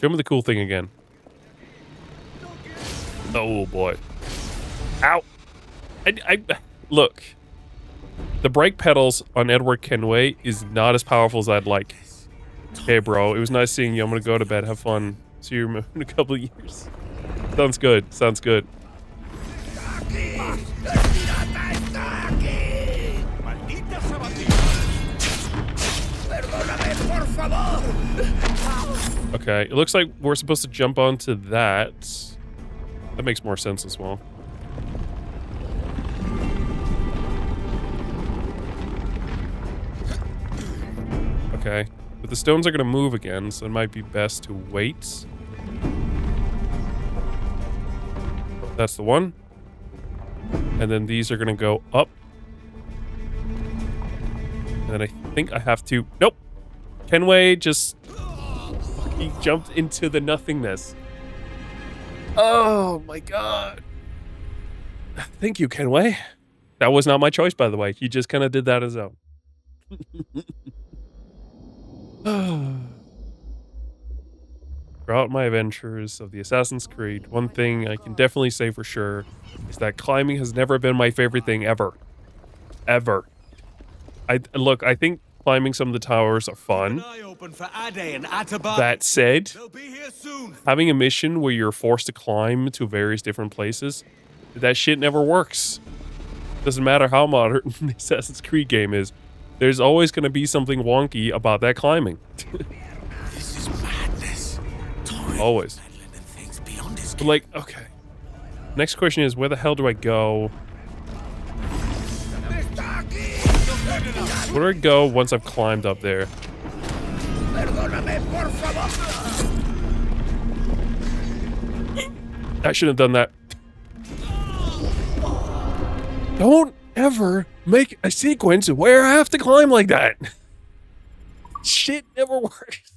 Show me the cool thing again. Oh boy. Ow. I look. The brake pedals on Edward Kenway is not as powerful as I'd like. Hey, bro. It was nice seeing you. I'm gonna go to bed. Have fun. See you in a couple of years. Sounds good. Sounds good. Okay, it looks like we're supposed to jump onto that. That makes more sense as well. Okay, but the stones are going to move again, so it might be best to wait. That's the one. And then these are going to go up. And then I think I have to... Nope! Kenway just... He jumped into the nothingness. Oh my god. Thank you, Kenway. That was not my choice, by the way. He just kind of did that on his own. Throughout my adventures of the Assassin's Creed, one thing I can definitely say for sure is that climbing has never been my favorite thing ever. Ever. Look, I think climbing some of the towers are fun. That said, having a mission where you're forced to climb to various different places, that shit never works. Doesn't matter how modern the Assassin's Creed game is. There's always going to be something wonky about that climbing. This is madness. Always. But like, okay. Next question is, where the hell do I go? Where do I go once I've climbed up there? I shouldn't have done that. Don't ever make a sequence where I have to climb like that. Shit never works.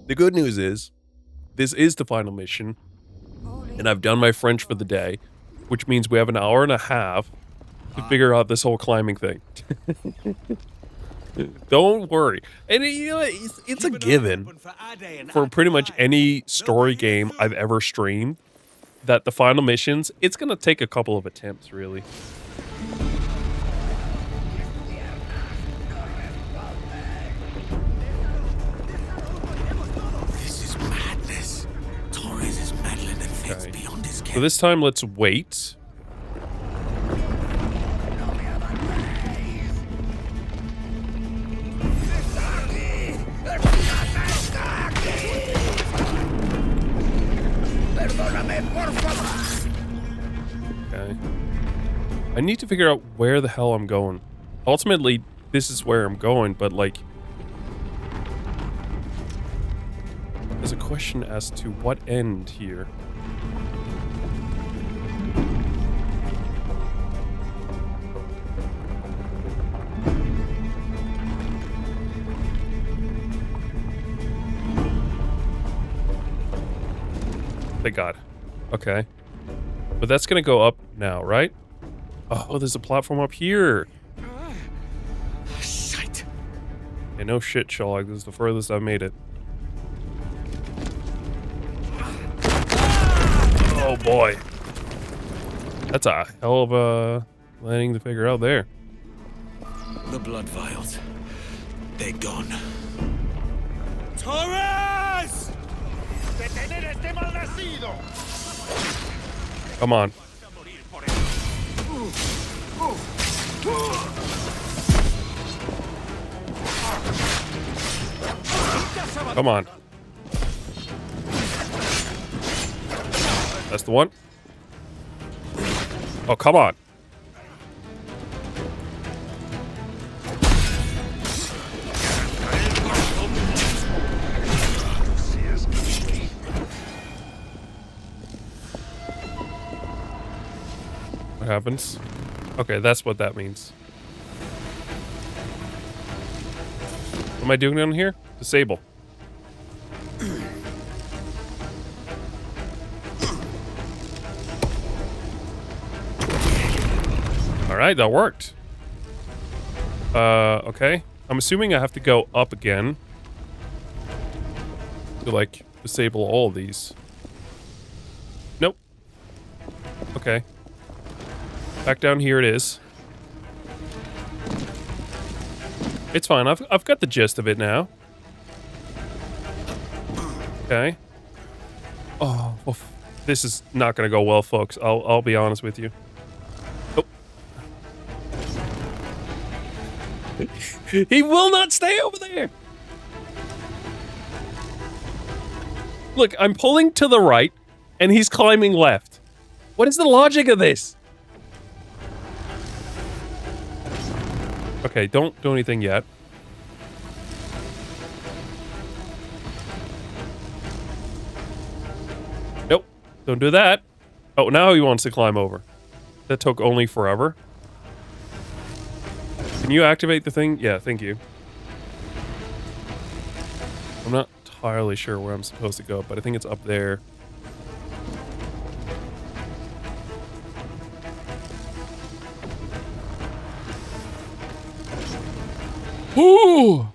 The good news is, this is the final mission, and I've done my French for the day, which means we have an hour and a half to figure out this whole climbing thing. Don't worry. And you know, it's a given for pretty much any story game I've ever streamed that the final missions, it's going to take a couple of attempts, really. This is madness. Torres is meddling in things beyond his ken. So this time, let's wait. Okay. I need to figure out where the hell I'm going. Ultimately, this is where I'm going, but like... There's a question as to what end here. Thank God. Okay. But that's gonna go up now, right? Oh, there's a platform up here. Shite. Yeah, no shit, Sherlock. This is the furthest I've made it. Oh boy. That's a hell of a landing to figure out there. The blood vials. They're gone. Torres! Come on. Come on. That's the one. Oh, come on. What happens? Okay, that's what that means. What am I doing down here? Disable. Alright, that worked. Okay. I'm assuming I have to go up again to, like, disable all of these. Nope. Okay. Back down here it is. It's fine. I've got the gist of it now. Okay. Oh, well, this is not gonna go well, folks. I'll be honest with you. Oh. He will not stay over there. Look, I'm pulling to the right, and he's climbing left. What is the logic of this? Okay, don't do anything yet. Nope, don't do that. Oh, now he wants to climb over. That took only forever. Can you activate the thing? Yeah, thank you. I'm not entirely sure where I'm supposed to go, but I think it's up there. Ooh!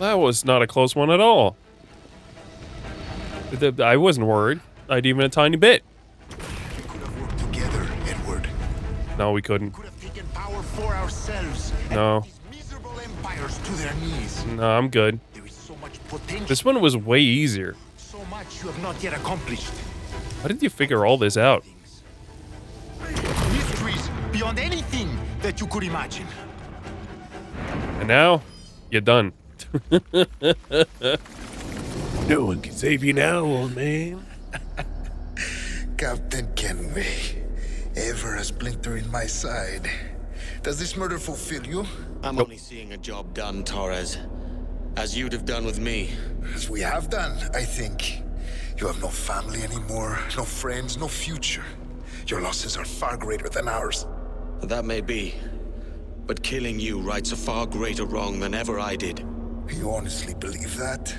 That was not a close one at all. I wasn't worried. Not even a tiny bit. We could have worked together, Edward. No, we couldn't. We could have taken power for ourselves. No. These miserable empires to their knees. No, I'm good. There is so much potential. This one was way easier. So much you have not yet accomplished. How did you figure all this out? Mysteries beyond anything that you could imagine. And now, you're done. No one can save you now, old man. Captain Kenway, ever a splinter in my side. Does this murder fulfill you? I'm only seeing a job done, Torres. As you'd have done with me. As we have done, I think. You have no family anymore, no friends, no future. Your losses are far greater than ours. That may be. But killing you rights a far greater wrong than ever I did. You honestly believe that?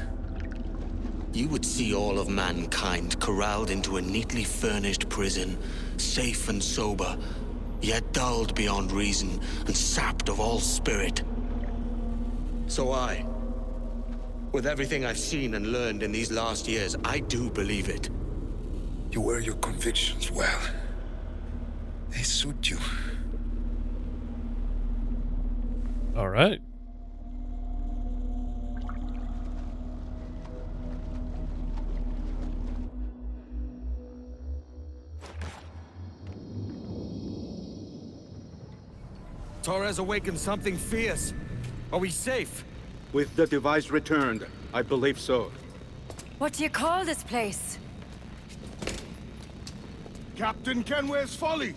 You would see all of mankind corralled into a neatly furnished prison, safe and sober, yet dulled beyond reason and sapped of all spirit. So with everything I've seen and learned in these last years, I do believe it. You wear your convictions well. They suit you. All right. Torres awakened something fierce. Are we safe? With the device returned, I believe so. What do you call this place? Captain Kenway's folly.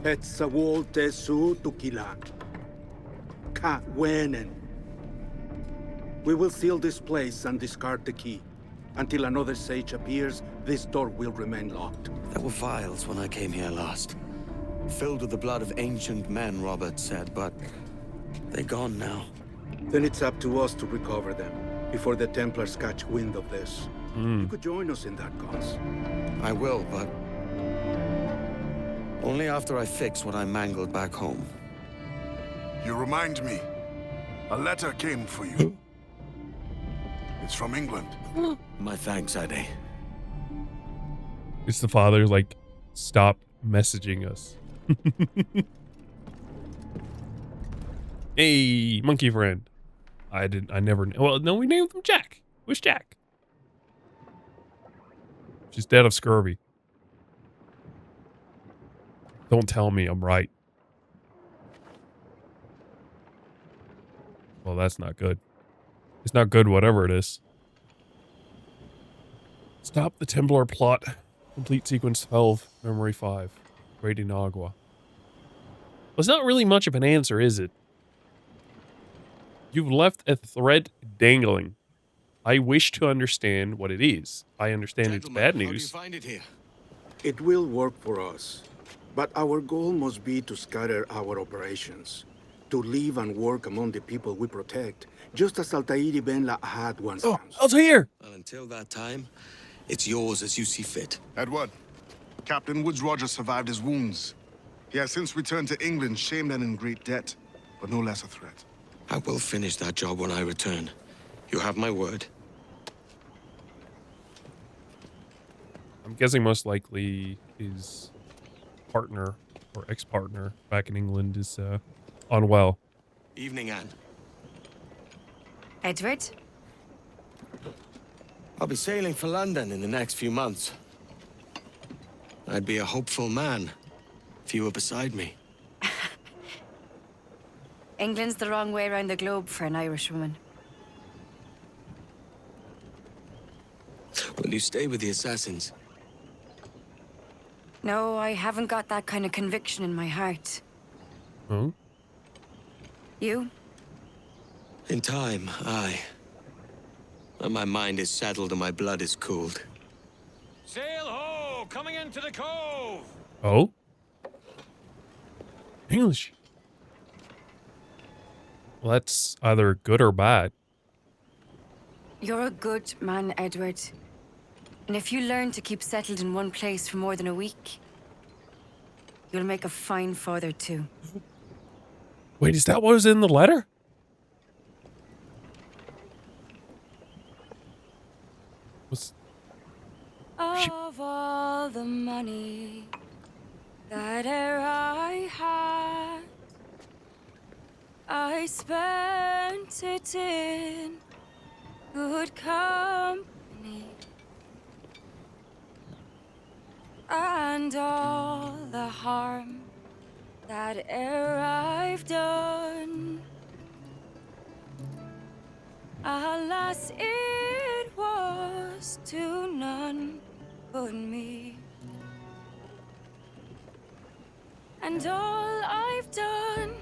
Etzawolte su tukila. Ka wenen. We will seal this place and discard the key. Until another sage appears, this door will remain locked. There were vials when I came here last. Filled with the blood of ancient men, Robert said, but they're gone now. Then it's up to us to recover them, before the Templars catch wind of this. You could join us in that cause. I will, but only after I fix what I mangled back home. You remind me. A letter came for you. It's from England. My thanks, Ade. It's the father, like, stop messaging us. Hey, monkey friend. I never, well, no, we named him Jack. Where's Jack? She's dead of scurvy. Don't tell me I'm right. Well, that's not good. It's not good, whatever it is. Stop the Templar plot. Complete sequence 12, memory 5. Rating Agua. Well, it's not really much of an answer, is it? You've left a thread dangling. I wish to understand what it is. I understand it's bad news. How do you find it here? It will work for us. But our goal must be to scatter our operations. To live and work among the people we protect. Just as Altair ibn La had once. Oh, Altair! Well, until that time, It's yours as you see fit. Edward, Captain Woods Rogers survived his wounds. He has since returned to England, shamed and in great debt, but no less a threat. I will finish that job when I return. You have my word. I'm guessing most likely his partner or ex-partner back in England is unwell. Evening, Anne. Edward? I'll be sailing for London in the next few months. I'd be a hopeful man if you were beside me. England's the wrong way around the globe for an Irish woman. Will you stay with the assassins? No, I haven't got that kind of conviction in my heart. Oh? You? In time, aye. When my mind is settled and my blood is cooled. Sail ho! Coming into the cove! Oh? English. Well, that's either good or bad. You're a good man, Edward. And if you learn to keep settled in one place for more than a week, you'll make a fine father too. Wait, is that what was in the letter? Of all the money that e'er I had, I spent it in good company, and all the harm that e'er I've done, alas, it was to none but me. And all I've done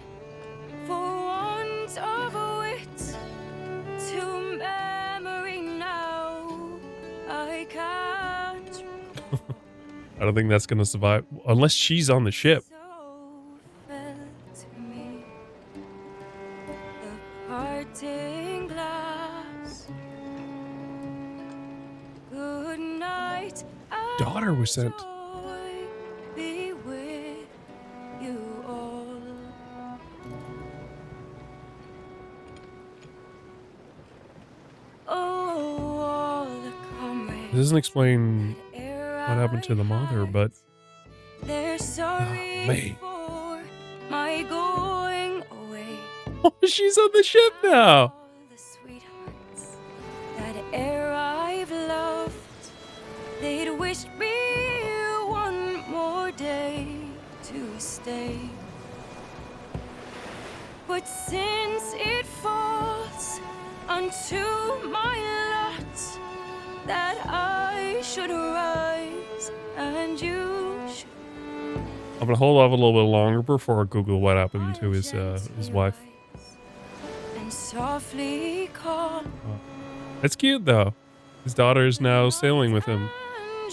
for want of wit to memory now I can't. I don't think that's gonna survive unless she's on the ship. Fell to me the parting glass. Good night. Daughter was sent. Joy be with you all. Oh, all the comrades. It doesn't explain what happened to the mother, but They're sorry man. for my going away. Oh, she's on the ship now. The sweethearts that e'er I've loved, they'd wished me one more day to stay. But since it falls unto my lot that I should rise and you should, I'm gonna hold off a little bit longer before I Google what happened to his wife. and softly call It's cute though. His daughter is now sailing with him.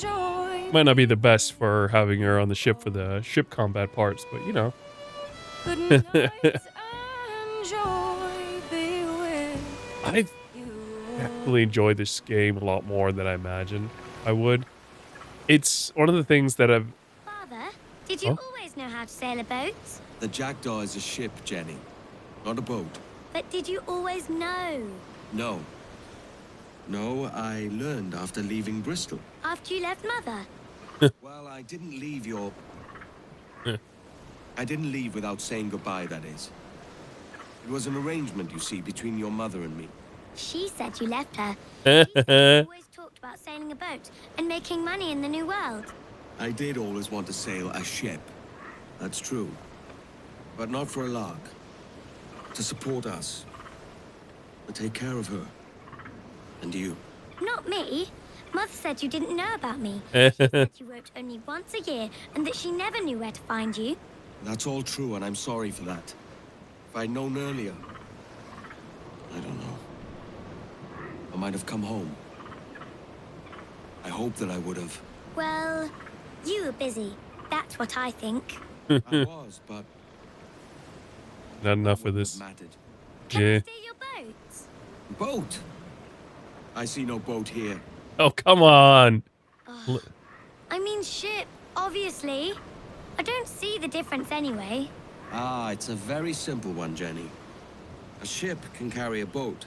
joy. Might not be the best for having her on the ship for the ship combat parts, but you know. Good night and joy be with I definitely enjoy this game a lot more than I imagined I would. It's one of the things that I've... Father, did you always know how to sail a boat? The Jackdaw is a ship, Jenny, not a boat. But did you always know? No. No, I learned after leaving Bristol. After you left Mother? Well, I didn't leave your... I didn't leave without saying goodbye, that is. It was an arrangement, you see, between your mother and me. She said you left her. She said you always talked about sailing a boat and making money in the New World. I did always want to sail a ship. That's true. But not for a lark. To support us. To take care of her. And you. Not me. Mother said you didn't know about me. She said you worked only once a year and that she never knew where to find you. That's all true, and I'm sorry for that. If I'd known earlier... I don't know. I might have come home. I hope that I would have. Well, you were busy. That's what I think. I was, but... Not enough of this. Can Yeah. I steal your boat? Boat? I see no boat here. Oh, come on. I mean ship, obviously. I don't see the difference anyway. Ah, it's a very simple one, Jenny. A ship can carry a boat,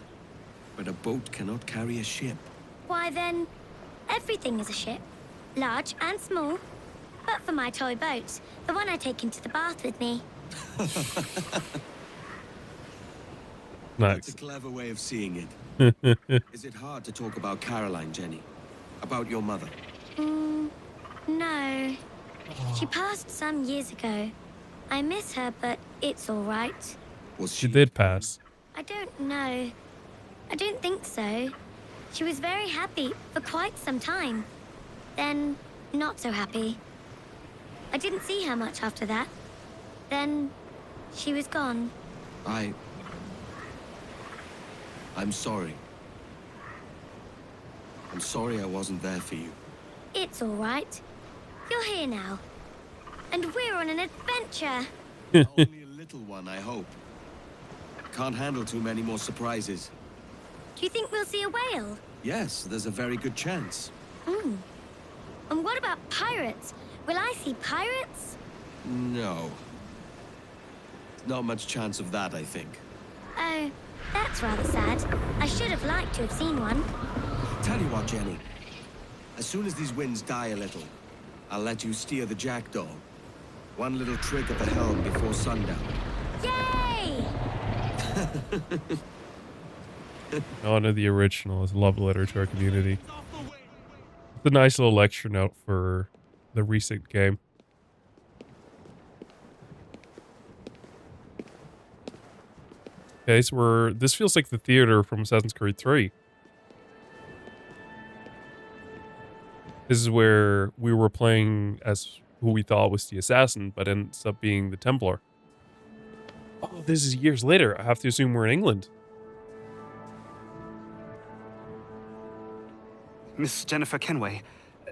but a boat cannot carry a ship. Why then, everything is a ship. Large and small. But for my toy boat, the one I take into the bath with me. That's a Nice. clever way of seeing it. Is it hard to talk about Caroline, Jenny? About your mother? No. She passed some years ago. I miss her, but it's all right. She did pass. I don't know. I don't think so. She was very happy for quite some time. Then, not so happy. I didn't see her much after that. Then, she was gone. I'm sorry. I'm sorry I wasn't there for you. It's all right. You're here now. And we're on an adventure. Only a little one, I hope. Can't handle too many more surprises. Do you think we'll see a whale? Yes, there's a very good chance. And what about pirates? Will I see pirates? No. Not much chance of that, I think. Oh, that's rather sad. I should have liked to have seen one. Tell you what, Jenny. As soon as these winds die a little, I'll let you steer the jackdaw. One little trick at the helm before sundown. Yay! Honor the original is a love letter to our community. It's a nice little lecture note for the Resynced game. Okay, so this feels like the theater from Assassin's Creed 3. This is where we were playing as who we thought was the assassin, but ends up being the Templar. Oh, this is years later. I have to assume we're in England. Miss Jennifer Kenway,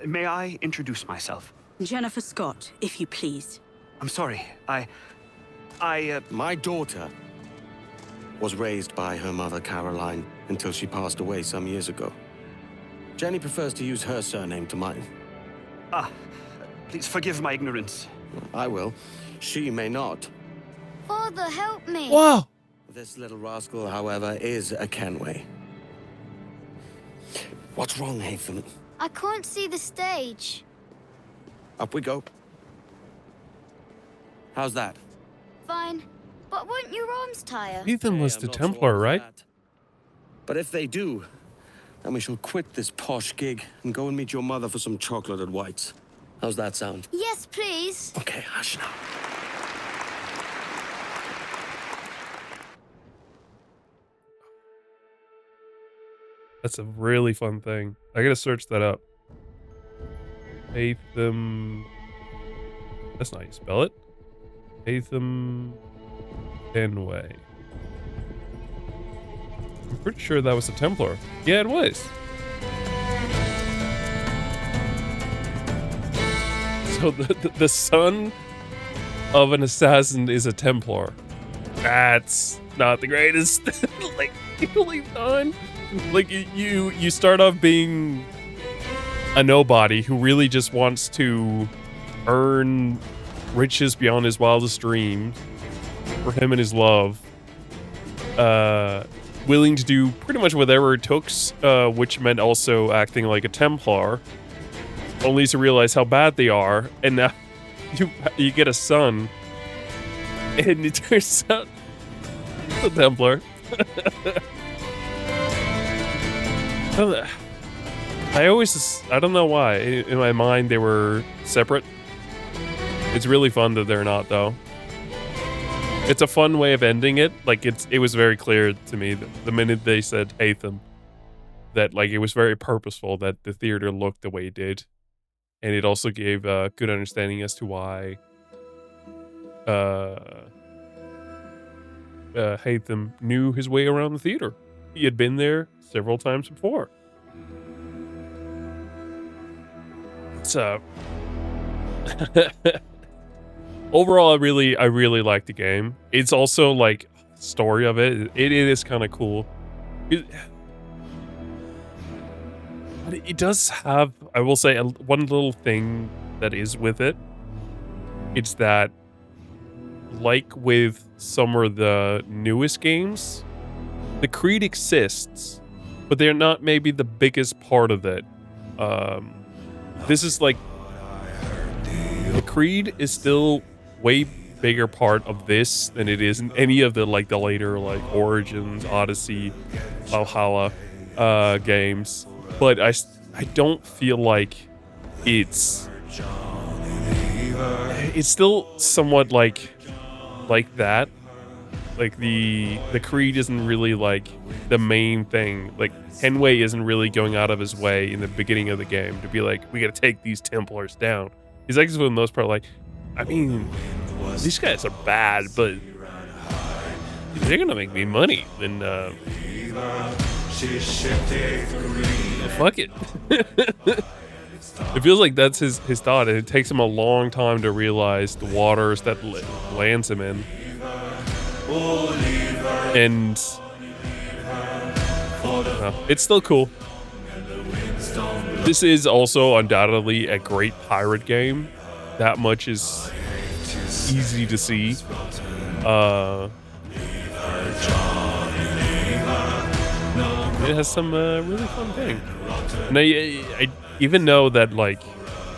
may I introduce myself? Jennifer Scott, if you please. I'm sorry, My daughter was raised by her mother, Caroline, until she passed away some years ago. Jenny prefers to use her surname to mine. Please forgive my ignorance. I will. She may not. Father, help me. Whoa! This little rascal, however, is a Kenway. What's wrong, Haytham? I can't see the stage. Up we go. How's that? Fine. But won't your arms tire? Ethan was the Templar, right? But if they do, then we shall quit this posh gig and go and meet your mother for some chocolate at White's. How's that sound? Yes, please. Okay, hush now. That's a really fun thing. I gotta search that up. Haytham. That's not how you spell it. Haytham Kenway. I'm pretty sure that was a Templar. Yeah, it was. So the son of an assassin is a Templar. That's not the greatest. Like, done. Like, you start off being a nobody who really just wants to earn riches beyond his wildest dreams for him and his love. Willing to do pretty much whatever it took, which meant also acting like a Templar, only to realize how bad they are, and now you get a son, and it turns out the Templar. I don't know why, in my mind they were separate. It's really fun that they're not, though. It's a fun way of ending it. Like, it was very clear to me that the minute they said Haytham, that, like, it was very purposeful that the theater looked the way it did. And it also gave a good understanding as to why Haytham knew his way around the theater. He had been there several times before. So overall, I really like the game. It's also like the story of it. It is kind of cool. It does have, I will say, one little thing that is with it. It's that, like with some of the newest games, the Creed exists, but they're not maybe the biggest part of it. This is like, the Creed is still way bigger part of this than it is in any of the the later Origins, Odyssey, Valhalla games. But I don't feel like it's still somewhat like that. Like the Creed isn't really like the main thing. Like Henway isn't really going out of his way in the beginning of the game to be like, we gotta take these Templars down. He's actually for the most part like, I mean, these guys are bad, but they're gonna make me money. Then fuck it. It feels like that's his thought, and it takes him a long time to realize the waters that lands him in. And it's still cool. This is also undoubtedly a great pirate game. That much is easy to see. It has some really fun things. And I even know that, like,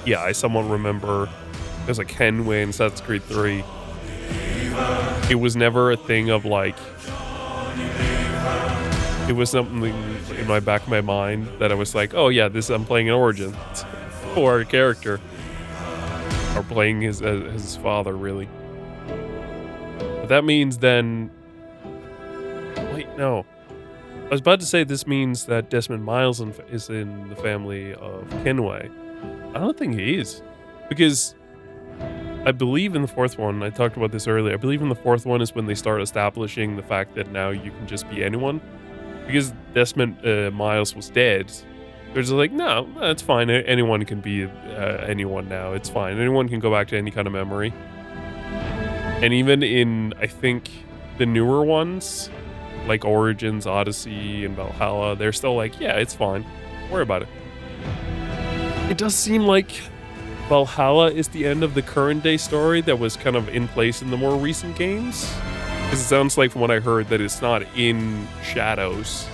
yeah, I somewhat remember there's like Henway in Assassin's Creed 3. It was never a thing of like, it was something in my back of my mind that I was like, oh yeah, I'm playing an Origin or a character, or playing his father, really. But that means then, wait, no. I was about to say this means that Desmond Miles is in the family of Kenway. I don't think he is, because I believe in the fourth one, I talked about this earlier, I believe in the fourth one is when they start establishing the fact that now you can just be anyone. Because Desmond Miles was dead, they're just like, no, it's fine, anyone can be anyone now, it's fine, anyone can go back to any kind of memory. And even in, I think, the newer ones, like Origins, Odyssey, and Valhalla, they're still like, yeah, it's fine, don't worry about it. It does seem like Valhalla is the end of the current day story that was kind of in place in the more recent games. Because it sounds like, from what I heard, that it's not in Shadows.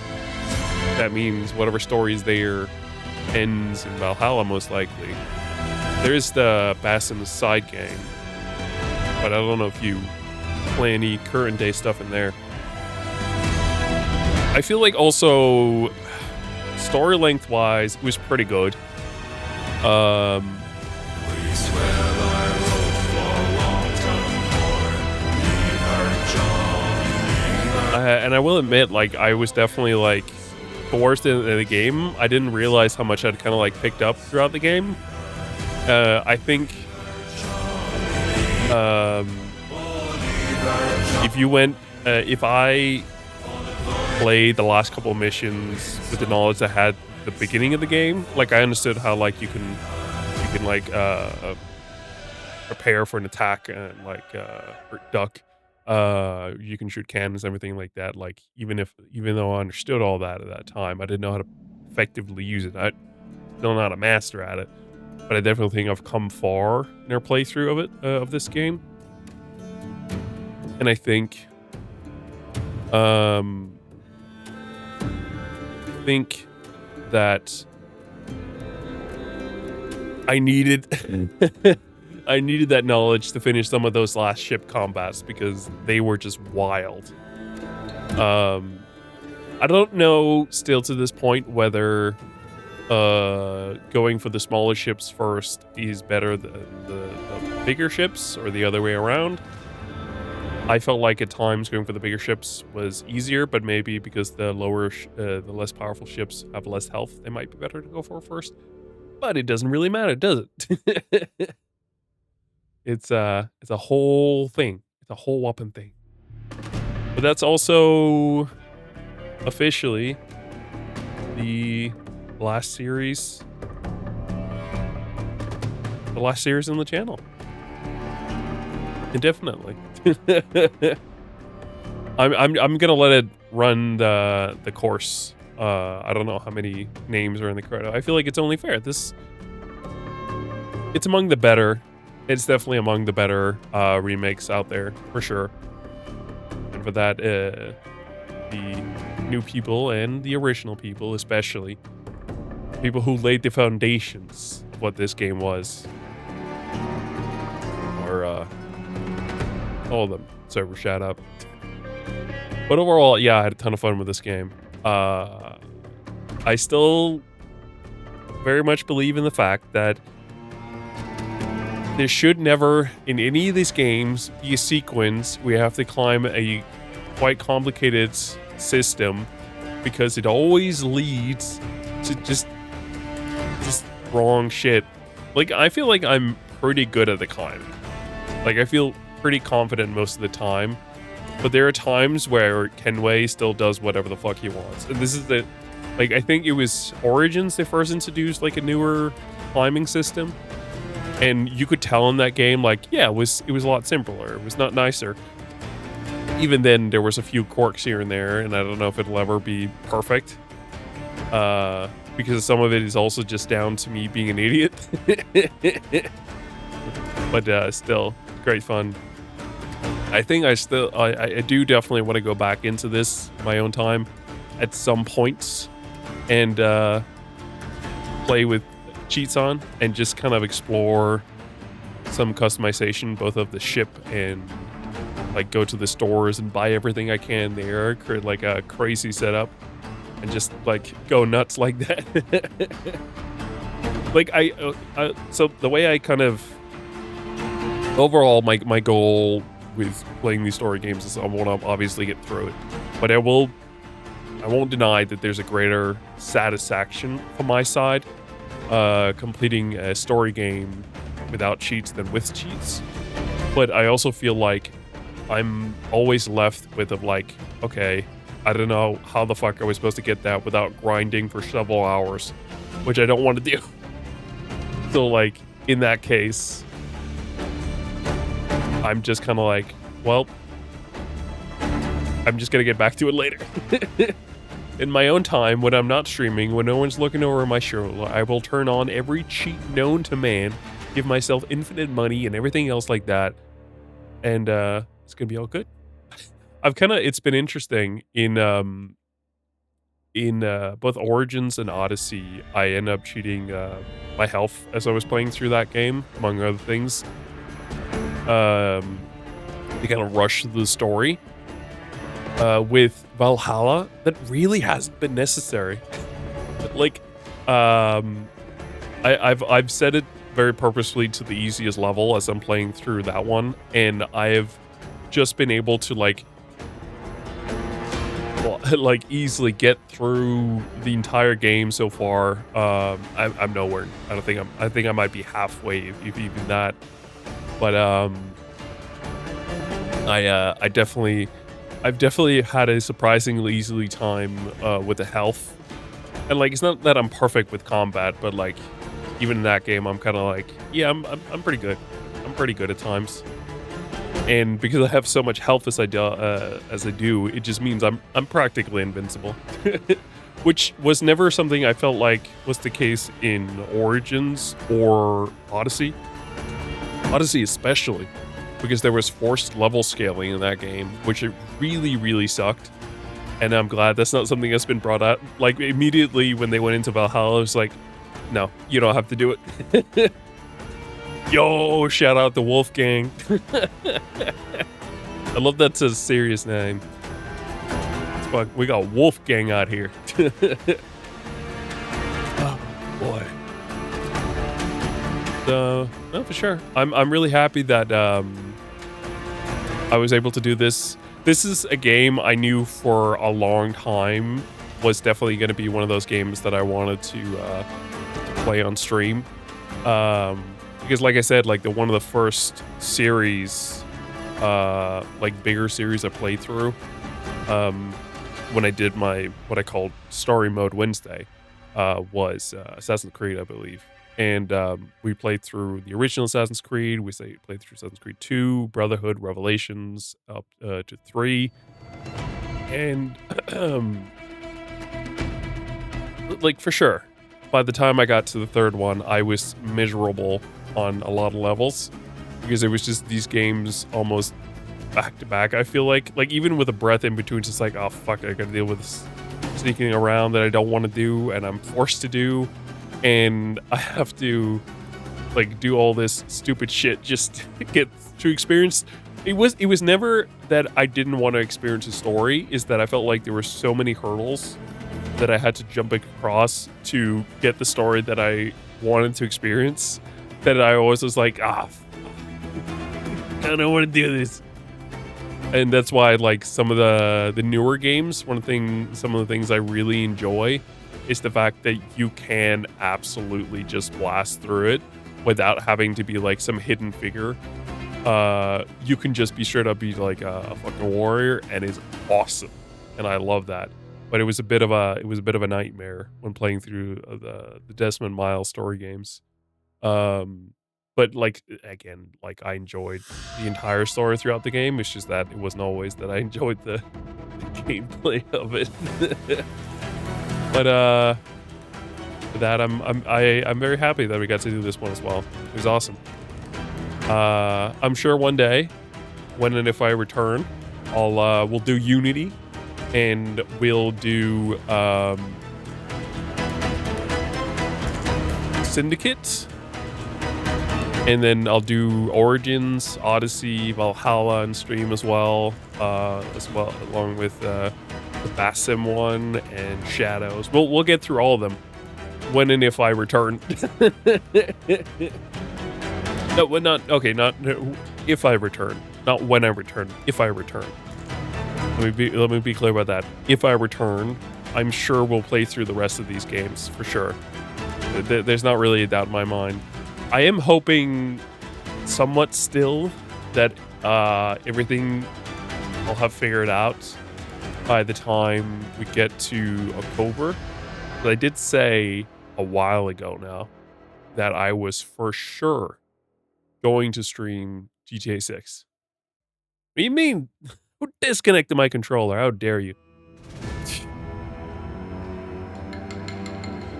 That means whatever story is there ends in Valhalla, most likely. There is the Basim side game, but I don't know if you play any current day stuff in there. I feel like also, story length wise, it was pretty good. And I will admit, like, I was definitely like, towards the end of the game, I didn't realize how much I'd kind of like picked up throughout the game. I think if I played the last couple of missions with the knowledge I had at the beginning of the game, like, I understood how like you can like prepare for an attack and like duck. You can shoot cannons, everything like that. Like, even though I understood all that at that time, I didn't know how to effectively use it. I don't know how to master at it, but I definitely think I've come far in our playthrough of it, of this game. And I think, that I needed that knowledge to finish some of those last ship combats, because they were just wild. I don't know still to this point whether going for the smaller ships first is better than the bigger ships, or the other way around. I felt like at times going for the bigger ships was easier, but maybe because the the less powerful ships have less health, they might be better to go for first. But it doesn't really matter, does it? It's a whole thing. It's a whole whopping thing. But that's also officially the last series. The last series on the channel. Indefinitely. I'm gonna let it run the course I don't know how many names are in the credit. I feel like it's only fair. It's among the better. It's definitely among the better remakes out there for sure. And for that, the new people and the original people, especially people who laid the foundations of what this game was, are all of them. Server shout out. But overall, yeah, I had a ton of fun with this game. I still very much believe in the fact that there should never, in any of these games, be a sequence where you have to climb a quite complicated system, because it always leads to just wrong shit. Like, I feel like I'm pretty good at the climbing. Like, I feel pretty confident most of the time. But there are times where Kenway still does whatever the fuck he wants. And this is the... Like, I think it was Origins they first introduced, like, a newer climbing system. And you could tell in that game, like, yeah, it was a lot simpler. It was not nicer. Even then, there was a few quirks here and there, and I don't know if it'll ever be perfect. Because some of it is also just down to me being an idiot. But still, great fun. I think I do definitely want to go back into this my own time at some points and play with cheats on and just kind of explore some customization, both of the ship and like go to the stores and buy everything I can there, create like a crazy setup and just like go nuts like that. Like so the way I kind of overall my goal with playing these story games is I want to obviously get through it, but I won't deny that there's a greater satisfaction from my side completing a story game without cheats than with cheats. But I also feel like I'm always left with like, okay, I don't know how the fuck I was supposed to get that without grinding for several hours, which I don't want to do. So like in that case, I'm just kind of like, well, I'm just gonna get back to it later. In my own time, when I'm not streaming, when no one's looking over my shoulder, I will turn on every cheat known to man, give myself infinite money and everything else like that, and it's gonna be all good. It's been interesting in both Origins and Odyssey. I end up cheating my health as I was playing through that game, among other things. To kind of rush the story. With Valhalla, that really hasn't been necessary. Like, I've set it very purposefully to the easiest level as I'm playing through that one, and I've just been able to like easily get through the entire game so far. I'm nowhere. I think I might be halfway, if even that. But I've definitely had a surprisingly easy time with the health. And like, it's not that I'm perfect with combat, but like even in that game, I'm kind of like, yeah, I'm pretty good. I'm pretty good at times. And because I have so much health as I do, it just means I'm practically invincible. Which was never something I felt like was the case in Origins or Odyssey. Odyssey especially, because there was forced level scaling in that game, which it really, really sucked. And I'm glad that's not something that's been brought up. Like, immediately when they went into Valhalla, I was like, no, you don't have to do it. Yo, shout out to Wolfgang. I love that's a serious name. Fuck, we got Wolfgang out here. Oh, boy. So, no, for sure. I'm really happy that I was able to do this. This is a game I knew for a long time was definitely going to be one of those games that I wanted to play on stream. Because like I said, like one of the first series, like bigger series I played through, when I did my, what I called Story Mode Wednesday, was Assassin's Creed, I believe. And we played through the original Assassin's Creed. We played through Assassin's Creed 2, Brotherhood, Revelations, up to 3. And like, for sure. By the time I got to the third one, I was miserable on a lot of levels because it was just these games almost back to back. I feel like even with a breath in between, it's just like, oh fuck, I gotta deal with this sneaking around that I don't want to do and I'm forced to do, and I have to like do all this stupid shit just to get to experience. It was never that I didn't want to experience a story, is that I felt like there were so many hurdles that I had to jump across to get the story that I wanted to experience, that I always was like, I don't want to do this. And that's why, like, some of the newer games, some of the things I really enjoy is the fact that you can absolutely just blast through it without having to be like some hidden figure. You can just be straight up be like a fucking warrior, and it's awesome, and I love that. But it was a bit of a nightmare when playing through the Desmond Miles story games. But like, again, like, I enjoyed the entire story throughout the game. It's just that it wasn't always that I enjoyed the gameplay of it. But for that, I'm very happy that we got to do this one as well. It was awesome. I'm sure one day, when and if I return, we'll do Unity, and we'll do Syndicate, and then I'll do Origins, Odyssey, Valhalla on stream as well, along with the Basim one and Shadows. We'll get through all of them when and if I return. No, not if I return, not when I return. If I return. Let me be clear about that. If I return, I'm sure we'll play through the rest of these games for sure. There's not really a doubt in my mind. I am hoping somewhat still that everything I'll have figured out by the time we get to October. But I did say a while ago now that I was for sure going to stream GTA 6. What do you mean? Who disconnected my controller? How dare you?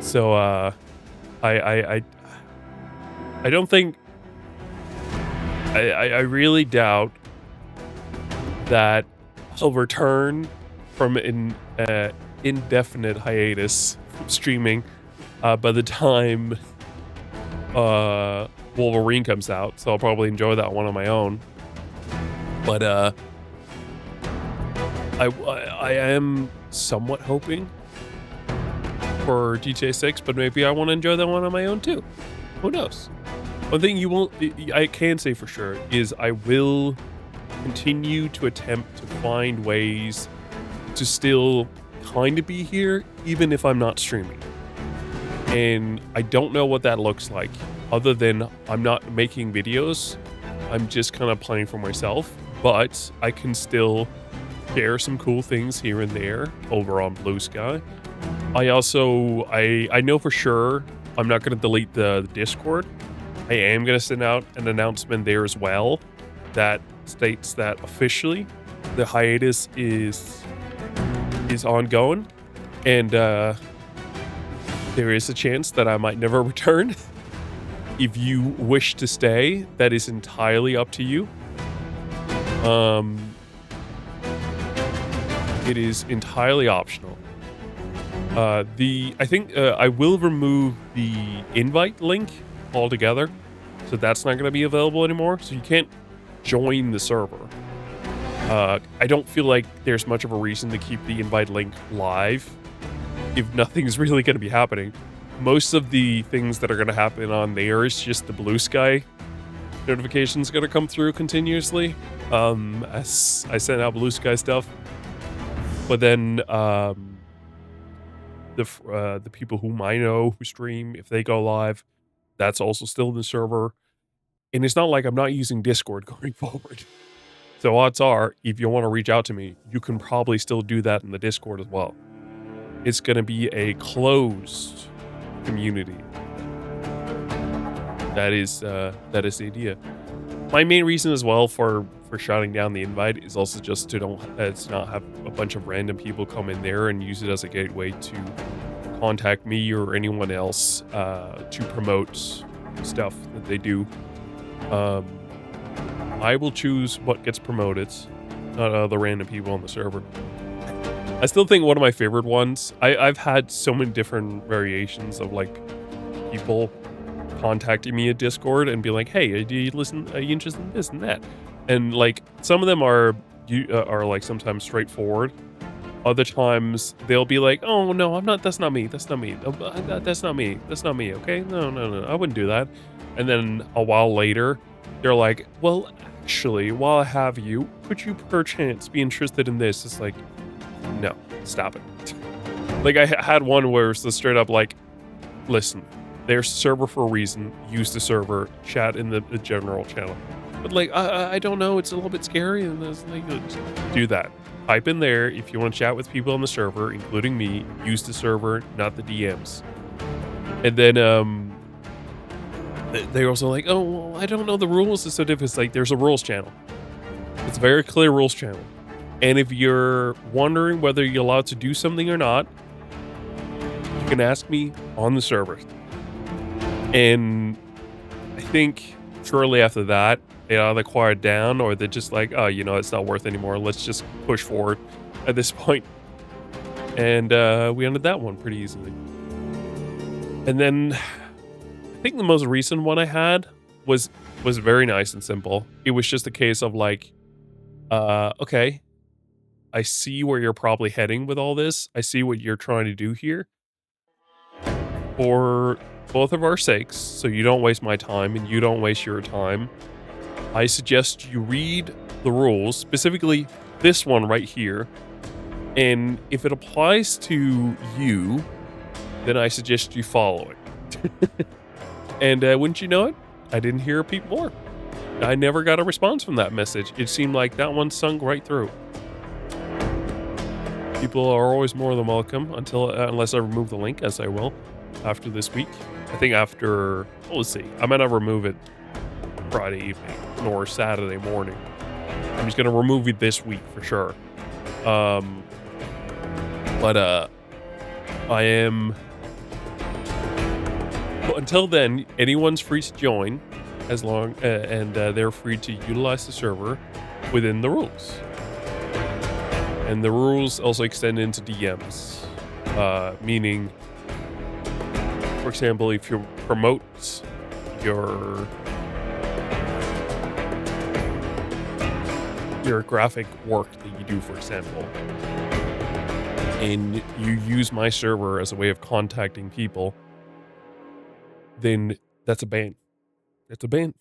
So, I don't think... I really doubt that I'll return from an indefinite hiatus from streaming by the time Wolverine comes out, so I'll probably enjoy that one on my own. But I am somewhat hoping for GTA 6, but maybe I want to enjoy that one on my own too. Who knows? One thing I can say for sure is I will continue to attempt to find ways to still kind of be here, even if I'm not streaming. And I don't know what that looks like, other than I'm not making videos. I'm just kind of playing for myself, but I can still share some cool things here and there over on Blue Sky. I also, I know for sure I'm not going to delete the Discord. I am going to send out an announcement there as well that states that officially the hiatus is ongoing, and there is a chance that I might never return. If you wish to stay, that is entirely up to you. It is entirely optional. I think I will remove the invite link altogether, so that's not going to be available anymore. So you can't join the server. I don't feel like there's much of a reason to keep the invite link live if nothing's really going to be happening. Most of the things that are going to happen on there is just the Blue Sky notifications going to come through continuously as I send out Blue Sky stuff. But then the people whom I know who stream, if they go live, that's also still in the server. And it's not like I'm not using Discord going forward. So odds are, if you want to reach out to me, you can probably still do that in the Discord as well. It's going to be a closed community. That is the idea. My main reason as well for shutting down the invite is also just to not have a bunch of random people come in there and use it as a gateway to contact me or anyone else to promote stuff that they do. I will choose what gets promoted, not other random people on the server. I still think one of my favorite ones, I've had so many different variations of like people contacting me at Discord and be like, hey, do you listen, are you interested in this and that? And like some of them are like sometimes straightforward. Other times they'll be like, oh no, I'm not, that's not me, that's not me, that's not me, that's not me, okay? No, I wouldn't do that. And then a while later, they're like, well, actually, while I have you, could you perchance be interested in this? It's like, no, stop it. Like I had one where it's straight up like, listen, there's a server for a reason, use the server, chat in the general channel. But like, I don't know, it's a little bit scary, and it's like, do that. Type in there if you want to chat with people on the server, including me, use the server, not the DMs. And then they're also like, oh, well, I don't know the rules. It's so difficult. It's like, there's a rules channel. It's a very clear rules channel. And if you're wondering whether you're allowed to do something or not, you can ask me on the server. And I think shortly after that, they either quiet down or they're just like, oh, you know, it's not worth anymore. Let's just push forward at this point. And we ended that one pretty easily. And then I think the most recent one I had was very nice and simple. It was just a case of like, okay, I see where you're probably heading with all this. I see what you're trying to do here. For both of our sakes, so you don't waste my time and you don't waste your time, I suggest you read the rules, specifically this one right here. And if it applies to you, then I suggest you follow it. And wouldn't you know it, I didn't hear a peep more. I never got a response from that message. It seemed like that one sunk right through. People are always more than welcome unless I remove the link, as I will after this week. I think after, well, let's see. I might not remove it Friday evening nor Saturday morning. I'm just gonna remove it this week for sure. But I am. Well, until then, anyone's free to join, as long and they're free to utilize the server within the rules. And the rules also extend into DMs, meaning, for example, if you promote your graphic work that you do, for example, and you use my server as a way of contacting people, then that's a ban. That's a ban.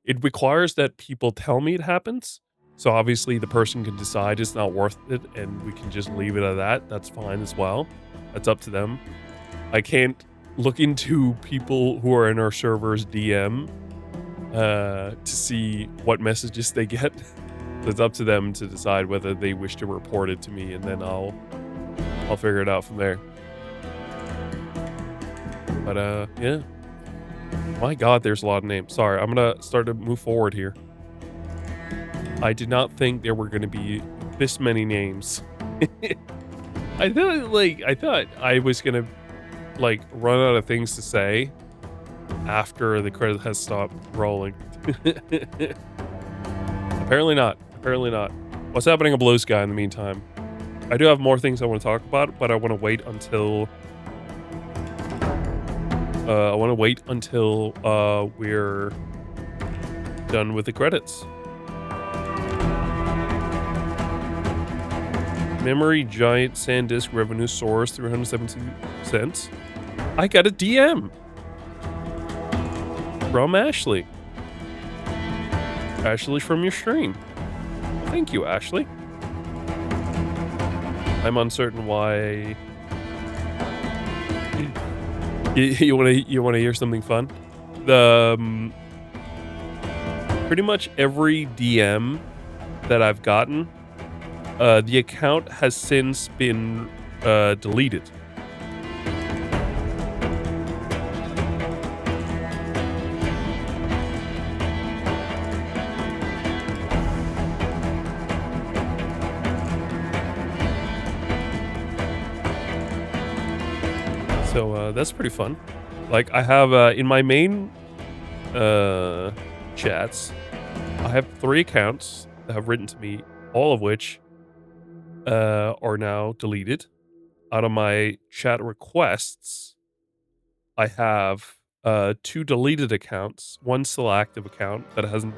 It requires that people tell me it happens. So obviously the person can decide it's not worth it and we can just leave it at that. That's fine as well. That's up to them. I can't look into people who are in our server's DM to see what messages they get. It's up to them to decide whether they wish to report it to me, and then I'll figure it out from there. But yeah. My God, there's a lot of names. Sorry, I'm gonna start to move forward here. I did not think there were gonna be this many names. I thought I was gonna like run out of things to say after the credit has stopped rolling. Apparently not. Apparently not. What's happening in Blue Sky in the meantime? I do have more things I want to talk about, but I want to wait until we're done with the credits. Memory Giant SanDisk revenue soars 372 cents. I got a DM from Ashley. Ashley from your stream. Thank you, Ashley. I'm uncertain why. You want to hear something fun? The pretty much every DM that I've gotten, the account has since been deleted. So that's pretty fun. Like I have in my main chats, I have 3 accounts that have written to me, all of which are now deleted. Out of my chat requests, I have 2 deleted accounts, 1 still active account that hasn't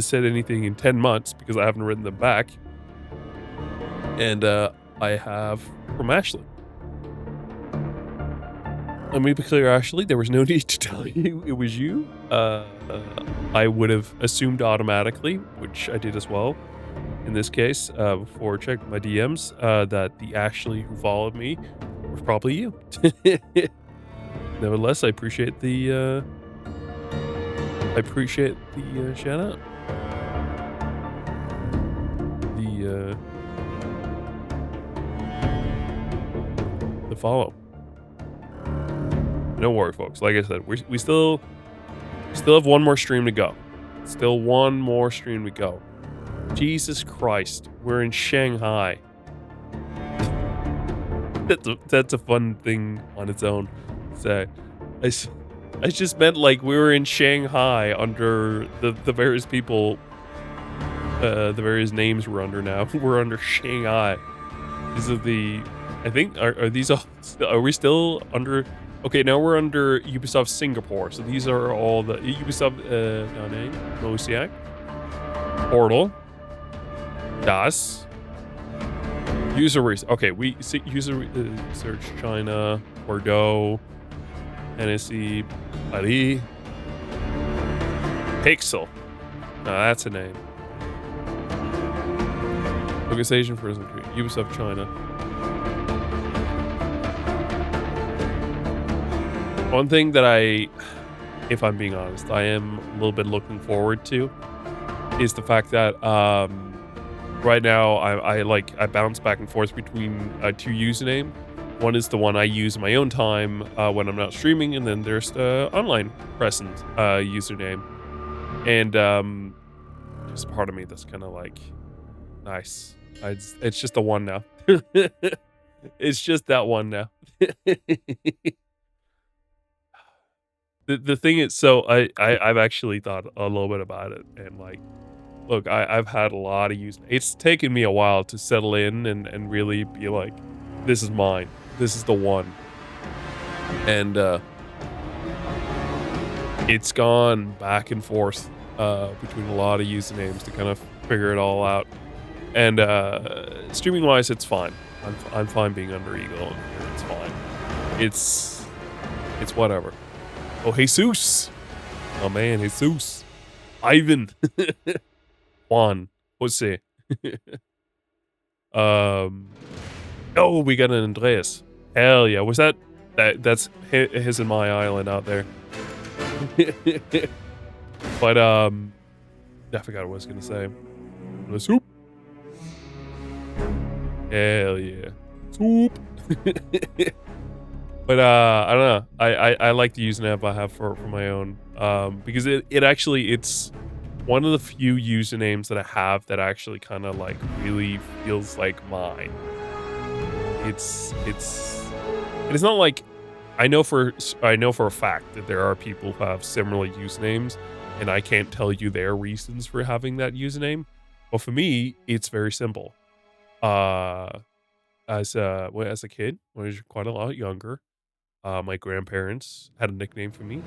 said anything in 10 months because I haven't written them back. And I have from Ashley. Let me be clear, Ashley, there was no need to tell you it was you. I would have assumed automatically, which I did as well. In this case, before checking my DMs, that the Ashley who followed me was probably you. Nevertheless, I appreciate the shout out. The follow. No worry, folks. Like I said, we still have one more stream to go. Still one more stream to go. Jesus Christ, we're in Shanghai. That's a fun thing on its own. So, I just meant like we were in Shanghai under the various people, the various names we're under now. We're under Shanghai. These are the, I think, are these all, are we still under? Okay, now we're under Ubisoft Singapore. So these are all the Ubisoft Mosiak, Portal, Das, user research. Okay, we see user research China, Bordeaux, NSC, Paris, Pixel. Now that's a name. Organization for Ubisoft China. One thing that if I'm being honest, I am a little bit looking forward to is the fact that right now I bounce back and forth between 2 username. One is the one I use in my own time when I'm not streaming, and then there's the online present username. And just part of me that's kind of like, nice. It's just the one now. It's just that one now. The thing is, so I've actually thought a little bit about it, and like, look, I've had a lot of use. It's taken me a while to settle in and really be like, this is mine. This is the one. And it's gone back and forth between a lot of usernames to kind of figure it all out. And streaming wise, it's fine. I'm fine being under Eagle. It's fine. It's whatever. Oh, Jesus. Oh, man, Jesus. Ivan. Juan. Jose. Oh, we got an Andreas. Hell yeah. Was that's his and my island out there. But, I forgot what I was going to say. The soup. Hell yeah. Soup. But I don't know. I like the username I have for my own. Because it actually, it's one of the few usernames that I have that actually kind of like really feels like mine. It's not like, I know for a fact that there are people who have similar usernames, and I can't tell you their reasons for having that username. But for me, it's very simple. As a kid, when I was quite a lot younger, my grandparents had a nickname for me.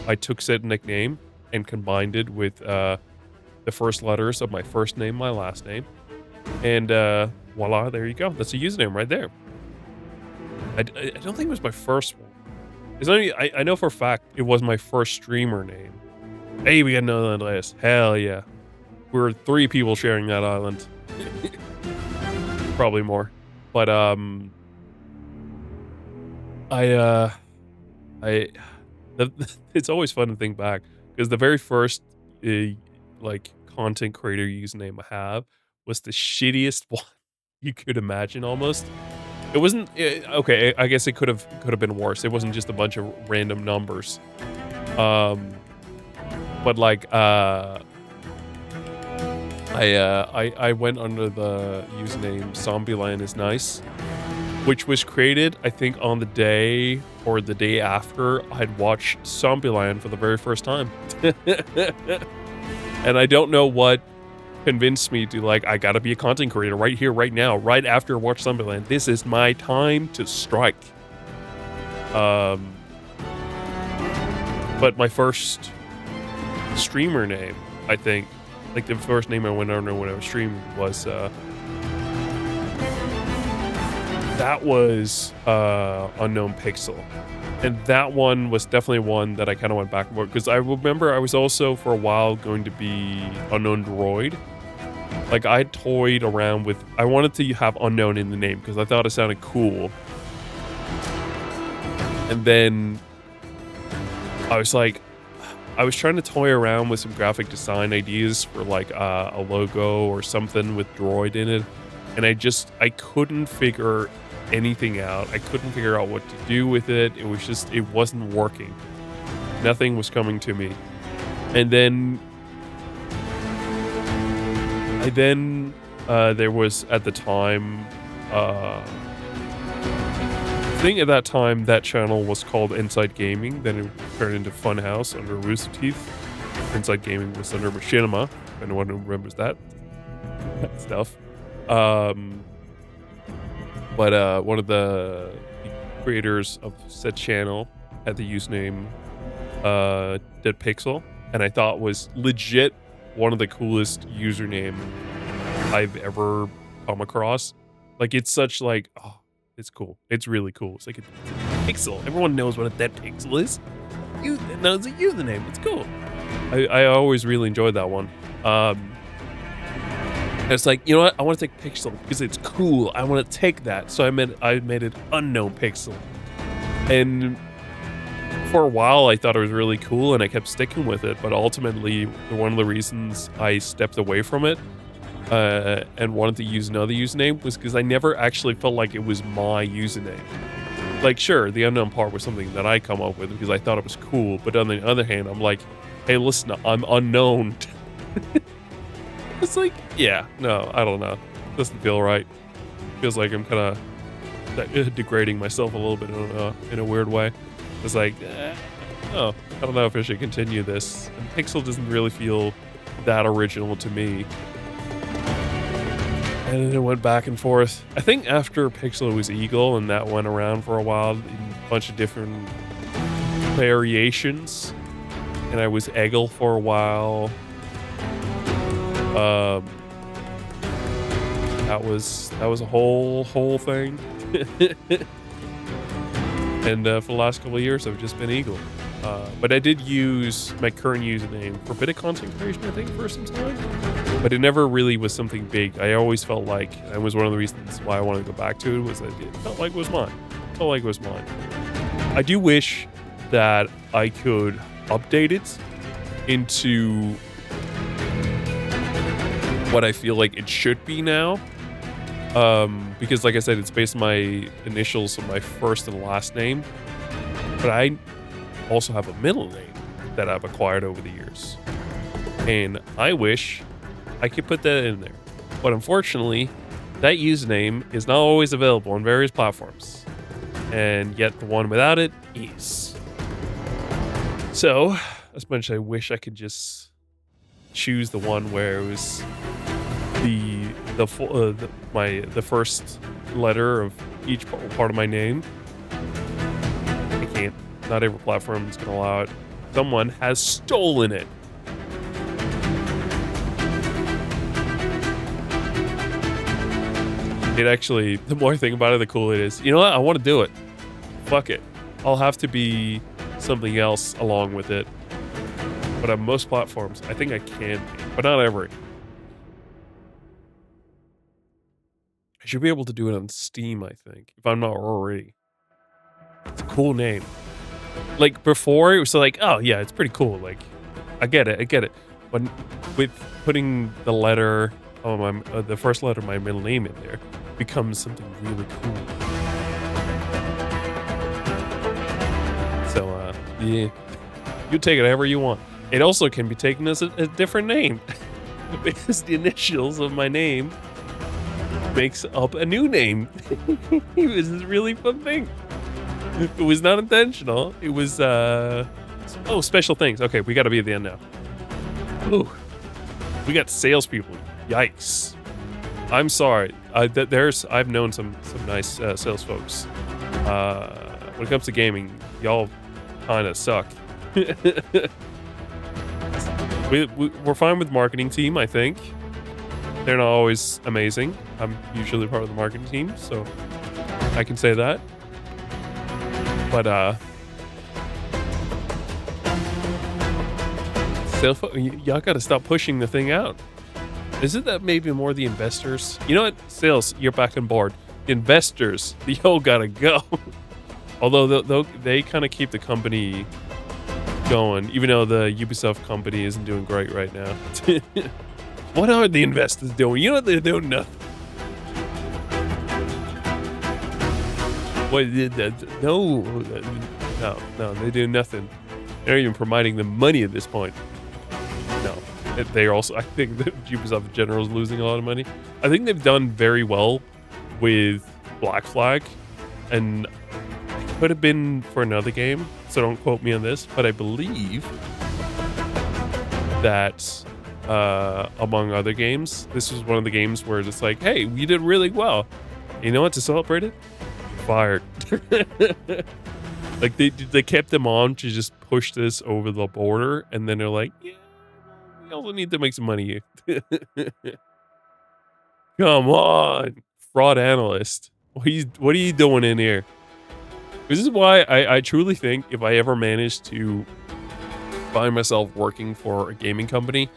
I took said nickname and combined it with the first letters of my first name, my last name, and voila, there you go. That's a username right there. I don't think it was my first one. It's only, I know for a fact it was my first streamer name. Hey, we got another Andreas. Hell yeah. We're 3 people sharing that island. Probably more. But it's always fun to think back, because the very first like content creator username I have was the shittiest one you could imagine. Almost, it wasn't okay. I guess it could have been worse. It wasn't just a bunch of random numbers, but like I went under the username Zombieland is nice, which was created, I think, on the day or the day after I'd watched Zombieland for the very first time. And I don't know what convinced me to, like, I gotta be a content creator right here, right now, right after I watch Zombieland. This is my time to strike. But my first streamer name, I think, like the first name I went under when I was streaming was, that was Unknown Pixel. And that one was definitely one that I kind of went back and forth, because I remember I was also for a while going to be Unknown Droid. Like, I toyed around with, I wanted to have Unknown in the name because I thought it sounded cool. And then I was like, I was trying to toy around with some graphic design ideas for like a logo or something with Droid in it. And I couldn't figure anything out. I couldn't figure out what to do with it. It was just, it wasn't working. Nothing was coming to me. And then there was at the time, I think at that time that channel was called Inside Gaming. Then it turned into Funhouse under Rooster Teeth. Inside Gaming was under Machinima, if anyone remembers that stuff. But one of the creators of said channel had the username Dead Pixel, and I thought was legit one of the coolest username I've ever come across. Like, it's such like, oh, it's cool. It's really cool. It's like a pixel. Everyone knows what a dead pixel is. No, it's a username. It's cool. I always really enjoyed that one. It's like, you know what? I want to take Pixel because it's cool. I want to take that. So I made it Unknown Pixel. And for a while, I thought it was really cool and I kept sticking with it. But ultimately, one of the reasons I stepped away from it and wanted to use another username was because I never actually felt like it was my username. Like, sure, the unknown part was something that I come up with because I thought it was cool. But on the other hand, I'm like, hey, listen, I'm unknown. It's like, yeah, no, I don't know. Doesn't feel right. Feels like I'm kind of degrading myself a little bit in a weird way. It's like, oh, I don't know if I should continue this. And Pixel doesn't really feel that original to me. And then it went back and forth. I think after Pixel it was Eagle, and that went around for a while in a bunch of different variations. And I was Eggle for a while. That was a whole thing. And for the last couple of years, I've just been Eagle. But I did use my current username for a bit of content creation, I think, for some time. But it never really was something big. I always felt like, and it was one of the reasons why I wanted to go back to it, was that it felt like it was mine. I do wish that I could update it into what I feel like it should be now. Because like I said, it's based on my initials of my first and last name. But I also have a middle name that I've acquired over the years. And I wish I could put that in there. But unfortunately, that username is not always available on various platforms. And yet the one without it is. So, as much as I wish I could just choose the one where it was the first letter of each part of my name, I can't. Not every platform is going to allow it. Someone has stolen it. It actually, the more I think about it, the cooler it is. You know what? I want to do it. Fuck it. I'll have to be something else along with it. But on most platforms, I think I can be, but not every. I should be able to do it on Steam, I think, if I'm not already. It's a cool name. Like, before, it was like, oh, yeah, it's pretty cool. Like, I get it. But with putting the letter, the first letter of my middle name in there, becomes something really cool. So, yeah, you take it however you want. It also can be taken as a different name. Because the initials of my name makes up a new name. It was a really fun thing. It was not intentional. It was oh, special things. Okay, we got to be at the end now. Ooh, we got salespeople. Yikes! I'm sorry. I've known some nice sales folks. When it comes to gaming, y'all kind of suck. We're fine with marketing team, I think. They're not always amazing. I'm usually part of the marketing team, so I can say that. But y'all gotta stop pushing the thing out. Isn't that maybe more the investors? You know what? Sales, you're back on board. The investors, y'all gotta go. Although they kind of keep the company going, even though the Ubisoft company isn't doing great right now. What are the investors doing? You know what they're doing? Nothing. What? No, they do nothing. They're not even providing the money at this point. No, they're also. I think that Ubisoft in general is losing a lot of money. I think they've done very well with Black Flag, and it could have been for another game. So don't quote me on this, but I believe that among other games, this was one of the games where it's like, hey, we did really well. You know what? To celebrate it, fired. Like they kept them on to just push this over the border, and then they're like, yeah, we also need to make some money. Come on, fraud analyst. What are you doing in here? This is why I truly think if I ever manage to find myself working for a gaming company,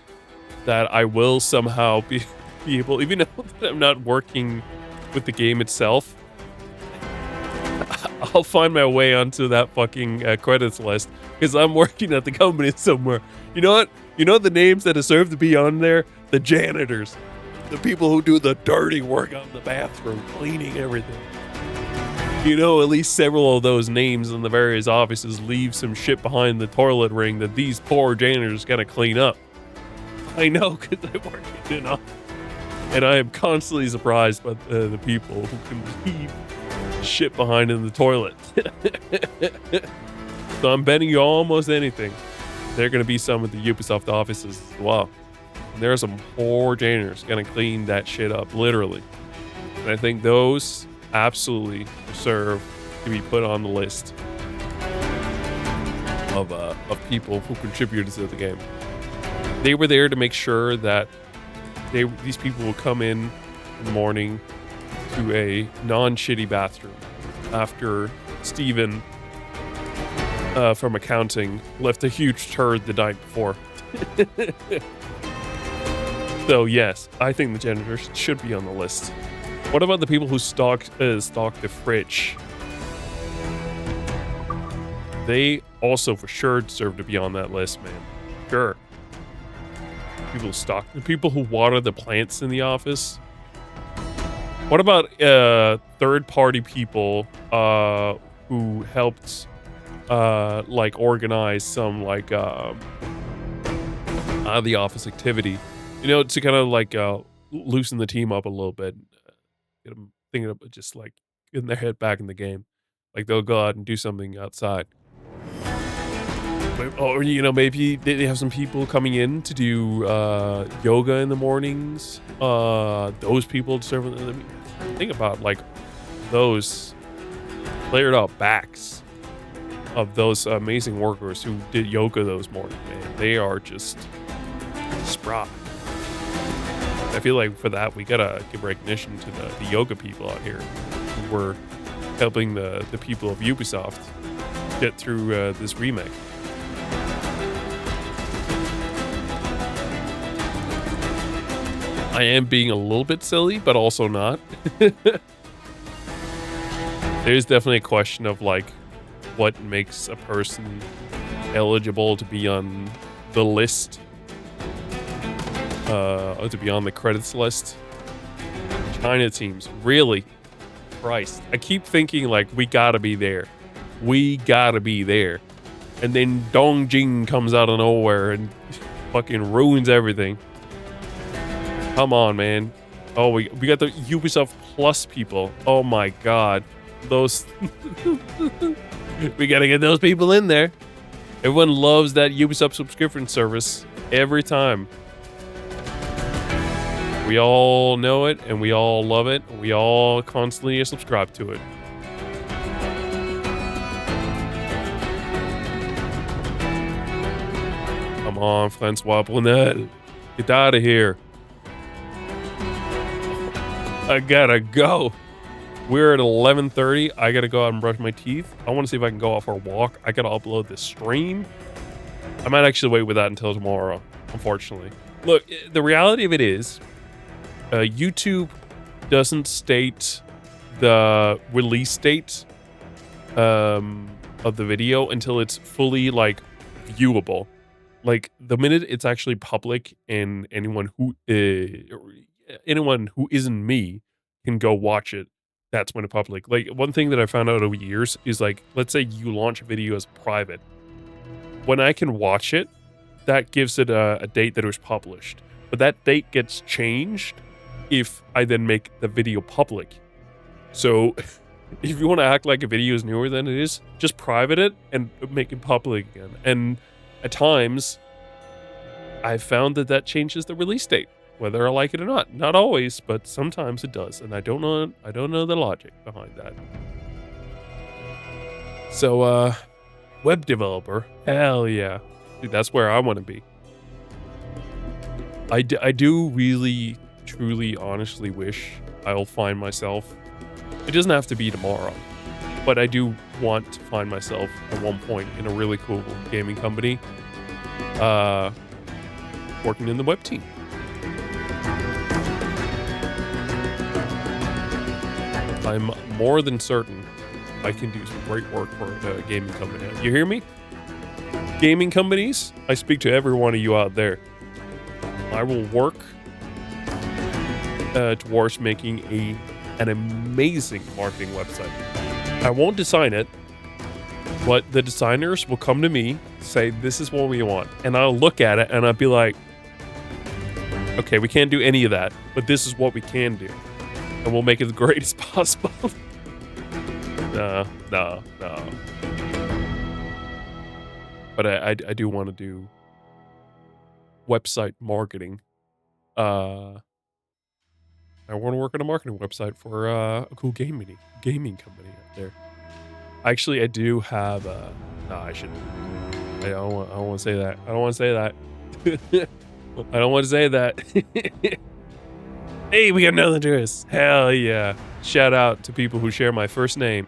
that I will somehow be able, even though that I'm not working with the game itself, I'll find my way onto that fucking credits list because I'm working at the company somewhere. You know what? You know the names that deserve to be on there? The janitors. The people who do the dirty work on the bathroom, cleaning everything. You know, at least several of those names in the various offices leave some shit behind the toilet ring that these poor janitors gotta clean up. I know because I work it enough. And I am constantly surprised by the people who can leave shit behind in the toilet. So I'm betting you almost anything. They're going to be some of the Ubisoft offices as well. And there are some poor janitors going to clean that shit up, literally. And I think those absolutely deserve to be put on the list of people who contributed to the game. They were there to make sure that these people will come in the morning to a non-shitty bathroom after Steven from accounting left a huge turd the night before. So yes, I think the janitors should be on the list. What about the people who stock the fridge? They also for sure deserve to be on that list, man. Sure. People stock the people who water the plants in the office. What about third-party people who helped like organize some like the office activity, you know, to kind of like loosen the team up a little bit, get them thinking of just like getting their head back in the game. Like they'll go out and do something outside. Or, you know, maybe they have some people coming in to do yoga in the mornings. Those people deserve. I mean, think about like those layered out backs of those amazing workers who did yoga those mornings. Man, they are just sprott. I feel like for that we gotta give recognition to the yoga people out here who were helping the people of Ubisoft get through this remake. I am being a little bit silly, but also not. There's definitely a question of like what makes a person eligible to be on the list, or to be on the credits list. China teams, really? Christ. I keep thinking like we gotta be there. We gotta be there. And then Dongjing comes out of nowhere and fucking ruins everything. Come on, man. Oh, we got the Ubisoft Plus people. Oh my god. Those we gotta get those people in there. Everyone loves that Ubisoft subscription service every time. We all know it and we all love it. We all constantly subscribe to it. Come on, Francois Brunel. Get out of here. I gotta go. We're at 11:30. I gotta go out and brush my teeth. I want to see if I can go out for a walk. I gotta upload this stream. I might actually wait with that until tomorrow, unfortunately. Look, the reality of it is, YouTube doesn't state the release date of the video until it's fully, like, viewable. Like, the minute it's actually public and anyone who isn't me can go watch it, that's when it's public. Like, one thing that I found out over years is, like, let's say you launch a video as private. When I can watch it, that gives it a date that it was published. But that date gets changed if I then make the video public. So, if you want to act like a video is newer than it is, just private it and make it public again. And at times, I've found that changes the release date, whether I like it or not. Not always, but sometimes it does, and I don't know the logic behind that. So, web developer, hell yeah, dude, that's where I want to be. I do really, truly, honestly wish I'll find myself. It doesn't have to be tomorrow, but I do want to find myself at one point in a really cool gaming company, working in the web team. I'm more than certain I can do some great work for a gaming company. You hear me? Gaming companies, I speak to every one of you out there. I will work towards making an amazing marketing website. I won't design it, but the designers will come to me, say, this is what we want. And I'll look at it and I'll be like, okay, we can't do any of that, but this is what we can do. And we'll make it the greatest possible. No. But I do want to do website marketing. I want to work on a marketing website for a cool gaming company out there. Actually, I do have no, I shouldn't. I don't want to say that. I don't want to say that. I don't want to say that. Hey, we got another tourist. Hell yeah. Shout out to people who share my first name.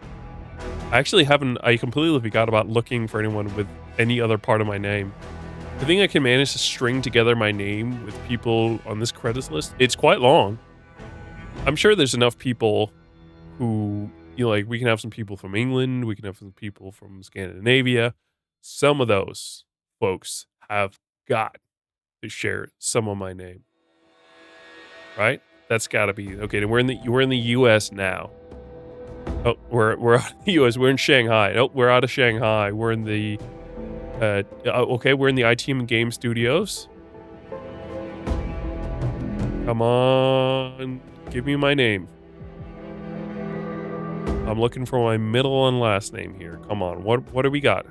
I completely forgot about looking for anyone with any other part of my name. I think I can manage to string together my name with people on this credits list. It's quite long. I'm sure there's enough people who, like, we can have some people from England, we can have some people from Scandinavia. Some of those folks have got to share some of my name. Right? That's gotta be okay. We're in the US now. Oh, we're out of the US. We're in Shanghai. Oh, we're out of Shanghai. We're in the okay, we're in the ITM and Game Studios. Come on, give me my name. I'm looking for my middle and last name here. Come on, what do we got?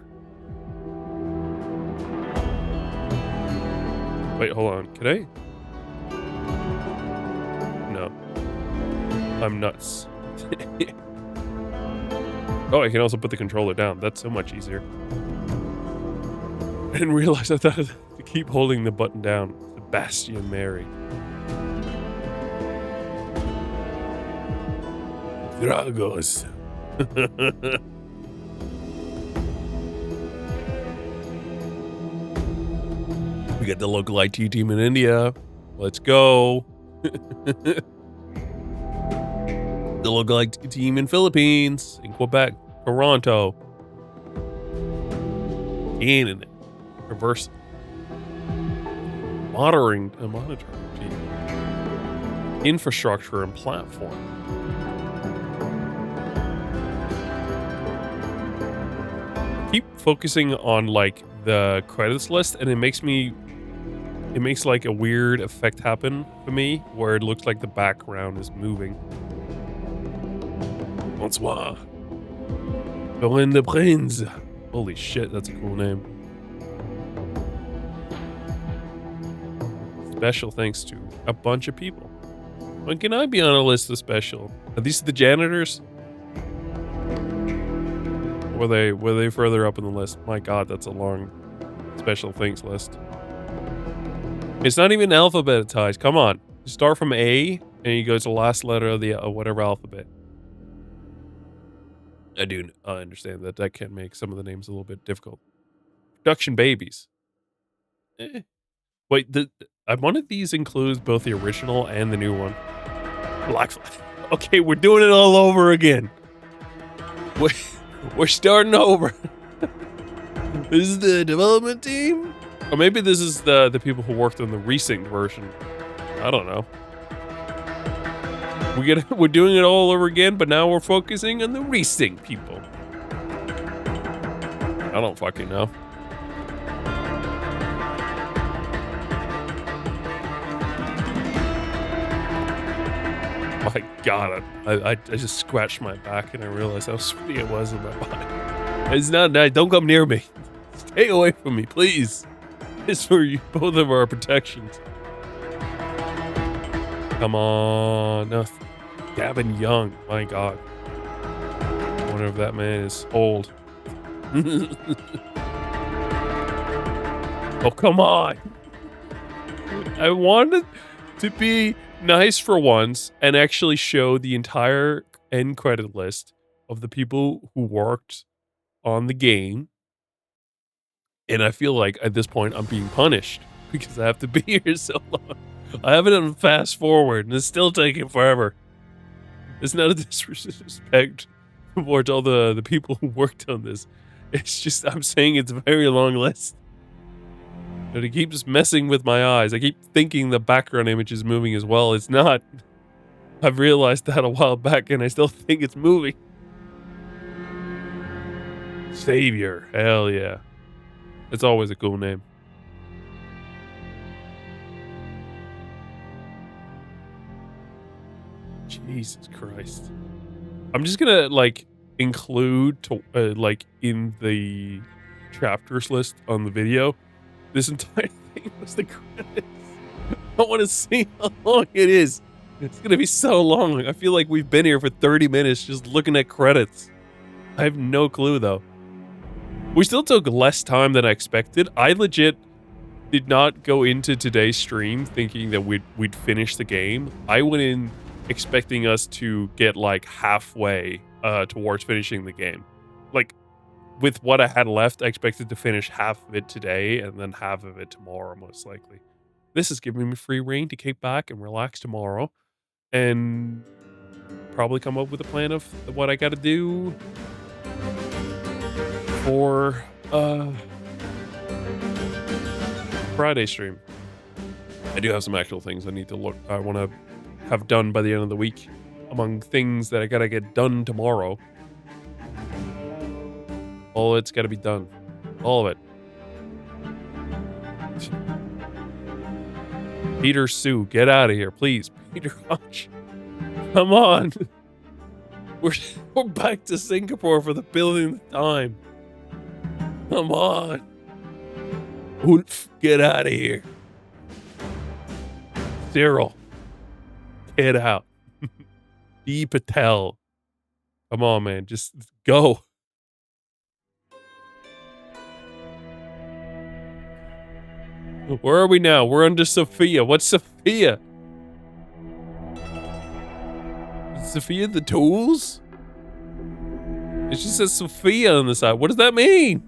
Wait, hold on. Can I? No. I'm nuts. Oh, I can also put the controller down. That's so much easier. I didn't realize I thought to keep holding the button down. Sebastian Mary. Dragos. We got the local IT team in India. Let's go. The local IT team in Philippines, in Quebec, Toronto. Canada. Reverse. Monitoring team. Infrastructure and platform. Keep focusing on, like, the credits list, and it makes me it makes like a weird effect happen for me where it looks like the background is moving. Bonsoir. Corinne de Prince. Holy shit, that's a cool name. Special thanks to a bunch of people. When can I be on a list of special? Are these the janitors? Were they further up in the list? My god, that's a long special thanks list. It's not even alphabetized. Come on. You start from A and you go to the last letter of the whatever alphabet. I understand that that can make some of the names a little bit difficult. Production babies. Wait, one of these includes both the original and the new one. Black Flag. Okay, we're doing it all over again. We're starting over. This is the development team? Or maybe this is the people who worked on the Resynced version. I don't know. We're doing it all over again, but now we're focusing on the Resynced people. I don't fucking know. My god, I just scratched my back and I realized how sweaty it was in my body. It's not nice. Don't come near me. Stay away from me, please. It's for you, both of our protections. Come on. No. Gavin Young. My god. I wonder if that man is old. Oh, come on. I wanted to be nice for once and actually show the entire end credit list of the people who worked on the game. And I feel like at this point I'm being punished because I have to be here so long. I have it on fast forward and it's still taking forever. It's not a disrespect towards all the people who worked on this. It's just I'm saying it's a very long list. But it keeps messing with my eyes. I keep thinking the background image is moving as well. It's not. I've realized that a while back and I still think it's moving. Savior. Hell yeah. It's always a cool name. Jesus Christ. I'm just gonna like include to like in the chapters list on the video. This entire thing was the credits. I want to see how long it is. It's gonna be so long. I feel like we've been here for 30 minutes just looking at credits. I have no clue though. We still took less time than I expected. I legit did not go into today's stream thinking that we'd finish the game. I went in expecting us to get like halfway towards finishing the game. Like with what I had left, I expected to finish half of it today and then half of it tomorrow, most likely. This is giving me free reign to kick back and relax tomorrow and probably come up with a plan of what I got to do for Friday stream. I do have some actual things I need to I want to have done by the end of the week among things that I got to get done tomorrow. All of it's got to be done. All of it. Peter Sue, get out of here, please. Peter Hodge. Come on. We're back to Singapore for the billionth time. Come on. Wolf, get out of here. Cyril, get out. D. Patel. Come on, man. Just go. Where are we now? We're under Sophia. What's Sophia? Is Sophia the tools? It just says Sophia on the side. What does that mean?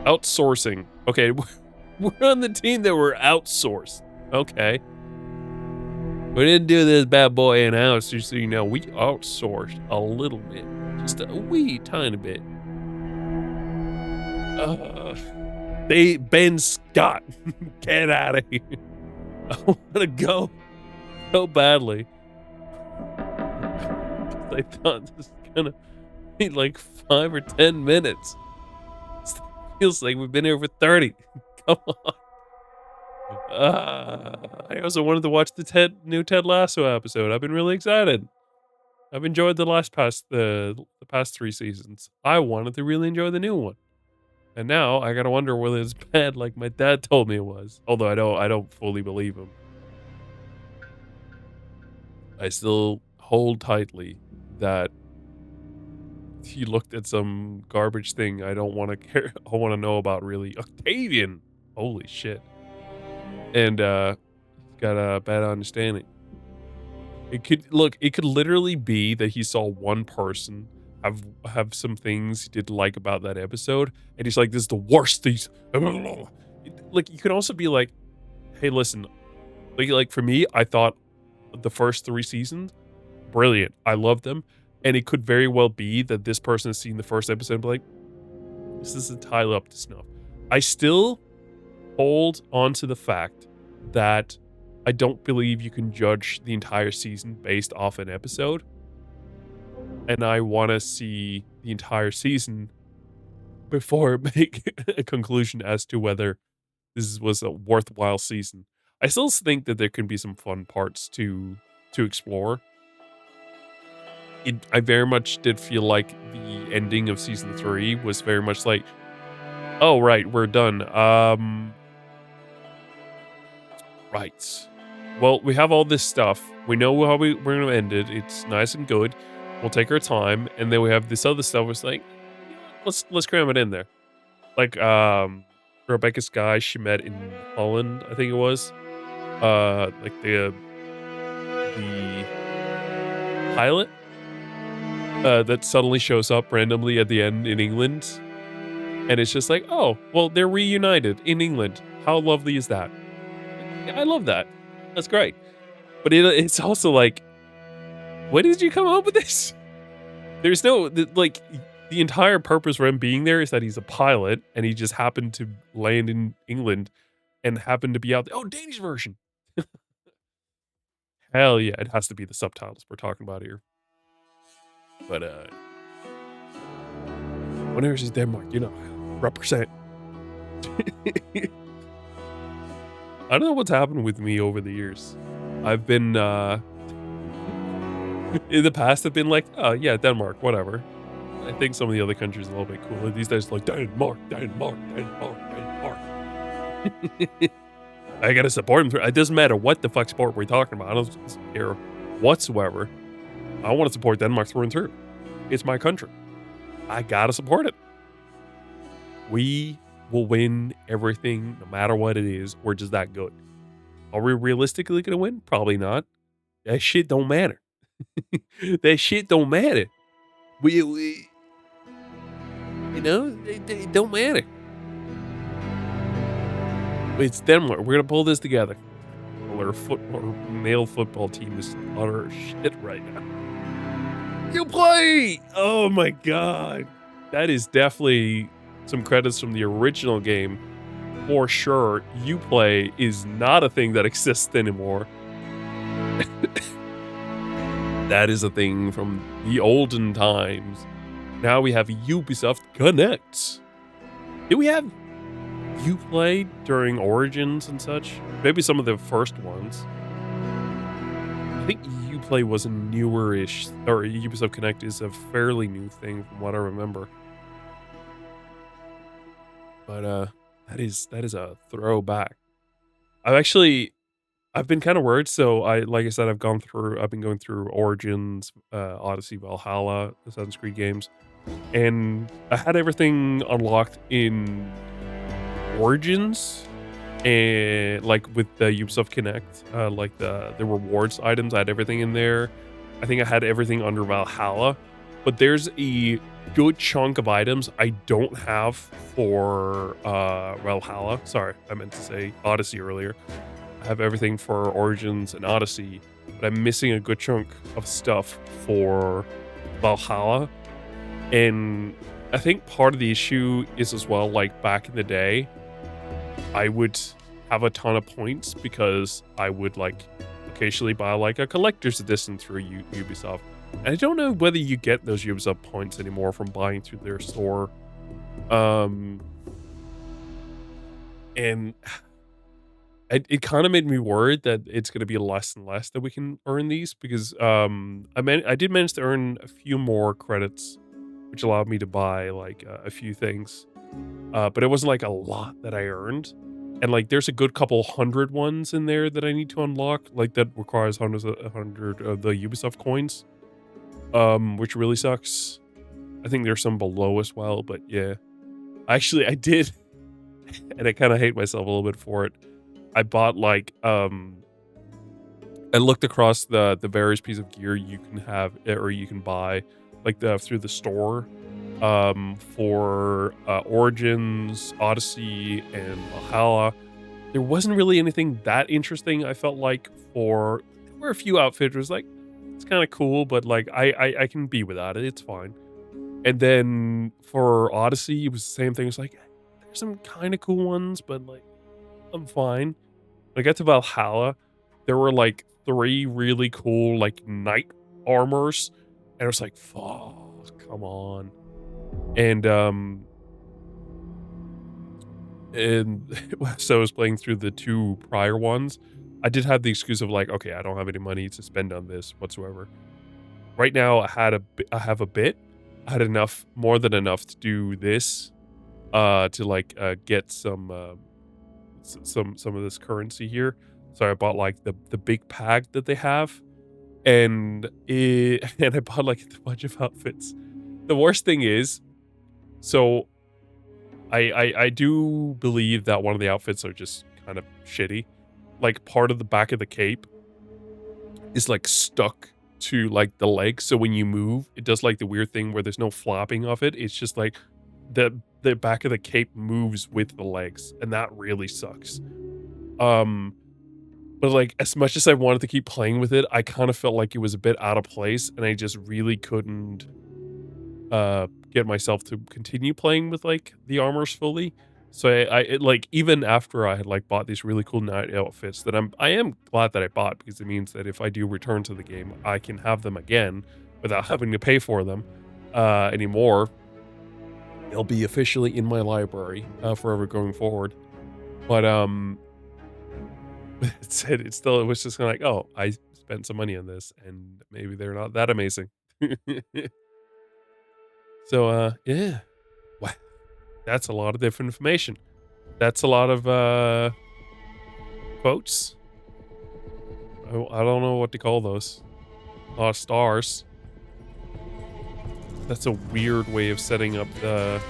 Outsourcing. Okay, we're on the team that were outsourced. Okay. We didn't do this bad boy in-house, just so you know. We outsourced a little bit. Just a wee tiny bit. Ben Scott, get out of here. I want to go so badly. I thought this was gonna be like 5 or 10 minutes. It feels like we've been here for 30. Come on. I also wanted to watch the new Ted Lasso episode. I've been really excited. I've enjoyed the past 3 seasons. I wanted to really enjoy the new one. And now I gotta wonder whether it's bad like my dad told me it was. Although I don't fully believe him. I still hold tightly that he looked at some garbage thing I don't want to care. I want to know about really. Octavian, holy shit! And he's got a bad understanding. It could literally be that he saw one person have some things he didn't like about that episode, and he's like, "This is the worst." These like you could also be like, "Hey, listen, like for me, I thought the first 3 seasons brilliant. I loved them." And it could very well be that this person has seen the first episode and be like, this is entirely up to snuff. I still hold on to the fact that I don't believe you can judge the entire season based off an episode. And I want to see the entire season before I make a conclusion as to whether this was a worthwhile season. I still think that there can be some fun parts to explore. I very much did feel like the ending of season 3 was very much like, oh, right, we're done. Right. Well, we have all this stuff. We know how we're going to end it. It's nice and good. We'll take our time. And then we have this other stuff. It's like, let's cram it in there. Like, Rebecca's guy she met in Holland, I think it was. Like the pilot. That suddenly shows up randomly at the end in England. And it's just like, oh, well, they're reunited in England. How lovely is that? I love that. That's great. But it's also like, when did you come up with this? There's no, like, the entire purpose for him being there is that he's a pilot and he just happened to land in England and happened to be out there. Oh, Danish version. Hell yeah, it has to be the subtitles we're talking about here. But, whenever it's Denmark, you know, represent. I don't know what's happened with me over the years. I've been, in the past, I've been like, oh, yeah, Denmark, whatever. I think some of the other countries are a little bit cooler. These days, like, Denmark. I gotta support them. It doesn't matter what the fuck sport we're talking about. I don't care whatsoever. I want to support Denmark through and through. It's my country. I gotta support it. We will win everything, no matter what it is. We're just that good. Are we realistically gonna win? Probably not. That shit don't matter. That shit don't matter. We you know, it don't matter. It's Denmark. We're gonna pull this together. Well, our male football team is utter shit right now. You play! Oh my god. That is definitely some credits from the original game. For sure, you play is not a thing that exists anymore. That is a thing from the olden times. Now we have Ubisoft Connect. Did we have Uplay during Origins and such? Maybe some of the first ones. I think Uplay was a newer-ish, or Ubisoft Connect is a fairly new thing from what I remember. But that is a throwback. I've been kind of worried. So like I said, I've been going through Origins, Odyssey, Valhalla, Assassin's Creed games, and I had everything unlocked in Origins, and like with the Ubisoft Connect, like the rewards items, I had everything in there. I think I had everything under Valhalla, but there's a good chunk of items I don't have for Valhalla. Sorry, I meant to say Odyssey earlier. I have everything for Origins and Odyssey, but I'm missing a good chunk of stuff for Valhalla. And I think part of the issue is as well, like back in the day, I would have a ton of points because I would like occasionally buy like a collector's edition through Ubisoft. And I don't know whether you get those Ubisoft points anymore from buying through their store. And it kind of made me worried that it's going to be less and less that we can earn these because I did manage to earn a few more credits, which allowed me to buy like a few things, but it wasn't like a lot that I earned, and like there's a good couple hundred ones in there that I need to unlock, like that requires hundred of the Ubisoft coins, which really sucks. I think there's some below as well, but yeah, actually I did, and I kind of hate myself a little bit for it. I bought like I looked across the various pieces of gear you can have or you can buy like through the store for Origins, Odyssey, and Valhalla. There wasn't really anything that interesting. I felt like there were a few outfitters like it's kind of cool, but like I can be without it. It's fine. And then for Odyssey, it was the same thing. It's like there's some kind of cool ones, but like I'm fine. When I got to Valhalla, there were like 3 really cool like knight armors, and I was like, "Fuck, come on!" And so I was playing through the 2 prior ones. I did have the excuse of like, "Okay, I don't have any money to spend on this whatsoever." Right now, I have a bit. I had enough, more than enough to do this, to like get some of this currency here. So I bought like the big pack that they have, and and I bought like a bunch of outfits. The worst thing is, so I do believe that one of the outfits are just kind of shitty. Like part of the back of the cape is like stuck to like the leg, so when you move, it does like the weird thing where there's no flapping of it. It's just like the back of the cape moves with the legs, and that really sucks. But like as much as I wanted to keep playing with it, I kind of felt like it was a bit out of place, and I just really couldn't get myself to continue playing with like the armors fully. So like even after I had like bought these really cool knight outfits that I am glad that I bought, because it means that if I do return to the game, I can have them again without having to pay for them anymore. They'll be officially in my library forever going forward. But it was just kind of like, oh, I spent some money on this, and maybe they're not that amazing. So yeah, wow, that's a lot of different information. That's a lot of quotes. I don't know what to call those. A lot of stars. That's a weird way of setting up the...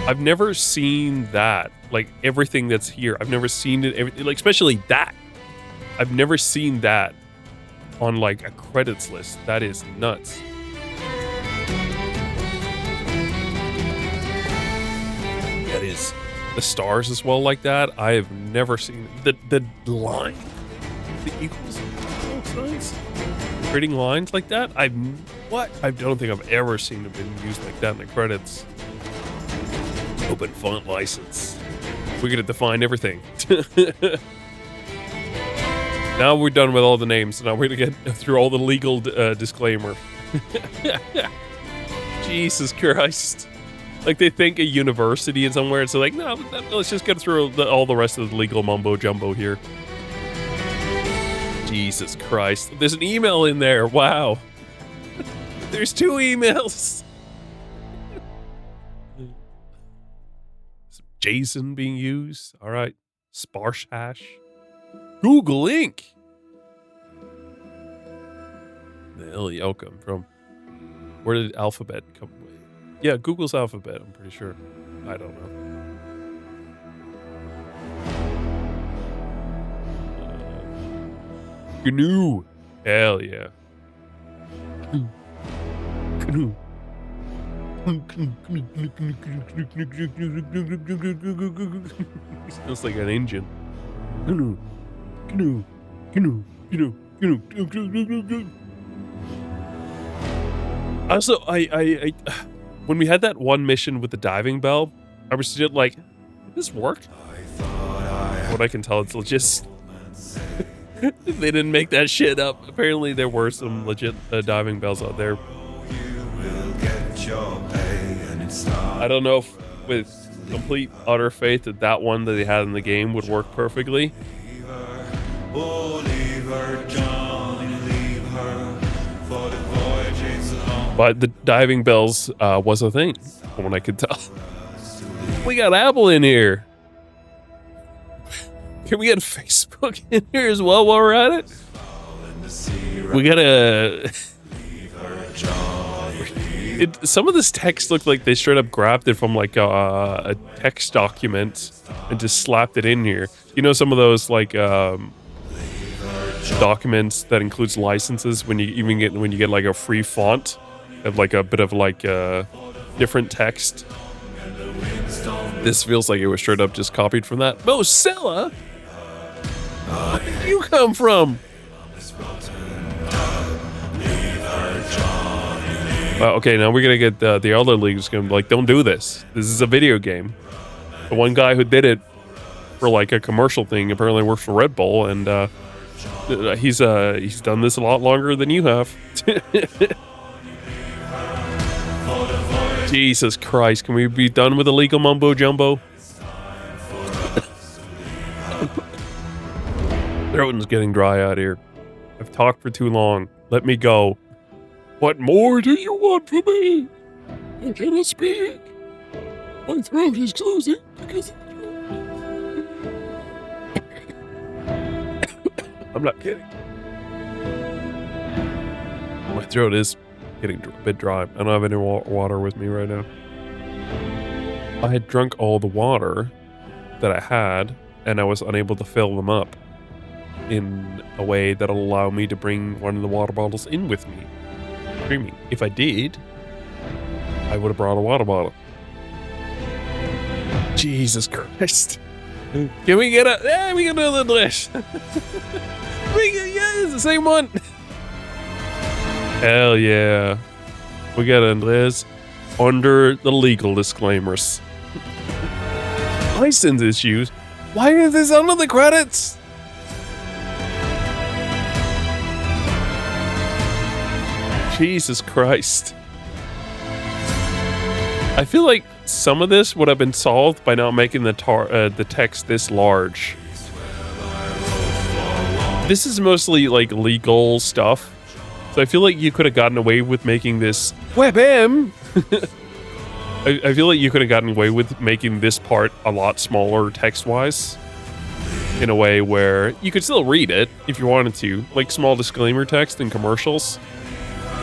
I've never seen that. Like, everything that's here. I've never seen it, like, especially that. I've never seen that on, like, a credits list. That is nuts. That is... The stars as well like that. I have never seen... The line? The equals signs? Creating lines like that? I don't think I've ever seen it been used like that in the credits. Open font license. We're gonna define everything. Now we're done with all the names. Now we're gonna get through all the legal disclaimer. Jesus Christ. Like they think a university in somewhere, so like, no, let's just get through all the rest of the legal mumbo jumbo here. Jesus Christ. There's an email in there. Wow. There's 2 emails. JSON being used. All right. Sparse hash. Google Inc. The hell y'all come from? Where did Alphabet come from? Yeah, Google's Alphabet, I'm pretty sure. I don't know. GNU. Hell yeah. GNU. Sounds like an engine. GNU. GNU. GNU. GNU. GNU. Also, I when we had that one mission with the diving bell, I was just like, did this work? What I can tell, it's legit. They didn't make that shit up. Apparently there were some legit diving bells out there. I don't know if with complete utter faith that one that they had in the game would work perfectly, Oh, leave her, Johnny, leave her, for the voyage is long. But the diving bells was a thing, from what I could tell. We got Apple in here. Can we get Facebook in here as well while we're at it? We gotta... some of this text looked like they straight up grabbed it from like a text document and just slapped it in here. You know, some of those like documents that includes licenses when you get like a free font of like a bit of like different text. This feels like it was straight up just copied from that. Mosella, where did you come from? Okay, now we're gonna get the other league's gonna be like, don't do this. This is a video game. The one guy who did it for like a commercial thing apparently works for Red Bull, and he's done this a lot longer than you have. Jesus Christ, can we be done with illegal mumbo jumbo? Throat's getting dry out here. I've talked for too long. Let me go. What more do you want from me? I cannot speak. My throat is closing because I'm not kidding. My throat is getting a bit dry. I don't have any water with me right now. I had drunk all the water that I had, and I was unable to fill them up in a way that'll allow me to bring one of the water bottles in with me. Screaming. If I did, I would have brought a water bottle. Jesus Christ. Can we get a... Yeah, we can do the dish. Yeah, it's the same one. Hell yeah. We got Andres under the legal disclaimers. License issues? Why is this under the credits? Jesus Christ. I feel like some of this would have been solved by not making the text this large. This is mostly like legal stuff, so I feel like you could have gotten away with making this WebM. I feel like you could have gotten away with making this part a lot smaller text-wise, in a way where you could still read it if you wanted to, like small disclaimer text and commercials.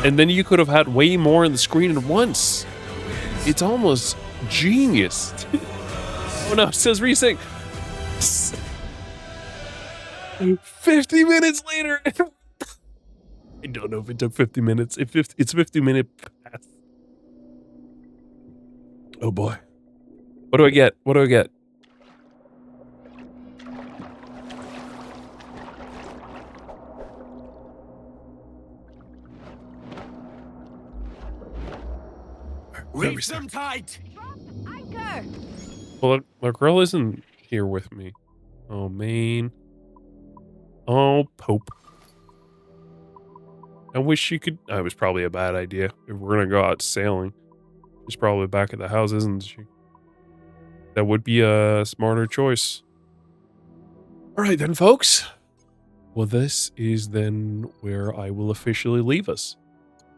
And then you could have had way more on the screen at once. It's almost genius. Oh no, it says Resynced. 50 minutes later. I don't know if it took 50 minutes. It's 50 minute past. Oh boy. What do I get? What do I get? Reach them tight! Anchor! Well, the girl isn't here with me. Oh, man. Oh, Pope. I wish she could... It was probably a bad idea. If we're gonna go out sailing, she's probably back at the house, isn't she? That would be a smarter choice. Alright then, folks. Well, this is then where I will officially leave us.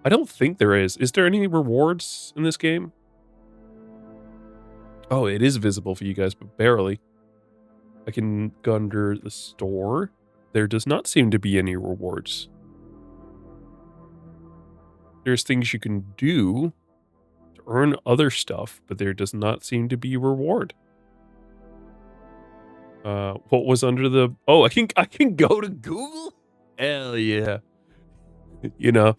I don't think there is. Is there any rewards in this game? Oh, it is visible for you guys, but barely. I can go under the store. There does not seem to be any rewards. There's things you can do to earn other stuff, but there does not seem to be a reward. What was under the... Oh, I can go to Google? Hell yeah. You know,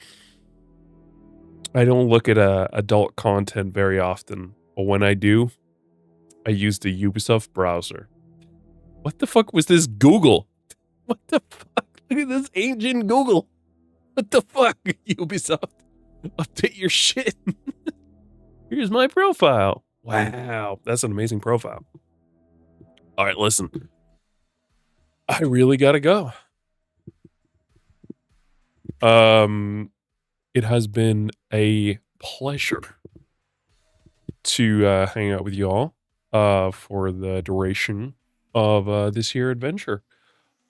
I don't look at adult content very often, but when I do, I use the Ubisoft browser. What the fuck was this Google? What the fuck? Look at this ancient Google. What the fuck, Ubisoft? Update your shit. Here's my profile. Wow, that's an amazing profile. All right, listen. I really gotta go. It has been a pleasure to hang out with y'all for the duration of this here adventure.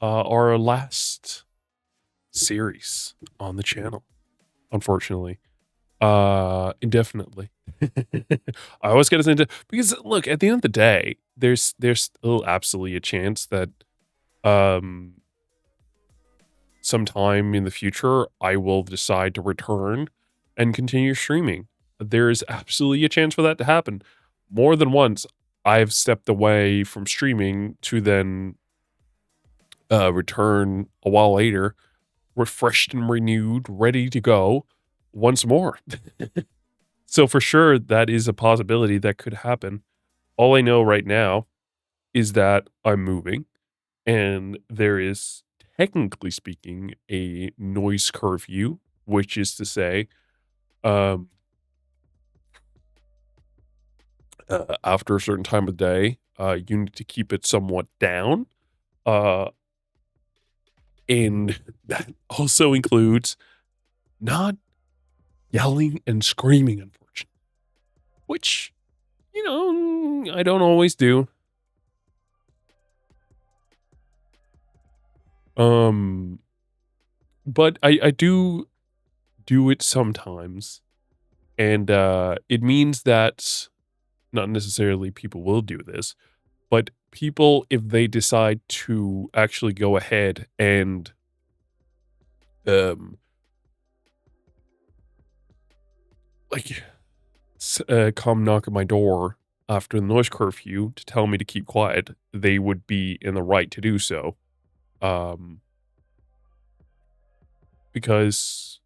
our last series on the channel, unfortunately. Indefinitely. I always get us into, because look, at the end of the day, there's still absolutely a chance that um sometime in the future I will decide to return and continue streaming. There's absolutely a chance for that to happen. More than once, I've stepped away from streaming to then return a while later, refreshed and renewed, ready to go once more. So for sure, that is a possibility that could happen. All I know right now is that I'm moving, and there is, technically speaking, a noise curfew, which is to say, um, after a certain time of day, you need to keep it somewhat down. Uh, and that also includes not yelling and screaming, unfortunately, which, I don't always do. Um, but I do it sometimes, and it means that not necessarily people will do this, but people, if they decide to actually go ahead and um like come knock at my door after the noise curfew to tell me to keep quiet, they would be in the right to do so. Um, because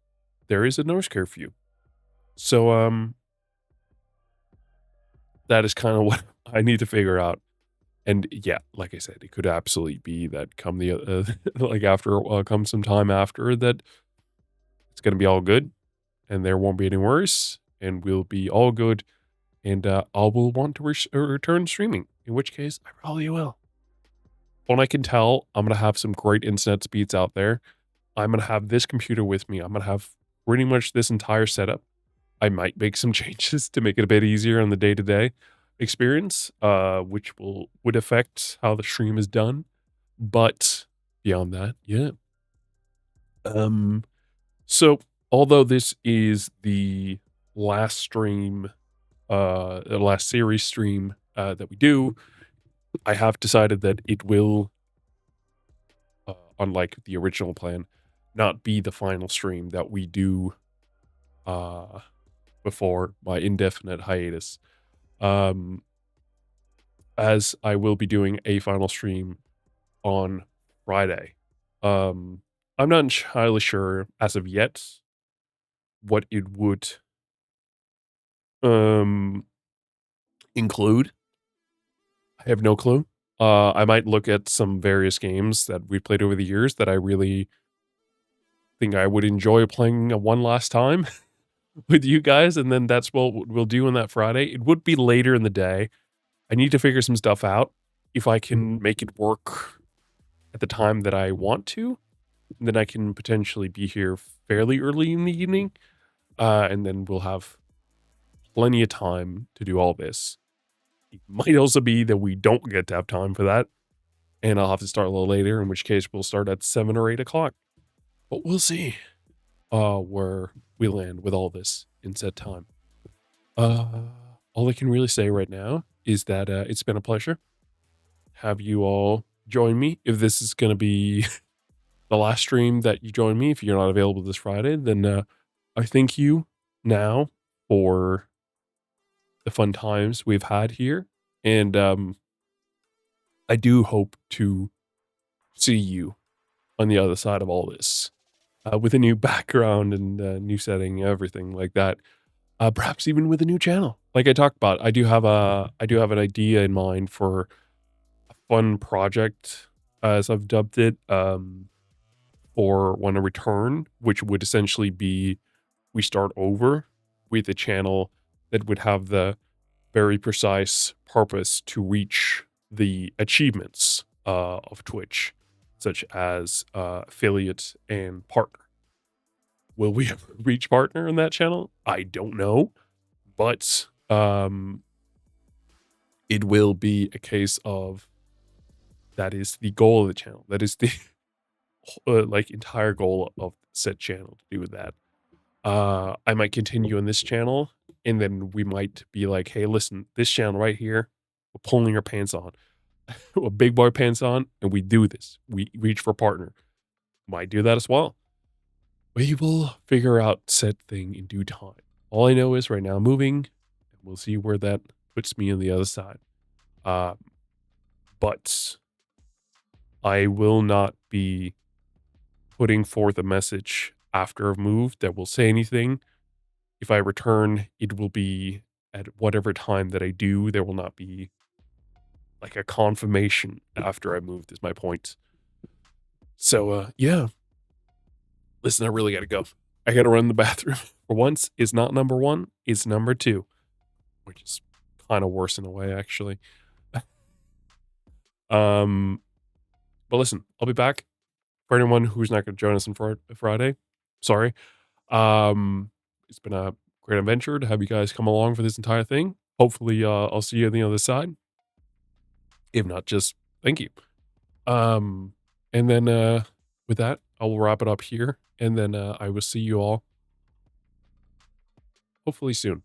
there is a noise curfew. So that is kind of what I need to figure out. And yeah, like I said, it could absolutely be that come the like after come some time after that, it's gonna be all good, and there won't be any worse, and we'll be all good, and I will want to return streaming. In which case, I probably will. When I can tell, I'm gonna have some great internet speeds out there. I'm gonna have this computer with me. I'm gonna have pretty much this entire setup. I might make some changes to make it a bit easier on the day-to-day experience, which would affect how the stream is done. But beyond that, yeah. So although this is the last stream, the last series stream that we do, I have decided that it will, unlike the original plan, not be the final stream that we do before my indefinite hiatus. As I will be doing a final stream on Friday. I'm not entirely sure as of yet what it would um include. I have no clue. I might look at some various games that we played over the years that I really think I would enjoy playing one last time with you guys, and then that's what we'll do on that Friday. It would be later in the day. I need to figure some stuff out. If I can make it work at the time that I want to, then I can potentially be here fairly early in the evening, and then we'll have plenty of time to do all this. It might also be that we don't get to have time for that, and I'll have to start a little later, in which case we'll start at 7 or 8 o'clock. But we'll see where we land with all this in set time. All I can really say right now is that it's been a pleasure. Have you all join me. If this is going to be the last stream that you join me, if you're not available this Friday, then I thank you now for the fun times we've had here. And I do hope to see you on the other side of all this with a new background and new setting, everything like that. Perhaps even with a new channel. Like I talked about, I do have an idea in mind for a fun project, as I've dubbed it, for when I return, which would essentially be we start over with a channel that would have the very precise purpose to reach the achievements of Twitch, such as affiliate and partner. Will we ever reach partner in that channel? I don't know, but it will be a case of That is the goal of the channel. That is the like entire goal of said channel to do with that. I might continue on this channel, and then we might be like, hey, listen, this channel right here, we're pulling our pants on, a big boy pants on, and we do this. We reach for partner. Might do that as well. We will figure out said thing in due time. All I know is right now I'm moving, and we'll see where that puts me on the other side. But I will not be putting forth a message after I've moved that will say anything. If I return, it will be at whatever time that I do. There will not be like a confirmation after I moved, is my point. So, yeah. Listen, I really gotta go. I gotta run the bathroom. For once, it's not number one, it's number two, which is kind of worse in a way, actually. But listen, I'll be back. For anyone who's not going to join us on Friday, sorry. It's been a great adventure to have you guys come along for this entire thing. Hopefully, I'll see you on the other side. If not, just thank you. And then with that, I will wrap it up here, and then I will see you all hopefully soon.